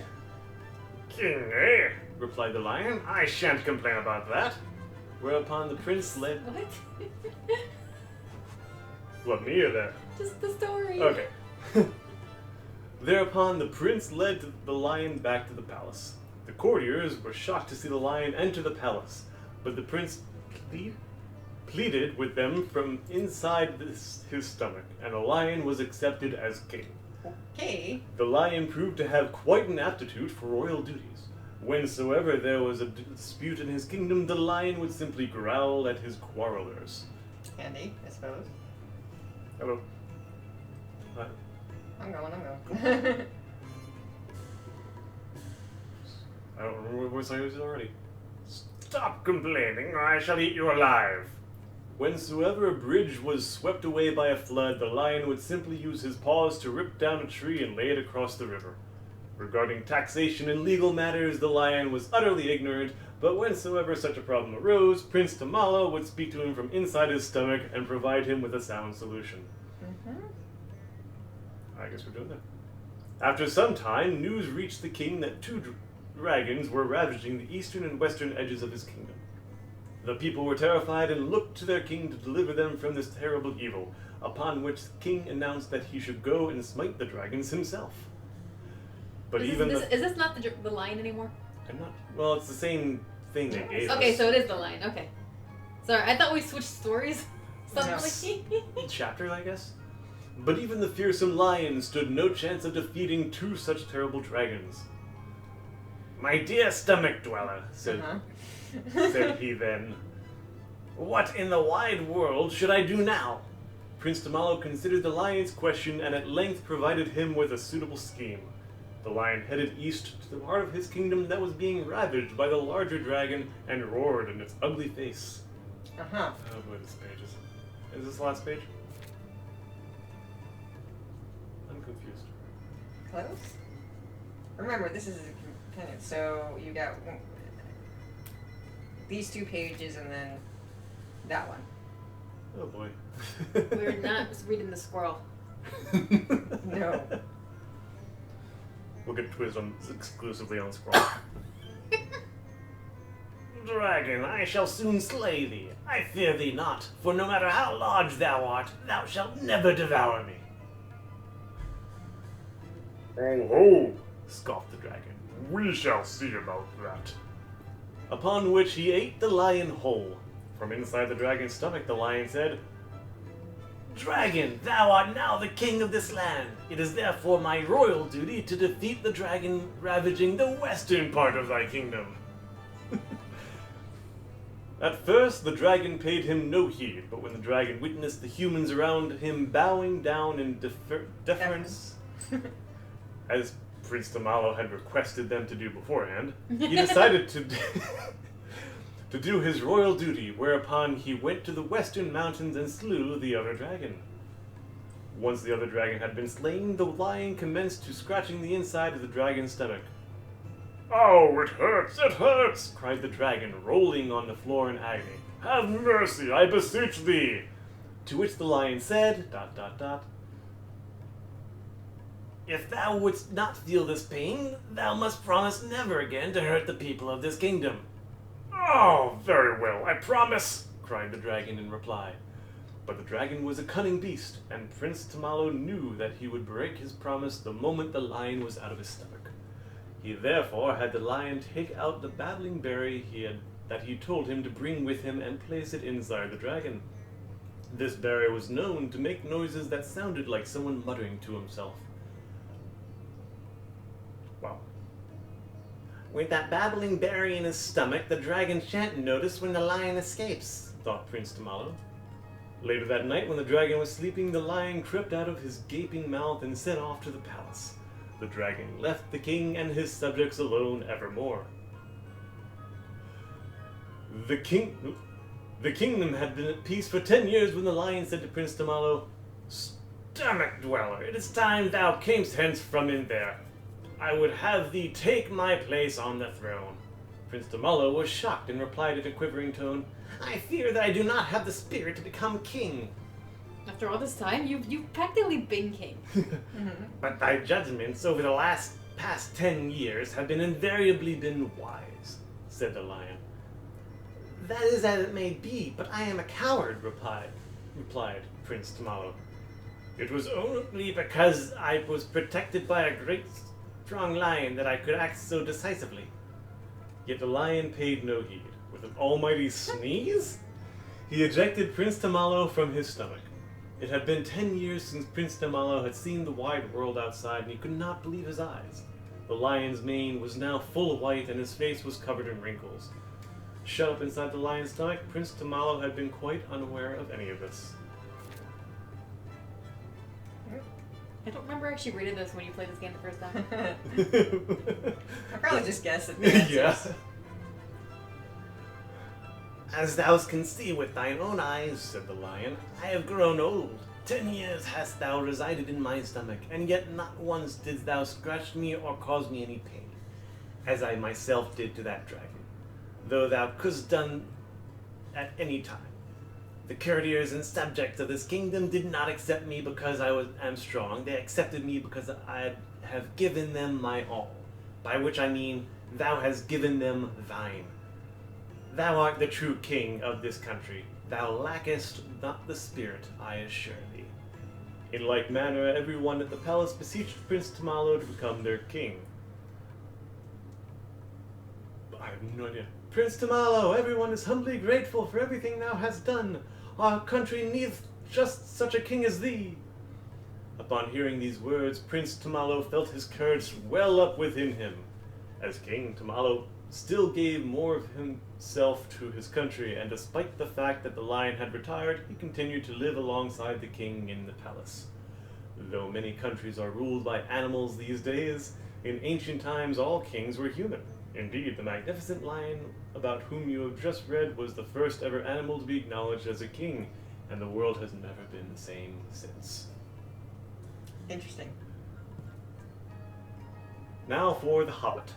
King, eh? Replied the lion. I shan't complain about that. Whereupon the prince led...
What?
What, me or that?
Just the story.
Okay. Thereupon the prince led the lion back to the palace. The courtiers were shocked to see the lion enter the palace, but the prince pleaded with them from inside his stomach, and the lion was accepted as king.
Okay.
The lion proved to have quite an aptitude for royal duties. Whensoever there was a dispute in his kingdom, the lion would simply growl at his quarrelers.
Handy, I suppose.
Hello. Hi.
I'm going.
I don't remember what voice I used already. Stop complaining, or I shall eat you alive. Whensoever a bridge was swept away by a flood, the lion would simply use his paws to rip down a tree and lay it across the river. Regarding taxation and legal matters, the lion was utterly ignorant, but whensoever such a problem arose, Prince Tamalo would speak to him from inside his stomach and provide him with a sound solution. I guess we're doing that. After some time, news reached the king that two dragons were ravaging the eastern and western edges of his kingdom. The people were terrified and looked to their king to deliver them from this terrible evil, upon which the king announced that he should go and smite the dragons himself. But
is this not the lion anymore?
I'm not... Well, it's the same thing they gave us.
Okay, so it is the lion. Okay. Sorry, I thought we switched stories. Suddenly.
Chapter, I guess? But even the fearsome lion stood no chance of defeating two such terrible dragons. My dear stomach dweller, said he then, what in the wide world should I do now? Prince Tamalo considered the lion's question and at length provided him with a suitable scheme. The lion headed east to the part of his kingdom that was being ravaged by the larger dragon and roared in its ugly face. Oh boy, this page is this the last page? I'm confused.
Close? Remember, this is a companion, so you got these 2 pages and then that one.
Oh boy.
We're not reading the scroll.
No.
We'll get quizzed on exclusively on scroll. Dragon, I shall soon slay thee. I fear thee not, for no matter how large thou art, thou shalt never devour me.
Ho ho!
Scoffed the dragon.
We shall see about that.
Upon which he ate the lion whole. From inside the dragon's stomach, the lion said, Dragon, thou art now the king of this land. It is therefore my royal duty to defeat the dragon ravaging the western part of thy kingdom. At first, the dragon paid him no heed, but when the dragon witnessed the humans around him bowing down in deference, as Prince Tamalo had requested them to do beforehand, he decided to do his royal duty, whereupon he went to the western mountains and slew the other dragon. Once the other dragon had been slain, the lion commenced to scratching the inside of the dragon's stomach.
Oh, it hurts!
Cried the dragon, rolling on the floor in agony. Have mercy, I beseech thee! To which the lion said, ... If thou wouldst not feel this pain, thou must promise never again to hurt the people of this kingdom.
Oh, very well, I promise!
Cried the dragon in reply. But the dragon was a cunning beast, and Prince Tamalo knew that he would break his promise the moment the lion was out of his stomach. He therefore had the lion take out the babbling berry that he told him to bring with him and place it inside the dragon. This berry was known to make noises that sounded like someone muttering to himself. Wow. With that babbling berry in his stomach, the dragon shan't notice when the lion escapes, thought Prince Tamalo. Later that night, when the dragon was sleeping, the lion crept out of his gaping mouth and set off to the palace. The dragon left the king and his subjects alone evermore. The kingdom had been at peace for 10 years when the lion said to Prince Tamalo, Stomach dweller, it is time thou camest hence from in there. I would have thee take my place on the throne. Prince Tamalo was shocked and replied in a quivering tone, I fear that I do not have the spirit to become king.
After all this time, you've practically been king.
But thy judgments over the past 10 years have invariably been wise, said the lion. That is as it may be, but I am a coward, replied Prince Tamalo. It was only because I was protected by a great strong lion that I could act so decisively. Yet the lion paid no heed. With an almighty sneeze, he ejected Prince Tamalo from his stomach. It had been 10 years since Prince Tamalo had seen the wide world outside, and he could not believe his eyes. The lion's mane was now full of white, and his face was covered in wrinkles. Shut up inside the lion's stomach, Prince Tamalo had been quite unaware of any of this.
I don't remember actually reading this when you played this game the first time.
I probably just guessed it.
Yeah. As thou canst see with thine own eyes, said the lion, I have grown old. 10 years hast thou resided in my stomach, and yet not once didst thou scratch me or cause me any pain, as I myself did to that dragon, though thou couldst done at any time. The courtiers and subjects of this kingdom did not accept me because I am strong. They accepted me because I have given them my all, by which I mean thou hast given them thine. Thou art the true king of this country. Thou lackest not the spirit, I assure thee. In like manner, everyone at the palace beseeched Prince Tamalo to become their king. I have no idea. Prince Tamalo, everyone is humbly grateful for everything thou hast done. Our country needs just such a king as thee. Upon hearing these words, Prince Tamalo felt his courage well up within him. As king, Tamalo still gave more of himself to his country, and despite the fact that the lion had retired, he continued to live alongside the king in the palace. Though many countries are ruled by animals these days, in ancient times all kings were human. Indeed, the magnificent lion about whom you have just read was the first ever animal to be acknowledged as a king, and the world has never been the same since.
Interesting.
Now for The Hobbit.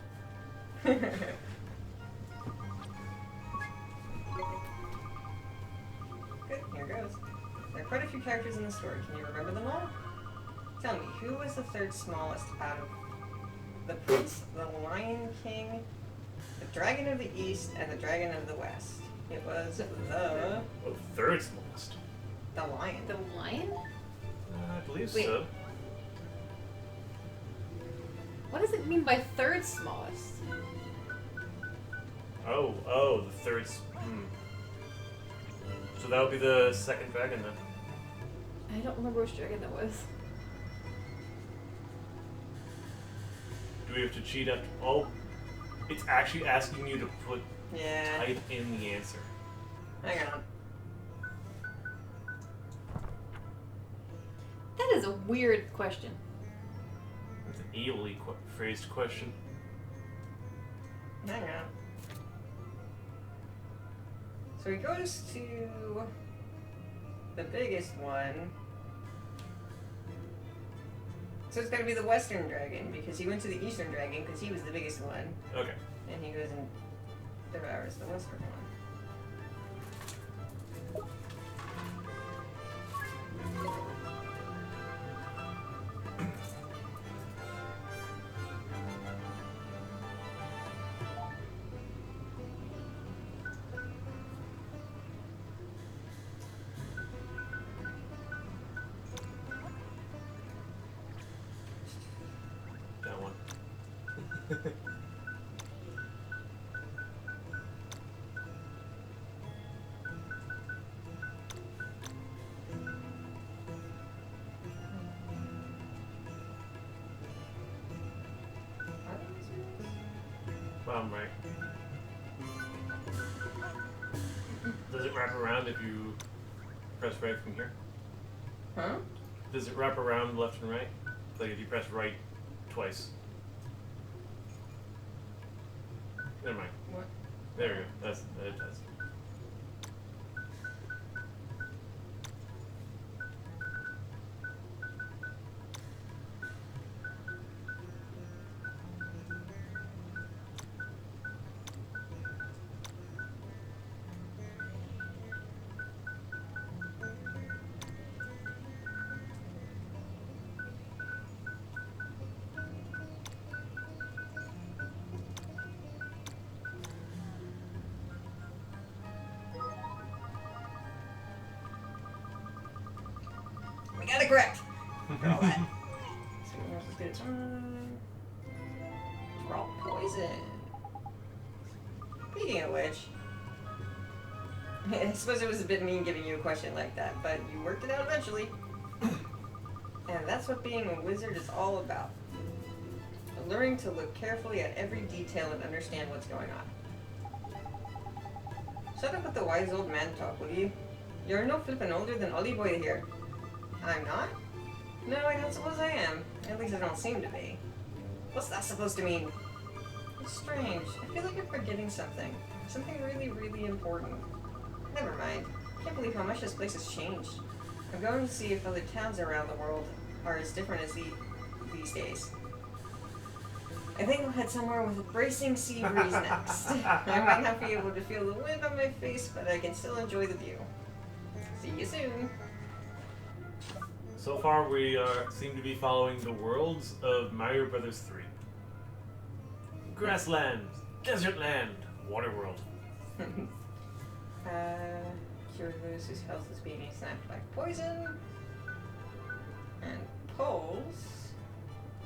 characters in the story. Can you remember them all? Tell me, who was the third smallest out of the Prince, the Lion King, the Dragon of the East, and the Dragon of the West? It was the
Oh, third smallest.
lion.
The lion?
I believe
Wait.
so.
What does it mean by third smallest?
Oh, the third. So that would be the second dragon then.
I don't remember which dragon that was.
Do we have to cheat after? Oh, it's actually asking you to type in the answer.
Hang on.
That is a weird question.
It's an evilly phrased question.
Hang on. So he goes to the biggest one. So it's gotta be the Western Dragon, because he went to the Eastern Dragon because he was the biggest one.
Okay.
And he goes and devours the Western one.
That one. Well, I'm right. Does it wrap around if you press right from here?
Huh?
Does it wrap around left and right? Like if you press right twice. Never mind.
What?
There we go. That does.
We got it correct. For all that. So we have to get raw poison. Speaking of which, I suppose it was a bit mean giving you a question like that, but you worked it out eventually. And that's what being a wizard is all about. Learning to look carefully at every detail and understand what's going on. Shut up with the wise old man talk, will you? You're no flippin' older than Ollie Boy here. I'm not? No, I don't suppose I am. At least I don't seem to be. What's that supposed to mean? It's strange. I feel like you're forgetting something. Something really, really important. Never mind. Can't believe how much this place has changed. I'm going to see if other towns around the world are as different as these days. I think we'll head somewhere with a bracing sea breeze next. I might not be able to feel the wind on my face, but I can still enjoy the view. See you soon.
So far, we seem to be following the worlds of Mario Brothers 3. Grassland, desert land, water world.
Cure those whose health is being snapped by poison. And pulse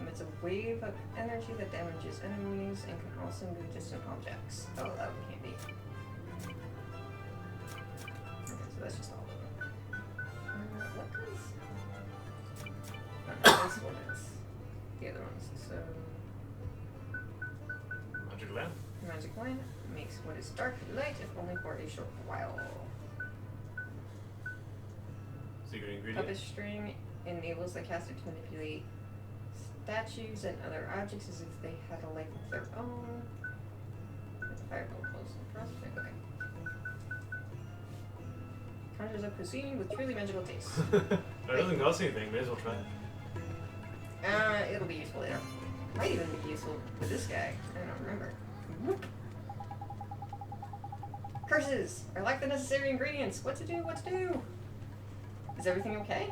emits a wave of energy that damages enemies and can also move distant objects. Oh, that would be handy. Okay, so that's just all of them. What does? This one is. The other ones. So,
Magic land.
magic line makes what is dark light, if only for a short while.
Secret ingredient.
Puppet string enables the caster to manipulate statues and other objects as if they had a life of their own. Fireball close and prospect. Okay. Conjures up cuisine with truly magical taste.
That doesn't cost anything. May as well try it.
It'll be useful later. Might even be useful with this guy. I don't remember. Whoop. Curses! I lack the necessary ingredients. What to do? What to do? Is everything okay?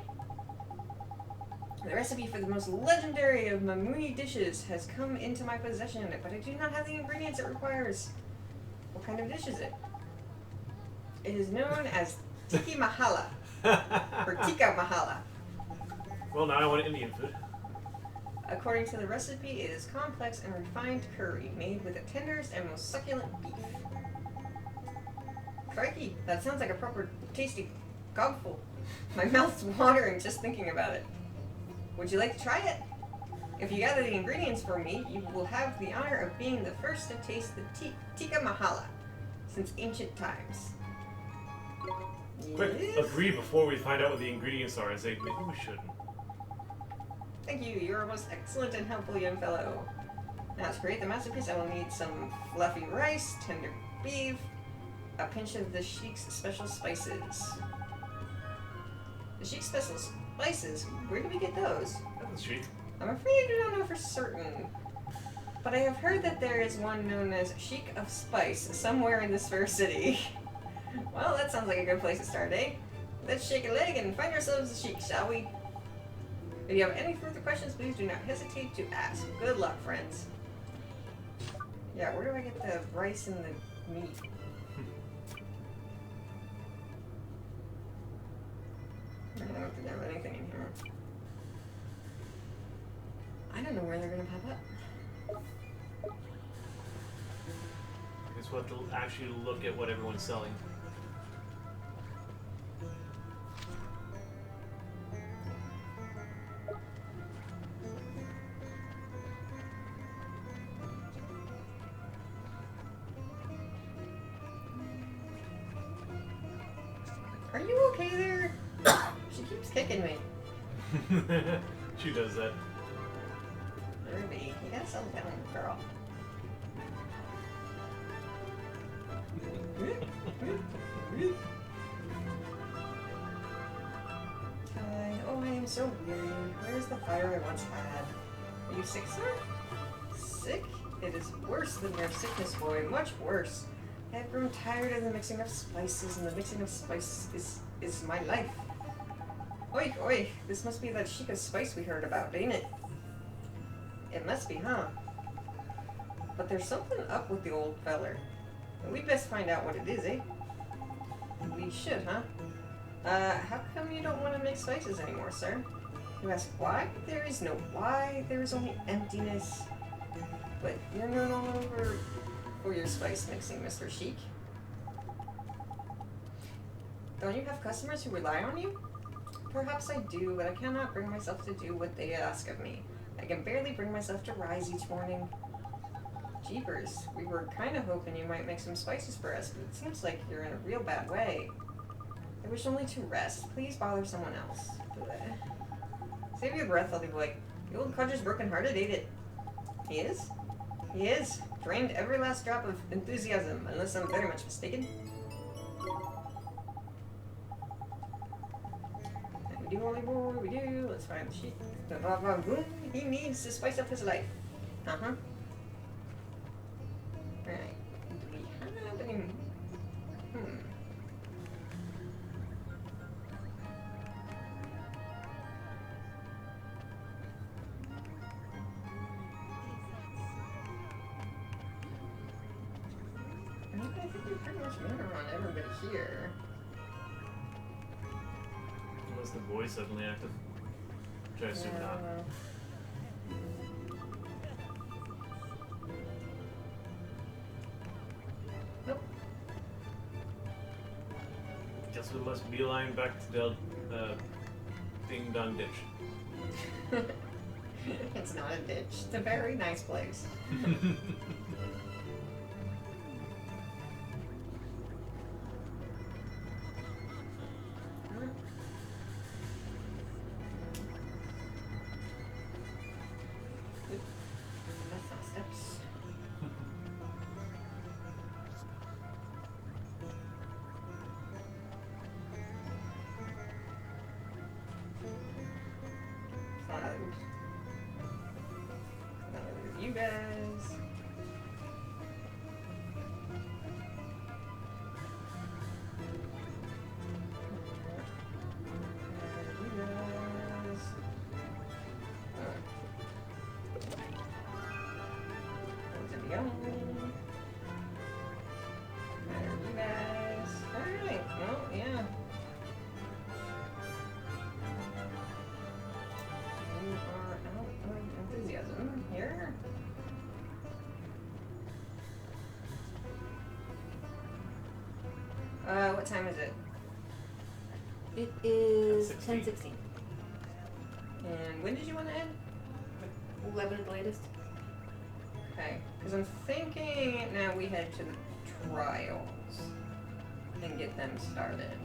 The recipe for the most legendary of Mamuni dishes has come into my possession, but I do not have the ingredients it requires. What kind of dish is it? It is known as Tiki Mahala, or Tikka Mahala.
Well, now I want Indian food.
According to the recipe, it is complex and refined curry made with the tenderest and most succulent beef. Crikey, that sounds like a proper tasty gobful. My mouth's watering just thinking about it. Would you like to try it? If you gather the ingredients for me, you will have the honor of being the first to taste the Tikka Mahala since ancient times.
Quick,
Yes?
agree before we find out what the ingredients are. I say, maybe we shouldn't.
Thank you, you're a most excellent and helpful young fellow. Now to create the masterpiece, I will need some fluffy rice, tender beef, a pinch of the Sheik's special spices. The Sheik's special spices? Where do we get those?
That's cheap.
I'm afraid I do not know for certain. But I have heard that there is one known as Sheik of Spice somewhere in this fair city. Well, that sounds like a good place to start, eh? Let's shake a leg and find ourselves a Sheik, shall we? If you have any further questions, please do not hesitate to ask. Good luck, friends. Yeah, where do I get the rice and the meat? I don't have anything in here. I don't know where they're gonna pop up.
I guess we'll have to actually look at what everyone's selling.
Are you okay there? She keeps kicking me.
She does that.
Ruby, you gotta settle down, girl. Oh, I am so weary. Where's the fire I once had? Are you sick, sir? Sick? It is worse than your sickness, boy. Much worse. I have grown tired of the mixing of spices, and the mixing of spice is my life. Oi, oi, this must be that Sheik of Spice we heard about, ain't it? It must be, huh? But there's something up with the old feller. We'd best find out what it is, eh? We should, huh? How come you don't want to mix spices anymore, sir? You ask why? There is no why, there is only emptiness. But you're known all over for your spice mixing, Mr. Sheik. Don't you have customers who rely on you? Perhaps I do, but I cannot bring myself to do what they ask of me. I can barely bring myself to rise each morning. Jeepers, we were kind of hoping you might make some spices for us, but it seems like you're in a real bad way. I wish only to rest. Please bother someone else. Bleh. Save your breath, I'll be like, the old codger's broken-hearted, ain't it? He is? He is. Drained every last drop of enthusiasm, unless I'm very much mistaken. We do, only boy, we do. Let's find the sheep. He needs to spice up his life. Uh-huh. Alright. Do we have any... I think we pretty much went around everybody here.
Unless the boy's suddenly active. Which I assume
Yeah, I
not.
don't know. Nope.
Guess we must beeline back to the ding dong ditch.
It's not a ditch. It's a very nice place. That's not steps. None of you guys. What time is it?
It is
10:16.
10:16.
And when did you want to end?
11 at the latest.
Okay, because I'm thinking now we head to the trials and get them started.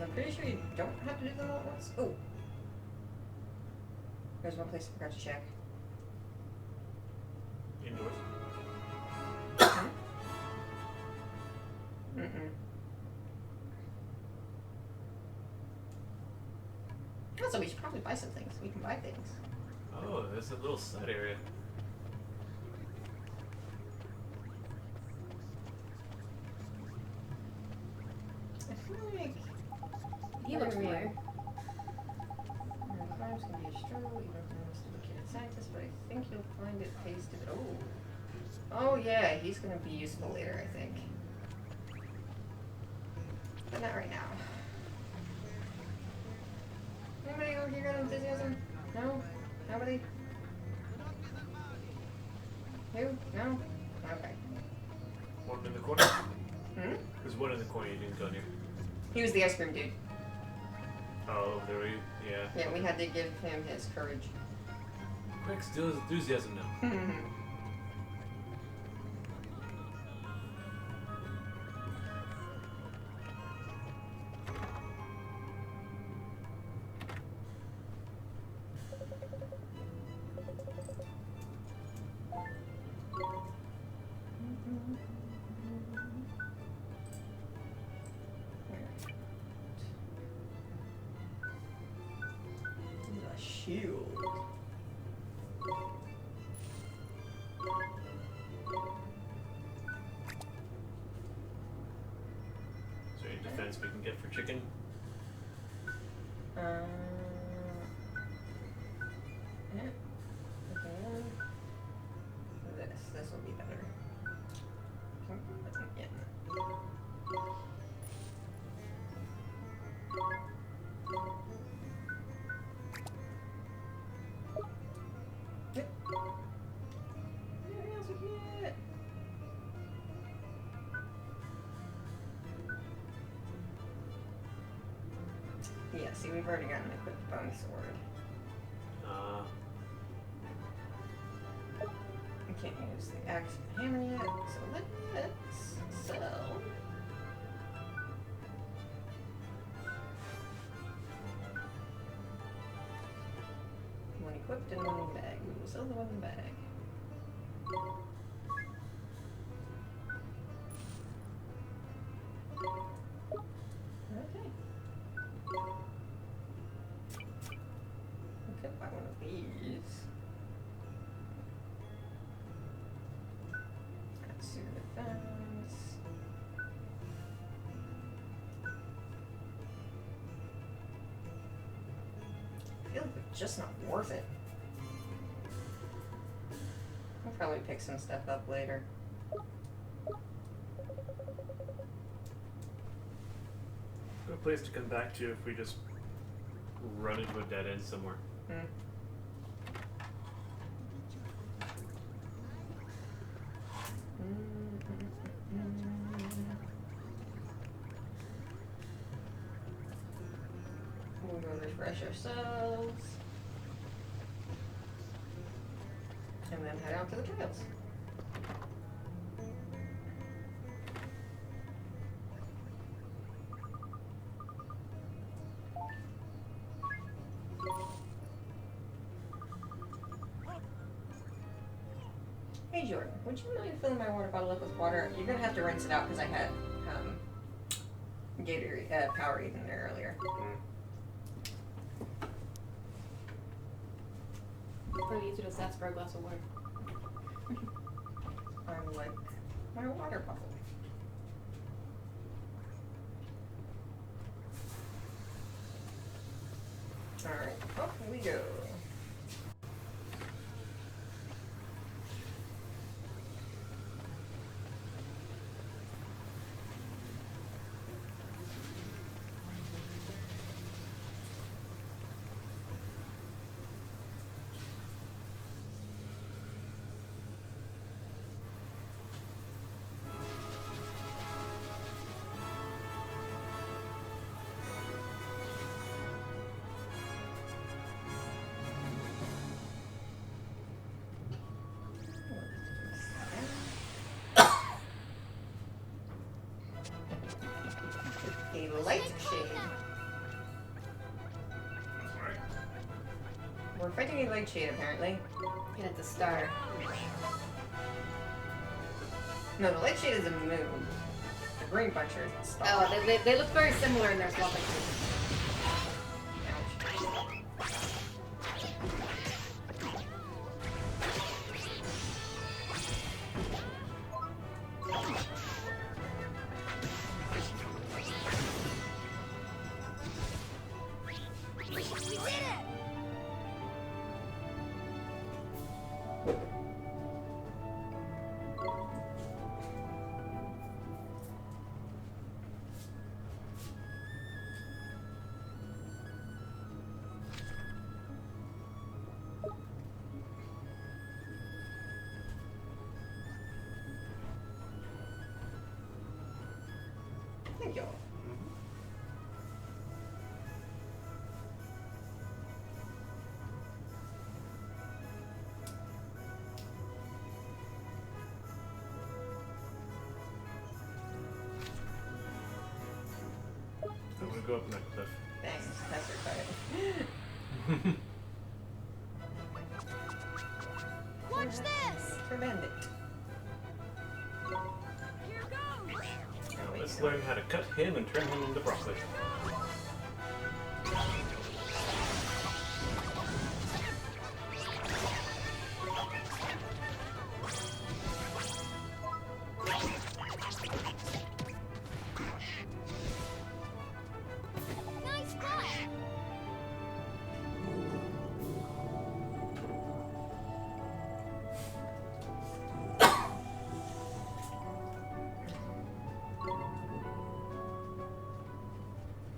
I'm pretty sure you don't have to do them all at once. Oh, there's one place I forgot to check.
Indoors.
Mm-mm. Also, we should probably buy some things. We can buy things.
Oh, there's a little side area.
I feel like
He looks familiar.
crimes can be a struggle, even for the most educated scientist, but I think you'll find it pays to. Oh yeah, he's gonna be useful later, I think. But not right now. Anybody over here got enthusiasm? No? Nobody? Who? No? Okay.
One in the corner.
Hmm?
There's one in the corner you didn't go near.
He was the ice cream dude.
Oh, there we. Yeah.
Yeah, we had to give him his courage.
Quick, still his enthusiasm now.
The shield.
Is there any defense we can get for chicken?
Yeah. Okay. This will be better. Yeah. Yep. Anything else we can get? Yeah, see, we've already got an equipped bone sword. We can't use the axe and hammer yet, so let's sell. One equipped and one in the bag. We will sell the one in the bag. Okay. We could buy one of these. Let's see the defense. I feel like it's just not worth it. I'll probably pick some stuff up later.
Good place to come back to if we just run into a dead end somewhere.
Hmm. We'll go refresh ourselves. And then head out to the trails. Hey Jordan, would you mind filling my water bottle up with water? You're gonna have to rinse it out because I had Gatorade, Powerade in there earlier.
Probably easier to just ask for a glass of water.
I'm like my water bottle. Alright, off we go. light shade.
Alright.
We're fighting a light shade, apparently.
And it's a star.
No, the light shade is a moon. The green puncher is a star.
Oh, they look very similar in their swapping.
Thank you.
I'm gonna go up that cliff.
Thanks, that's required.
Watch this!
Prevent it.
Here goes!
Now let's learn how to cut him and turn him into broccoli.
Nice cut!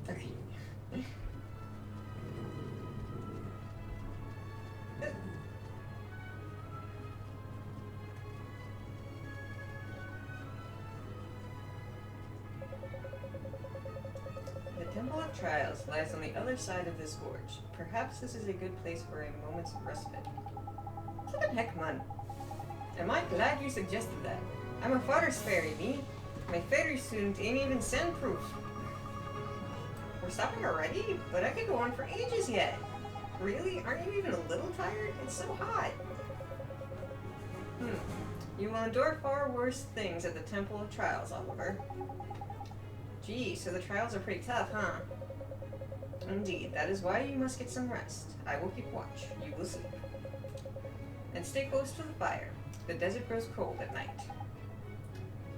Okay. The Temple of Trials lies on the other side of this gorge. Perhaps this is a good place for a moment's respite. Flippin' heck, man. Am I glad you suggested that? I'm a father's fairy, me. My fairy student ain't even sand-proof. We're stopping already? But I could go on for ages yet. Really? Aren't you even a little tired? It's so hot. You will endure far worse things at the Temple of Trials, Oliver. Gee, so the trials are pretty tough, huh? Indeed, that is why you must get some rest. I will keep watch. You will sleep. And stay close to the fire. The desert grows cold at night.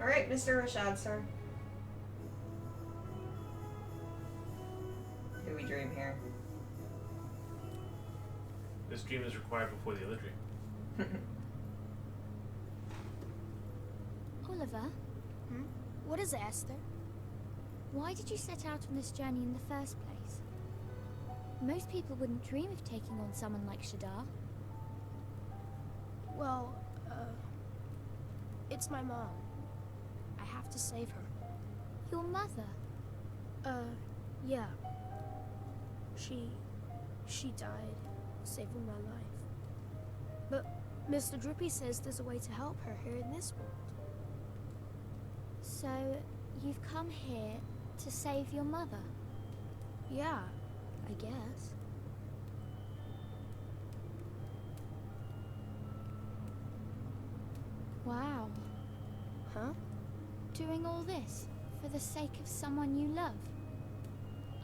Alright, Mr. Rashaad, sir. Do we dream here?
This dream is required before the other dream.
Oliver,
What is it, Esther?
why did you set out on this journey in the first place? Most people wouldn't dream of taking on someone like Shadar.
Well, it's my mom. I have to save her.
Your mother.
Yeah. She died, saving my life. But Mr. Drippy says there's a way to help her here in this world.
So, you've come here to save your mother,
Yeah.
I guess. Wow.
Huh?
Doing all this for the sake of someone you love.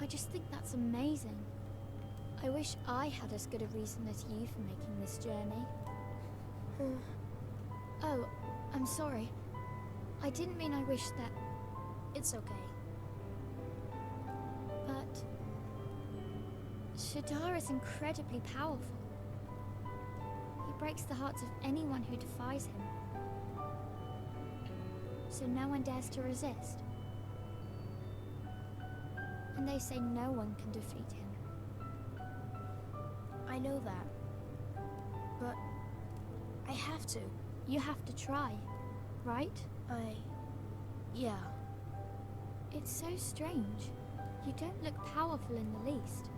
I just think that's amazing. I wish I had as good a reason as you for making this journey. Oh, I'm sorry. I didn't mean I wish that...
It's okay.
But... Shadar is incredibly powerful. He breaks the hearts of anyone who defies him. So no one dares to resist. And they say no one can defeat him.
I know that. But I have to.
You have to try, right?
Yeah.
It's so strange. You don't look powerful in the least.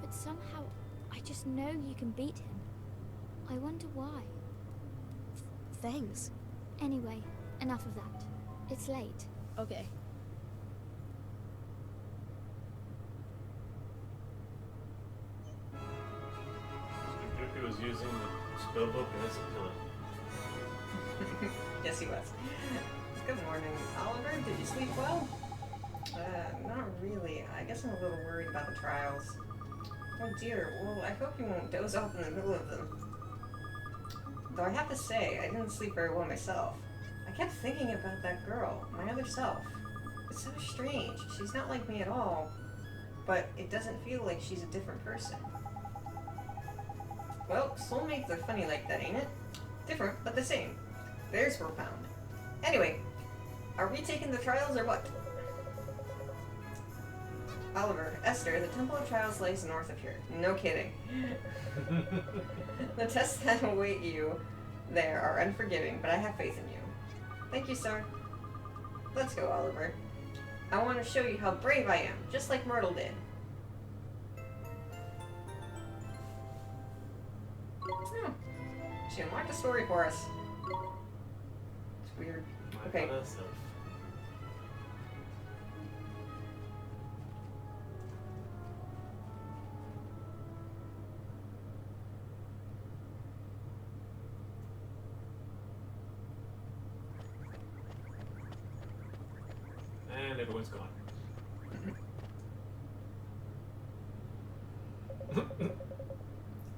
But somehow, I just know you can beat him. I wonder why.
Thanks.
Anyway, enough of that. It's late.
Okay.
hope he was using the spell book as a pillow.
Yes, he was. Good morning, Oliver. Did you sleep well? Not really. I guess I'm a little worried about the trials. Oh dear. Well, I hope you won't doze off in the middle of them. Though I have to say, I didn't sleep very well myself. I kept thinking about that girl, my other self. It's so strange. She's not like me at all, but it doesn't feel like she's a different person. Well, soulmates are funny like that, ain't it? Different, but the same. There's profound. Anyway, are we taking the trials or what? Oliver, Esther, the Temple of Trials lays north of here. No kidding. The tests that await you there are unforgiving, but I have faith in you. Thank you, sir. Let's go, Oliver. I want to show you how brave I am, just like Myrtle did. Oh, she unlocked a story for us. It's weird. Okay.
And everyone's gone.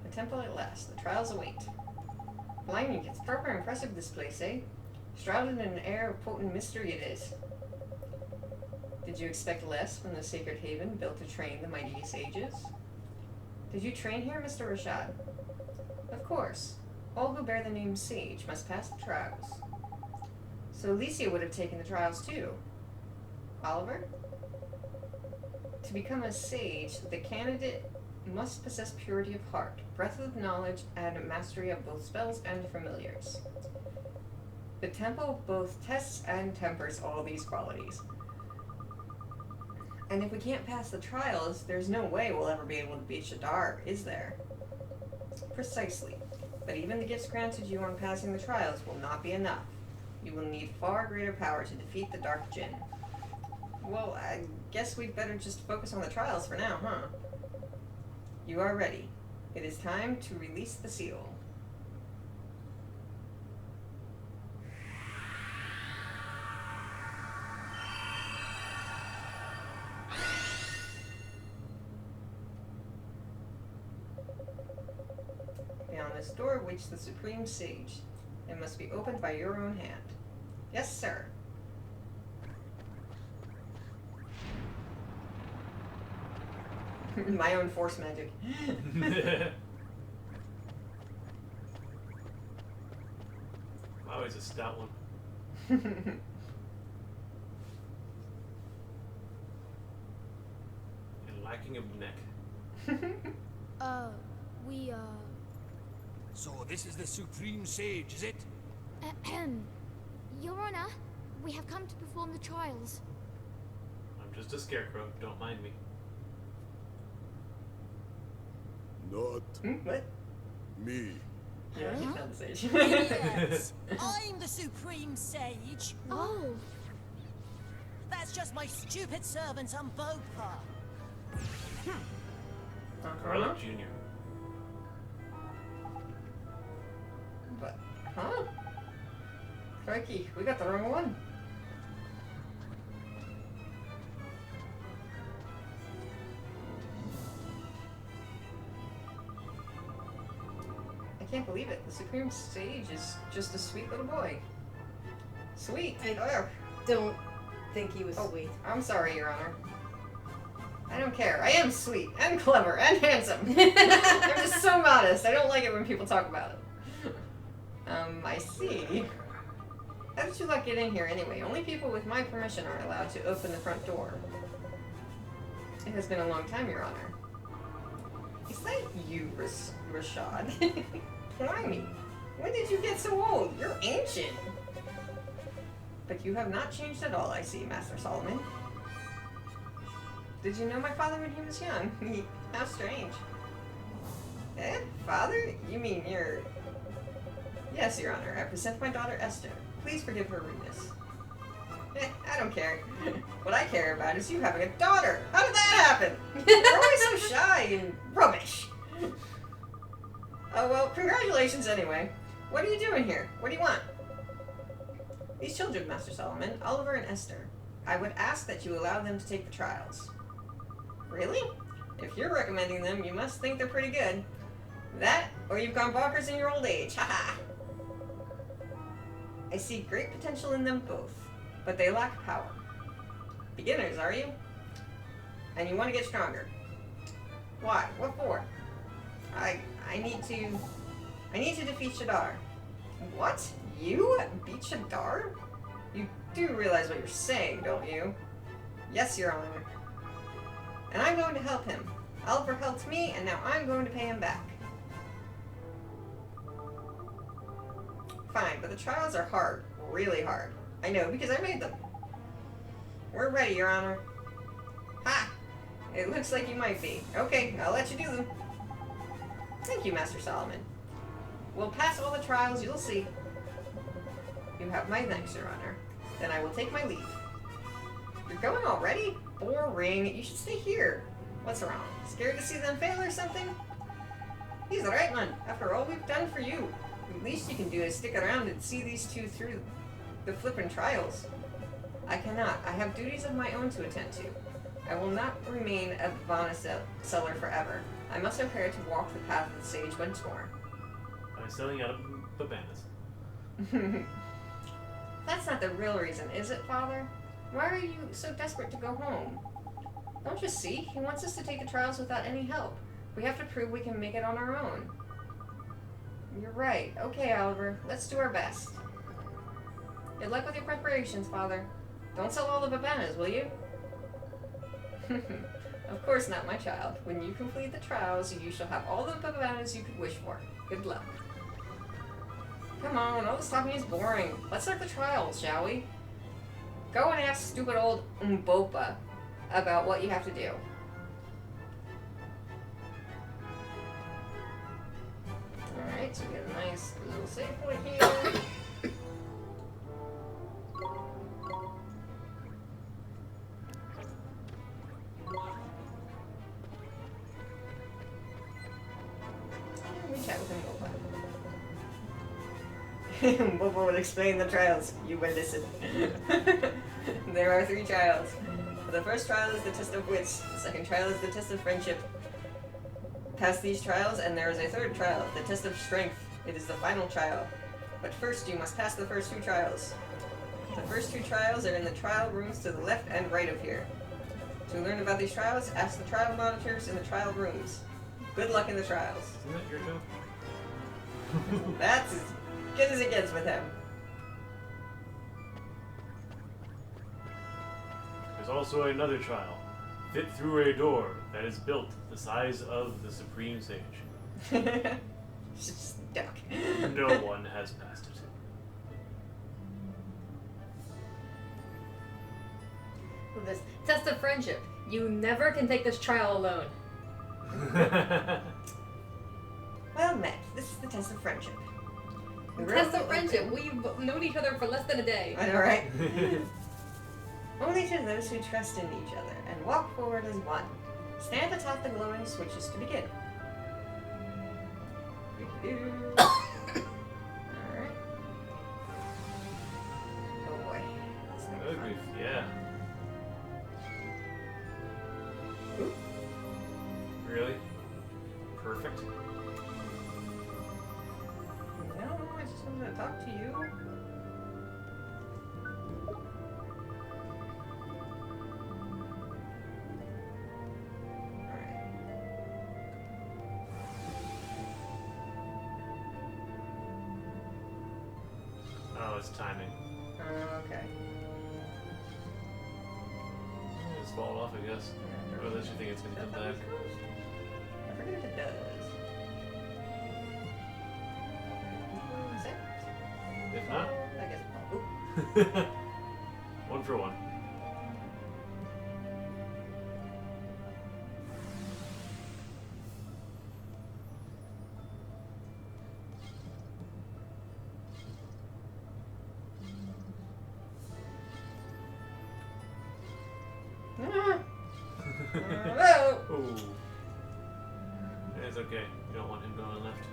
The temple at last. The trials await. Blimey, it's proper impressive this place, eh? Shrouded in an air of potent mystery it is. Did you expect less from the sacred haven built to train the mighty sages? Did you train here, Mr. Rashaad? Of course. All who bear the name Sage must pass the trials. So Alicia would have taken the trials too. Oliver? To become a sage, the candidate must possess purity of heart, breadth of knowledge, and mastery of both spells and familiars. The temple both tests and tempers all these qualities. And if we can't pass the trials, there's no way we'll ever be able to beat Shadar, is there? Precisely. But even the gifts granted you on passing the trials will not be enough. You will need far greater power to defeat the Dark Djinn. Well, I guess we'd better just focus on the trials for now, huh? You are ready. It is time to release the seal. Beyond this door waits the Supreme Sage. It must be opened by your own hand. Yes, sir. My own force magic.
Wow, he's a stout one. And lacking of neck.
So this is the Supreme Sage, is it?
Your Honor, we have come to perform the trials.
I'm just a scarecrow, don't mind me.
Not
What?
me.
Yeah, he's not the sage.
Yes, I'm the Supreme Sage.
Oh.
That's just my stupid servant on Bopa.
Garlic Jr.
But, huh? Crikey, we got the wrong one. I can't believe it. The Supreme Sage is just a sweet little boy. Sweet.
I don't think he was sweet.
I'm sorry, Your Honor. I don't care. I am sweet and clever and handsome. I'm just so modest. I don't like it when people talk about it. I see. How did you let get in here anyway? Only people with my permission are allowed to open the front door. It has been a long time, Your Honor. Is that you, Rashaad? Blimey. When did you get so old? You're ancient. But you have not changed at all, I see, Master Solomon. Did you know my father when he was young? How strange. Eh? Father? You mean your... Yes, Your Honor. I present my daughter, Esther. Please forgive her rudeness. Eh, I don't care. What I care about is you having a daughter. How did that happen? You're always so shy and rubbish. Oh, well, congratulations anyway. What are you doing here? What do you want? These children, Master Solomon, Oliver and Esther, I would ask that you allow them to take the trials. Really? If you're recommending them, you must think they're pretty good. That, or you've gone bonkers in your old age. Haha! I see great potential in them both, but they lack power. Beginners, are you? And you want to get stronger. Why? What for? I need to defeat Shadar. What? You beat Shadar? You do realize what you're saying, don't you? Yes, Your Honor. And I'm going to help him. Oliver helped me, and now I'm going to pay him back. Fine, but the trials are hard. Really hard. I know, because I made them. We're ready, Your Honor. Ha! It looks like you might be. Okay, I'll let you do them. Thank you, Master Solomon. We'll pass all the trials, you'll see. You have my thanks, Your Honor. Then I will take my leave. You're going already? Boring. You should stay here. What's wrong? Scared to see them fail or something? He's the right one. After all we've done for you, the least you can do is stick around and see these two through the flippin' trials. I cannot. I have duties of my own to attend to. I will not remain a Babanas seller forever. I must prepare to walk the path of the sage once more.
By selling out of Babanas.
That's not the real reason, is it, Father? Why are you so desperate to go home? Don't you see? He wants us to take the trials without any help. We have to prove we can make it on our own. You're right. Okay, Oliver. Let's do our best. Good luck with your preparations, Father. Don't sell all the Babanas, will you? Of course not, my child. When you complete the trials, you shall have all the Babanas you could wish for. Good luck. Come on, all this talking is boring. Let's start the trials, shall we? Go and ask stupid old Mbopa about what you have to do. Alright, so we get a nice little save point here. We chat with Mbopa. Mbopa will explain the trials. You will listen. There are 3 trials. The first trial is the test of wits. The second trial is the test of friendship. Pass these trials, and there is a third trial, the test of strength. It is the final trial. But first, you must pass the first 2 trials. The first 2 trials are in the trial rooms to the left and right of here. To learn about these trials, ask the trial monitors in the trial rooms. Good luck in the trials.
Isn't that your job?
That's as good as it gets with him.
There's also another trial. Fit through a door that is built the size of the Supreme Sage.
Stuck.
No one has passed it.
With this test of friendship, you never can take this trial alone.
Well met. This is the test of friendship.
Test of friendship. We've known each other for less than a day.
I know, right? Only to those who trust in each other and walk forward as one. Stand atop the glowing switches to begin. Alright. Oh boy. That's gonna be fun.
Yeah.
Ooh.
Really? Perfect.
No, I just wanted to talk to you.
Oh, it's timing.
Okay.
It's falling off, I guess. Or unless you think it's gonna come back.
I forget if it does. Is it?
If not,
I guess it will.
1 for 1.
Hello.
Ooh. It's okay. You don't want him going left.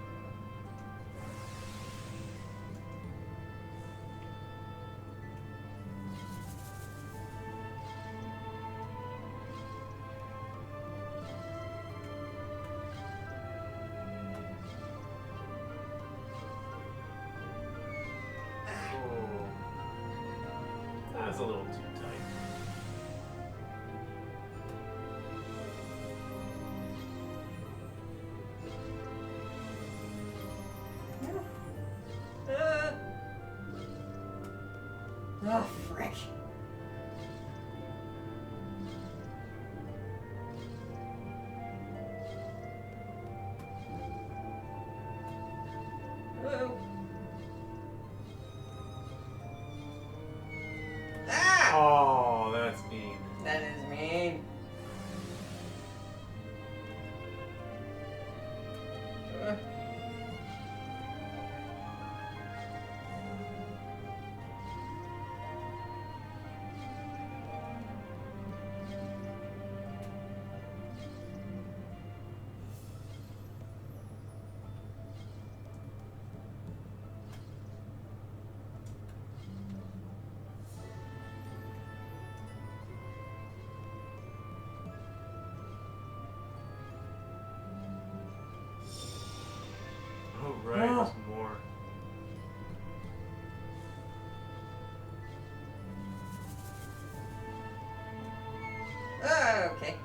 Okay.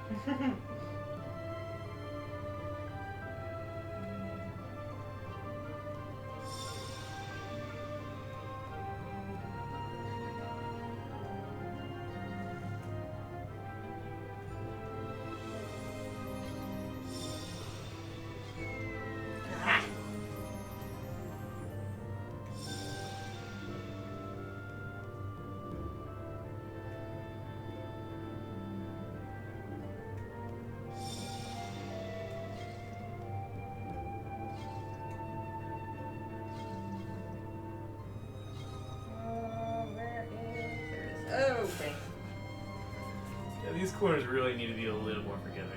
Okay.
Yeah, these corners really need to be a little more forgiving.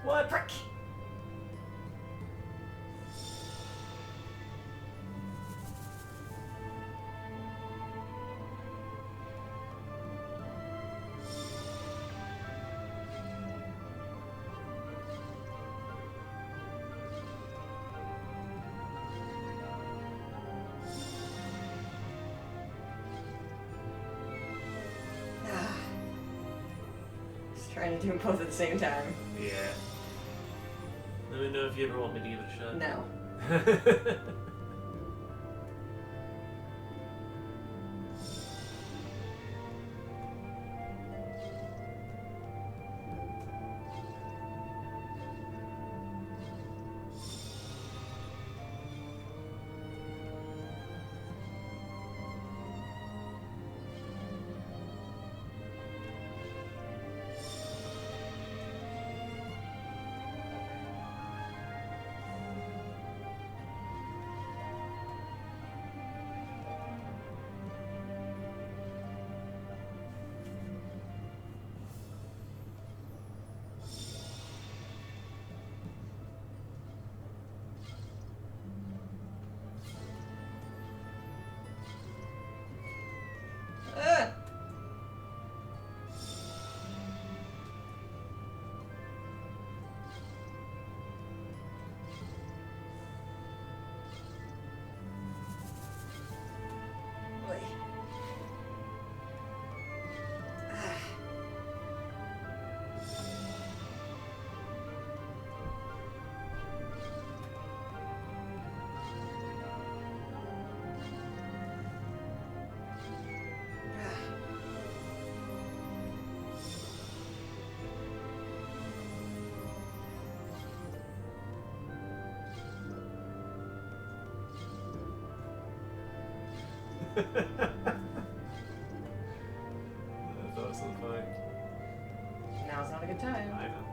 What? Frick?
Just trying to do both at the same time.
Yeah. Let me know if you ever want me to give it a shot.
No.
That's awesome fun.
Now's not a good time.
I know.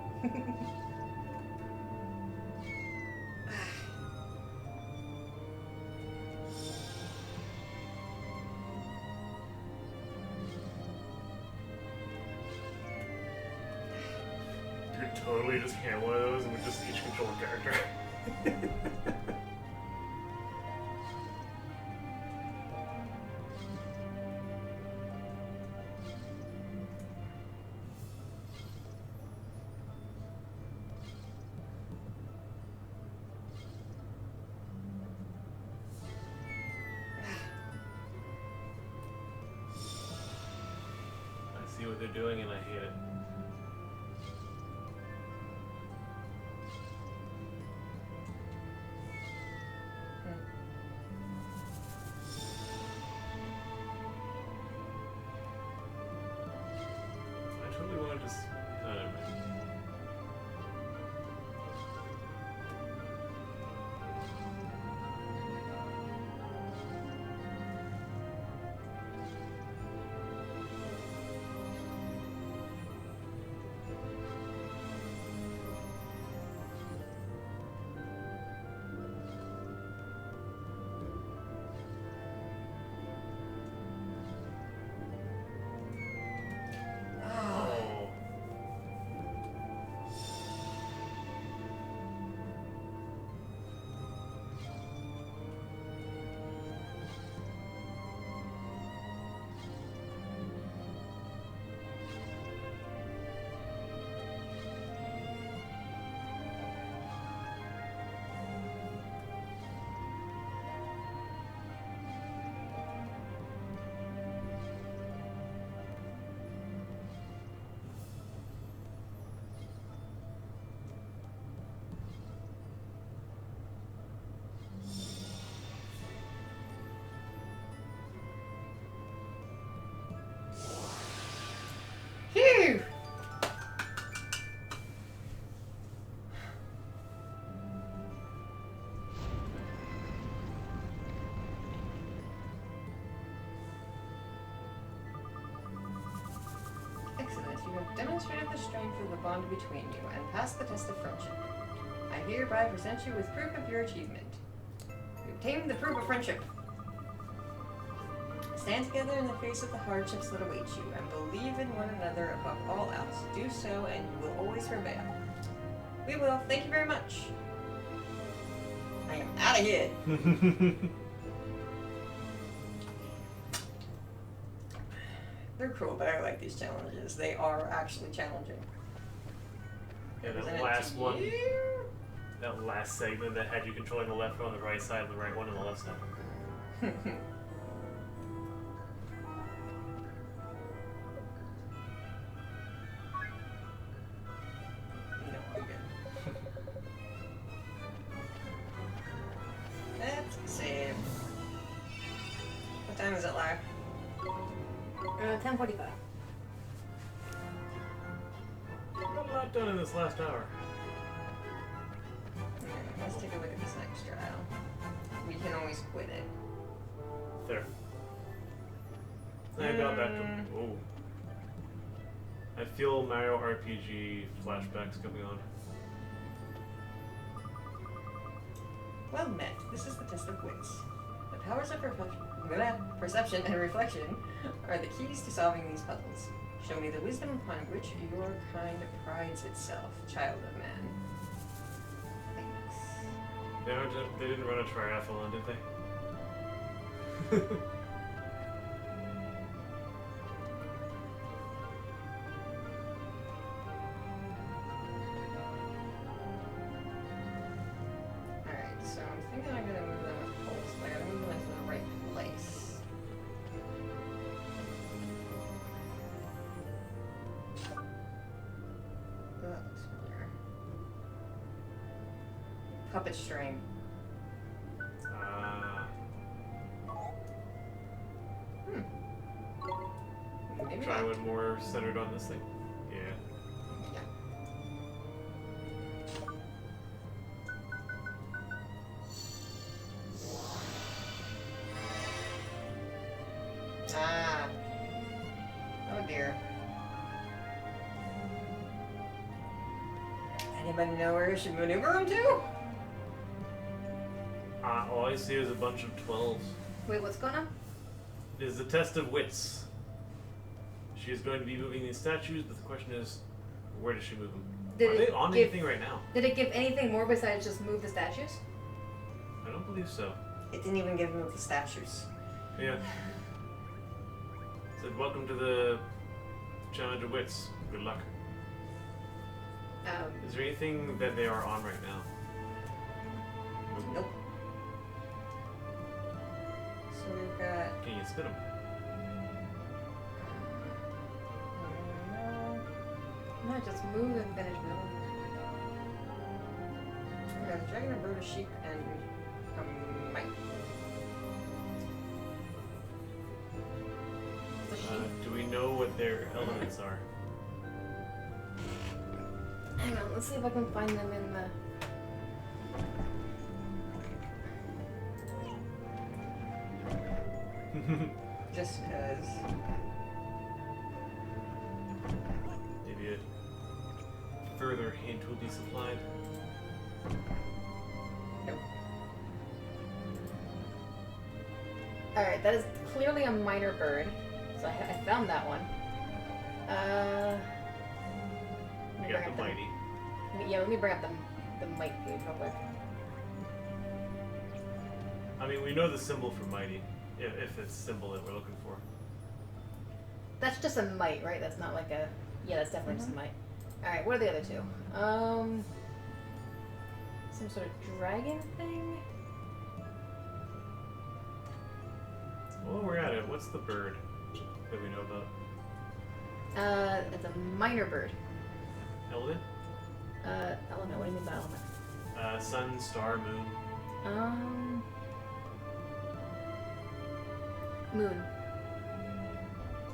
You could totally just hand one of those and with just each control character. I see what they're doing and I hate it. I totally want to just... I don't know.
demonstrated the strength of the bond between you and passed the test of friendship. I hereby present you with proof of your achievement. You obtained the proof of friendship. Stand together in the face of the hardships that await you, and believe in one another above all else. Do so, and you will always prevail. We will. Thank you very much. I am out of here. They're cool, but I like these challenges. They are actually challenging.
Yeah,
Present
that
it
last
to
one,
you.
that last segment that had you controlling the left one on the right side and the right one on the left side.
No, I'm good. Let's save. What time is it live?
10:45.
Got a lot done in this last hour.
Let's take a look at this next trial. We can always quit it.
There. I got back to. Oh. I feel Mario RPG flashbacks coming on.
Well met. This is the test of wits. The powers of perception and reflection are the keys to solving these puzzles. Show me the wisdom upon which your kind prides itself, child of man. Thanks.
They didn't run a triathlon, did they?
Alright, so I'm thinking I'm gonna move them with poles, but I gotta move them into the right place. That looks familiar. Puppet string. Maybe
Try
not.
one more centered on this thing. Yeah.
Yeah. Ah. Oh dear. Anybody know where I should maneuver him to?
All I see is a bunch of 12s.
Wait, what's going on?
It is the test of wits. She is going to be moving these statues, but the question is, where does she move them?
Did
Are
it
they on
give-
anything right now?
Did it give anything more besides just move the statues?
I don't believe so.
It didn't even give him the statues.
Yeah. Said, welcome to the challenge of wits. Good luck. Is there anything that they are on right now?
Nope. So we've got.
Can you spin them?
No, just move and finish moving.
We got a dragon, a bird, a sheep, and a mite.
The sheep.
Do we know what their elements are?
Hang on, let's see if I can find them in the.
Just because.
Maybe a further hint will be supplied.
Nope.
Alright, that is clearly a minor bird. So I found that one. Let me
We got
bring
the
up
mighty.
Yeah, let me bring up the might page real quick.
I mean, we know the symbol for mighty, if it's the symbol that we're looking for.
That's just a mite, right? That's not like a. Yeah, that's definitely just a mite. Alright, what are the other two? Some sort of dragon thing?
Well, we're at it. What's the bird that we know about?
It's a minor bird.
Element?
Element, what do you mean by element?
Sun, star, moon.
Moon.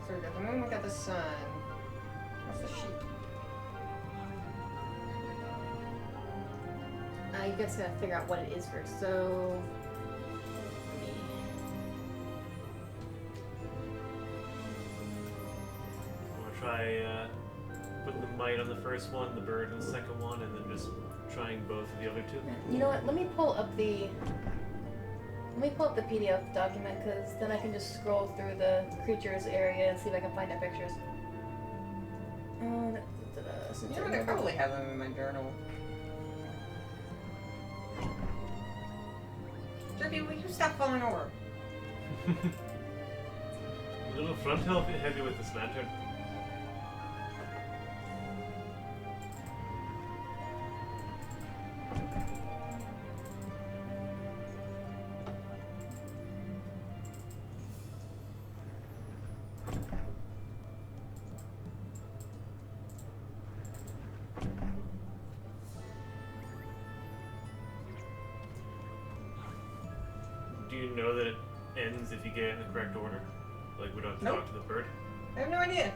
So we got the moon, we got the sun. What's the sheep?
You guys gotta figure out what it is first. So.
Wanna try putting the might on the first one, the bird on the second one, and then just trying both of the other two.
You know what? Let me pull up the PDF document, because then I can just scroll through the creatures area and see if I can find their pictures.
You know, I probably have them in my journal. Jerky, will you stop falling over?
A little front heavy with this lantern. Do you know that it ends if you get it in the correct order? Like, we don't have to talk to the bird?
I have no idea.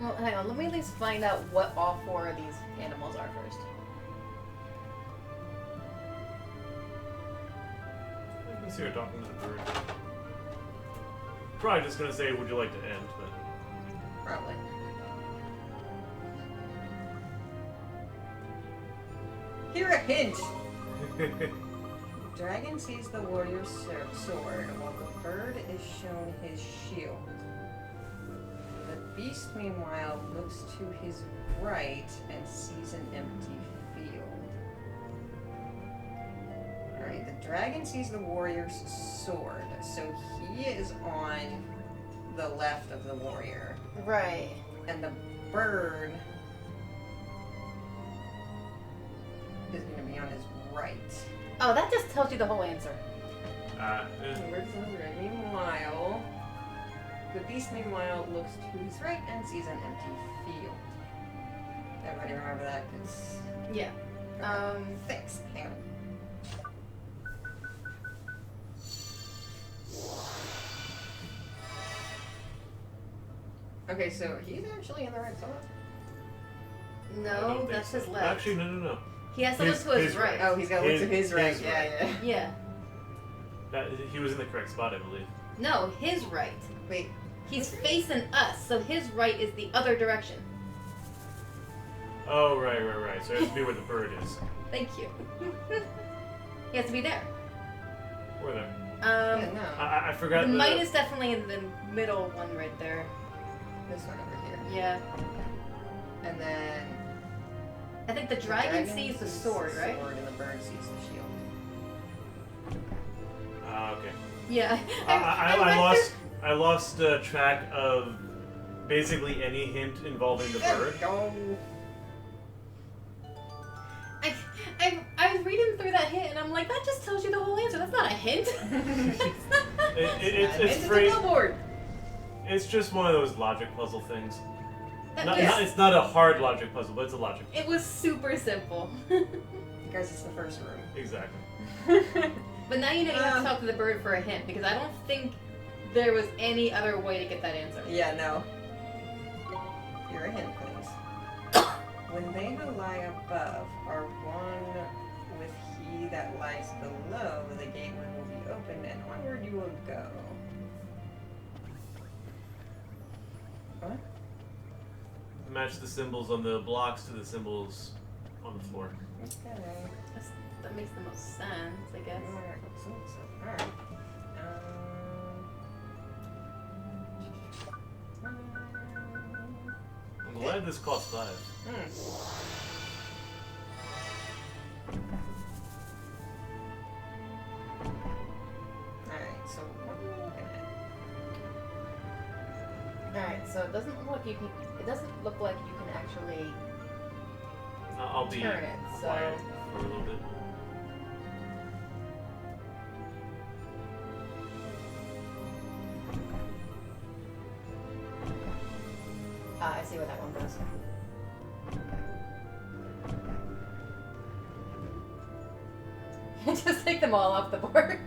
Well, hang on. Let me at least find out what all four of these animals are first.
I can see her talking to the bird. Probably just gonna say, would you like to end, but...
Probably. Here a hint! Dragon sees the warrior's sword, while the bird is shown his shield. The beast, meanwhile, looks to his right and sees an empty field. Alright, the dragon sees the warrior's sword, so he is on the left of the warrior.
Right.
And the bird is going to be on his right.
Oh, that just tells you the whole answer.
Meanwhile, the beast looks to his right and sees an empty field. Everybody remember that? Cause...
Yeah.
Thanks. Hang on. Okay, so he's actually in the right spot.
No, that's
so.
his left.
Actually, no.
He has to look to his right.
Oh, he's got to look to his right.
His
Yeah.
Yeah.
He was in the correct spot, I believe.
No, his right.
Wait.
He's facing us, so his right is the other direction.
Oh, right. So it has to be where the bird is.
Thank you. He has to be there.
Where there?
Yeah, no.
I forgot
The might is definitely in the middle one right there.
This one over here.
Yeah.
And then...
I think the dragon sees the sword, right?
Sword and the bird sees the shield.
Okay.
Yeah.
I lost track of basically any hint involving the bird.
I was reading through that hint and I'm like, that just tells you the whole answer. That's not a hint.
It's
a
free.
billboard.
It's just one of those logic puzzle things.
Yes.
It's not a hard logic puzzle, but it's a logic puzzle.
It was super simple.
Because it's the first room.
Exactly.
But now you know you have to talk to the bird for a hint, because I don't think there was any other way to get that answer.
Yeah, no. Here a hint, please. When they who lie above are one with he that lies below, the gateway will be opened and onward you will go. What?
Match the symbols on the blocks to the symbols on the floor.
Okay.
That makes the most sense, I guess.
Alright.
I'm glad this cost 5.
Alright, so what are we looking at?
Alright, so it doesn't look like you can. It doesn't look like you can actually
I'll be
turn it. So
quiet for a little bit.
I see where that one goes. Just take them all off the board.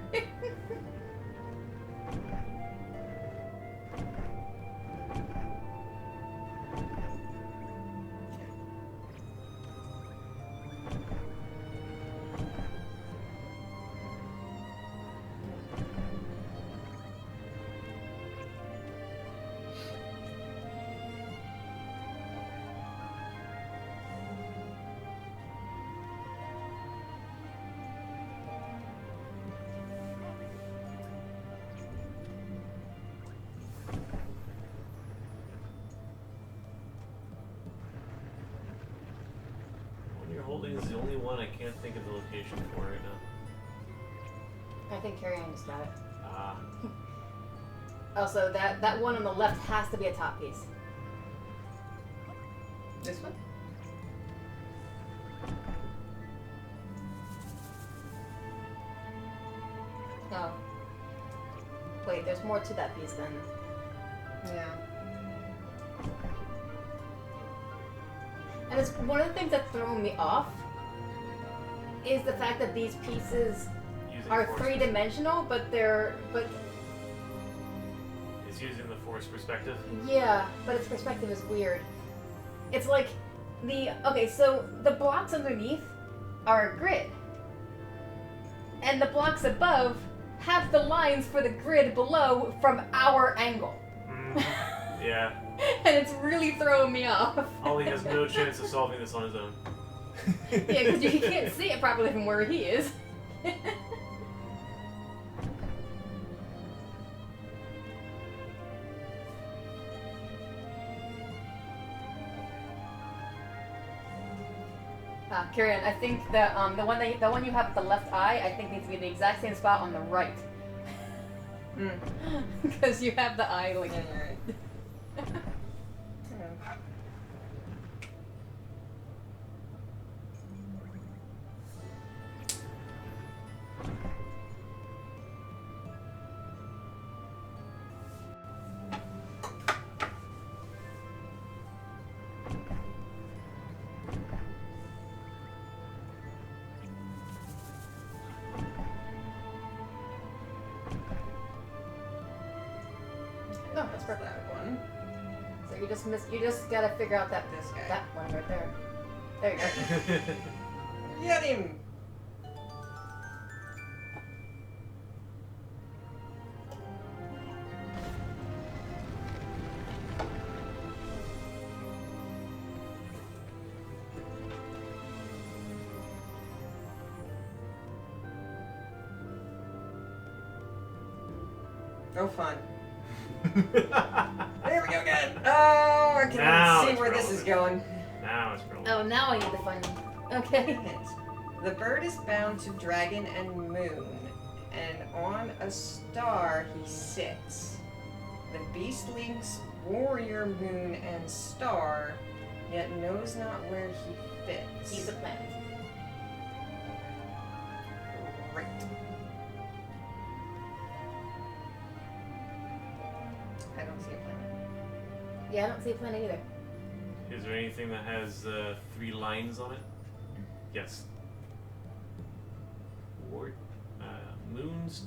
one I can't think of the location for right now.
I think Carrie Ann just got it.
Ah.
Also, that one on the left has to be a top piece.
This one?
Oh. Wait, there's more to that piece then.
Yeah.
And it's one of the things that's throwing me off is the fact that these pieces
Using
are
force
three-dimensional, but
It's using the force perspective.
yeah, but its perspective is weird. It's like so the blocks underneath are a grid. And the blocks above have the lines for the grid below from our angle.
Yeah.
And it's really throwing me off.
Ollie has no chance of solving this on his own.
Yeah, because you can't see it properly from where he is. Kieran, I think the one you have at the left eye, I think needs to be the exact same spot on the right. Because you have the eye like.
Yeah, you're right.
No, that's perfect.
That one.
So you just gotta figure out that
This guy.
that one right there. There you go.
Get him! Oh, fun. There we go again! Oh, I can
Now
see
it's
where this is going.
Now it's rolling.
Oh, now I need to find him. Okay.
The bird is bound to dragon and moon, and on a star he sits. The beast links warrior, moon, and star, yet knows not where he fits.
He's a planet.
Right. I don't see a planet.
Yeah, I don't see a planet either.
Is there anything that has 3 lines on it? Yes. Moons.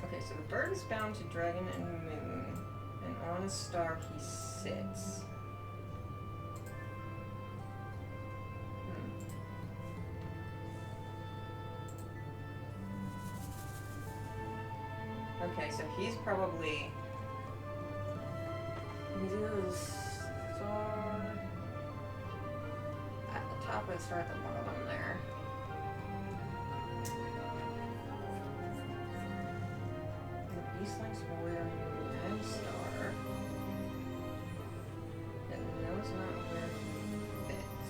Okay, so the bird is bound to dragon and moon, and on a star he sits. Okay, so he's probably. He's either the star at the top or the star at the bottom there. The beast links warrior, moon, and star. And knows not where he fits.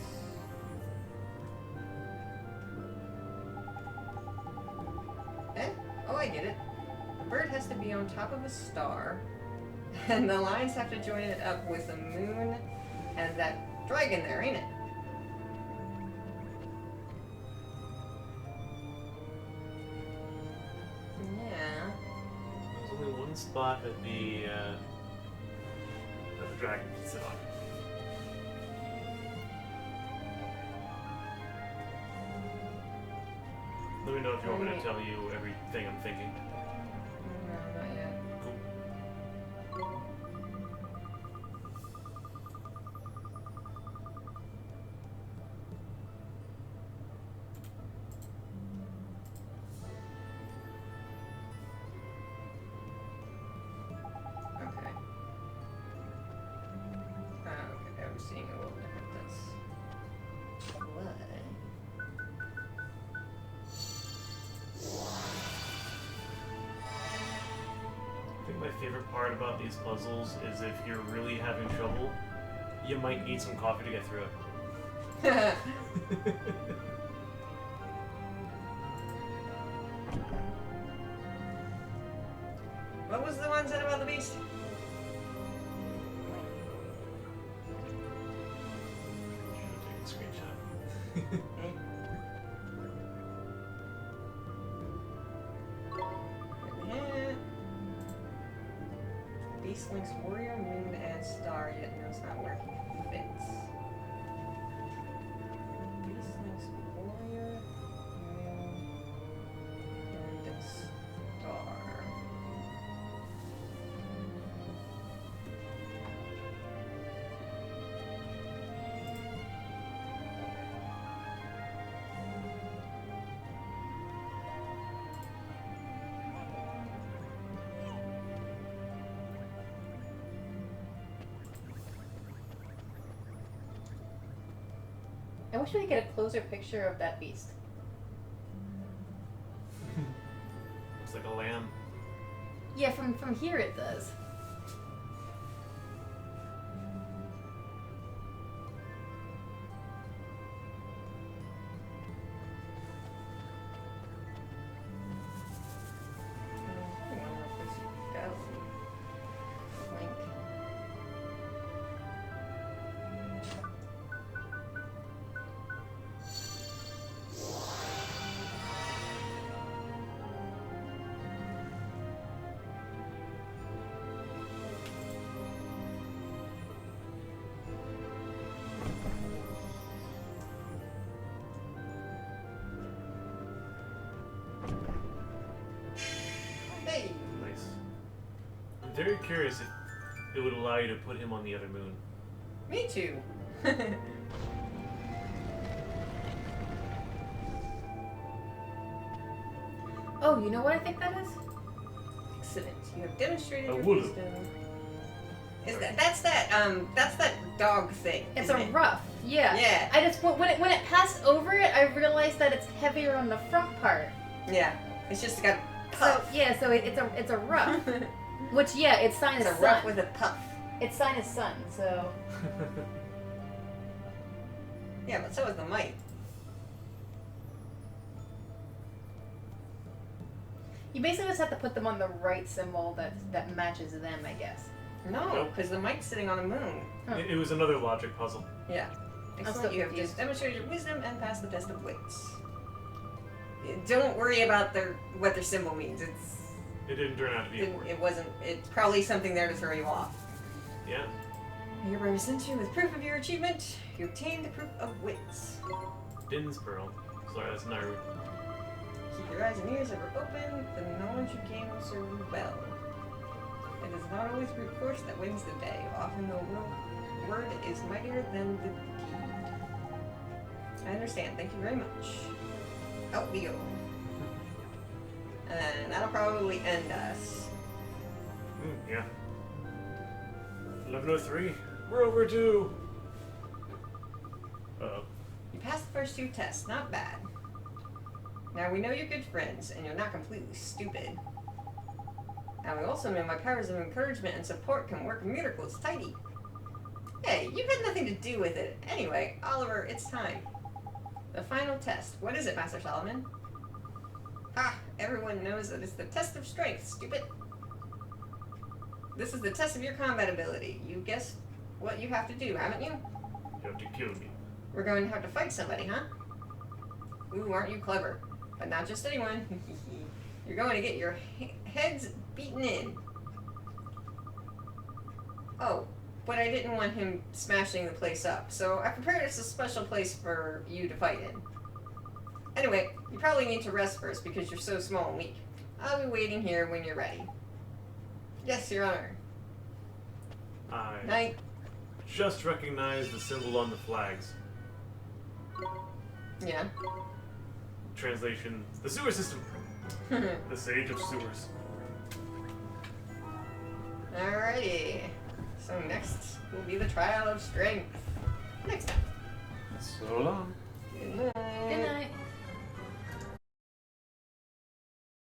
Eh? Oh, I get it. The bird has to be on top of a star, and the lines have to join it up with the moon and that dragon there, ain't it? Yeah.
There's only one spot that the dragon can sit on. Let me know if you want me to tell you everything I'm thinking.
No, not yet.
Cool.
Okay. Okay, I'm seeing a little different. That's what?
I think my favorite part about these puzzles is if you're really having trouble, you might need some coffee to get through it.
What was the one said about the beast?
Take a screenshot.
Beast links warrior, moon, and star, yet knows not where he fits. Beast links warrior, moon, and star.
I wish we could get a closer picture of that beast.
Looks like a lamb.
Yeah, from here it does.
Hey!
Nice. I'm very curious if it would allow you to put him on the other moon.
Me too.
Oh, you know what I think that is?
Excellent. You have demonstrated
A
your
wooloo.
wisdom. That's that dog thing.
It's
isn't
a
it?
ruff. Yeah.
Yeah.
I just when it passed over it, I realized that it's heavier on the front part.
Yeah. It's just got
So
puff.
yeah, so it's a ruff. Which yeah, its sign
It's
is
a
sun.
ruff with a puff.
Its sign is sun. So
Yeah, but so is the mite.
you basically just have to put them on the right symbol that matches them, I guess.
No,
Nope.
because the mite's sitting on a moon.
Huh.
It was another logic puzzle.
Yeah.
I'm
Excellent.
still
You have
confused.
just demonstrated your wisdom and passed the test of wits. Don't worry about what their symbol means. It
It didn't turn out to be important.
wasn't. It's probably something there to throw you off.
Yeah.
Hereby present you with proof of your achievement. You obtained the proof of wits.
Din's Pearl. Sorry, that's Naru.
Keep your eyes and ears ever open. The knowledge you gain will serve you well. It is not always brute force that wins the day. Often the word is mightier than the deed. I understand. Thank you very much. Out we go. And that'll probably end us.
Yeah. 11:03. We're overdue. Uh-oh.
You passed the first two tests. Not bad. Now we know you're good friends, and you're not completely stupid. Now we also know my powers of encouragement and support can work miracles tidy. Hey, you had nothing to do with it. Anyway, Oliver, it's time. The final test. What is it, Master Solomon? Ha! Everyone knows that it's the test of strength, stupid. This is the test of your combat ability. You guessed what you have to do, haven't you?
You have to kill me.
We're going to have to fight somebody, huh? Ooh, aren't you clever? But not just anyone. You're going to get your heads beaten in. Oh, but I didn't want him smashing the place up, so I prepared us a special place for you to fight in. Anyway, you probably need to rest first because you're so small and weak. I'll be waiting here when you're ready. Yes, Your Honor.
I
Night.
just recognized the symbol on the flags.
Yeah.
Translation: the sewer system. The Sage of Sewers.
Alrighty. So next will be the trial of strength. Next time.
So long.
Good night.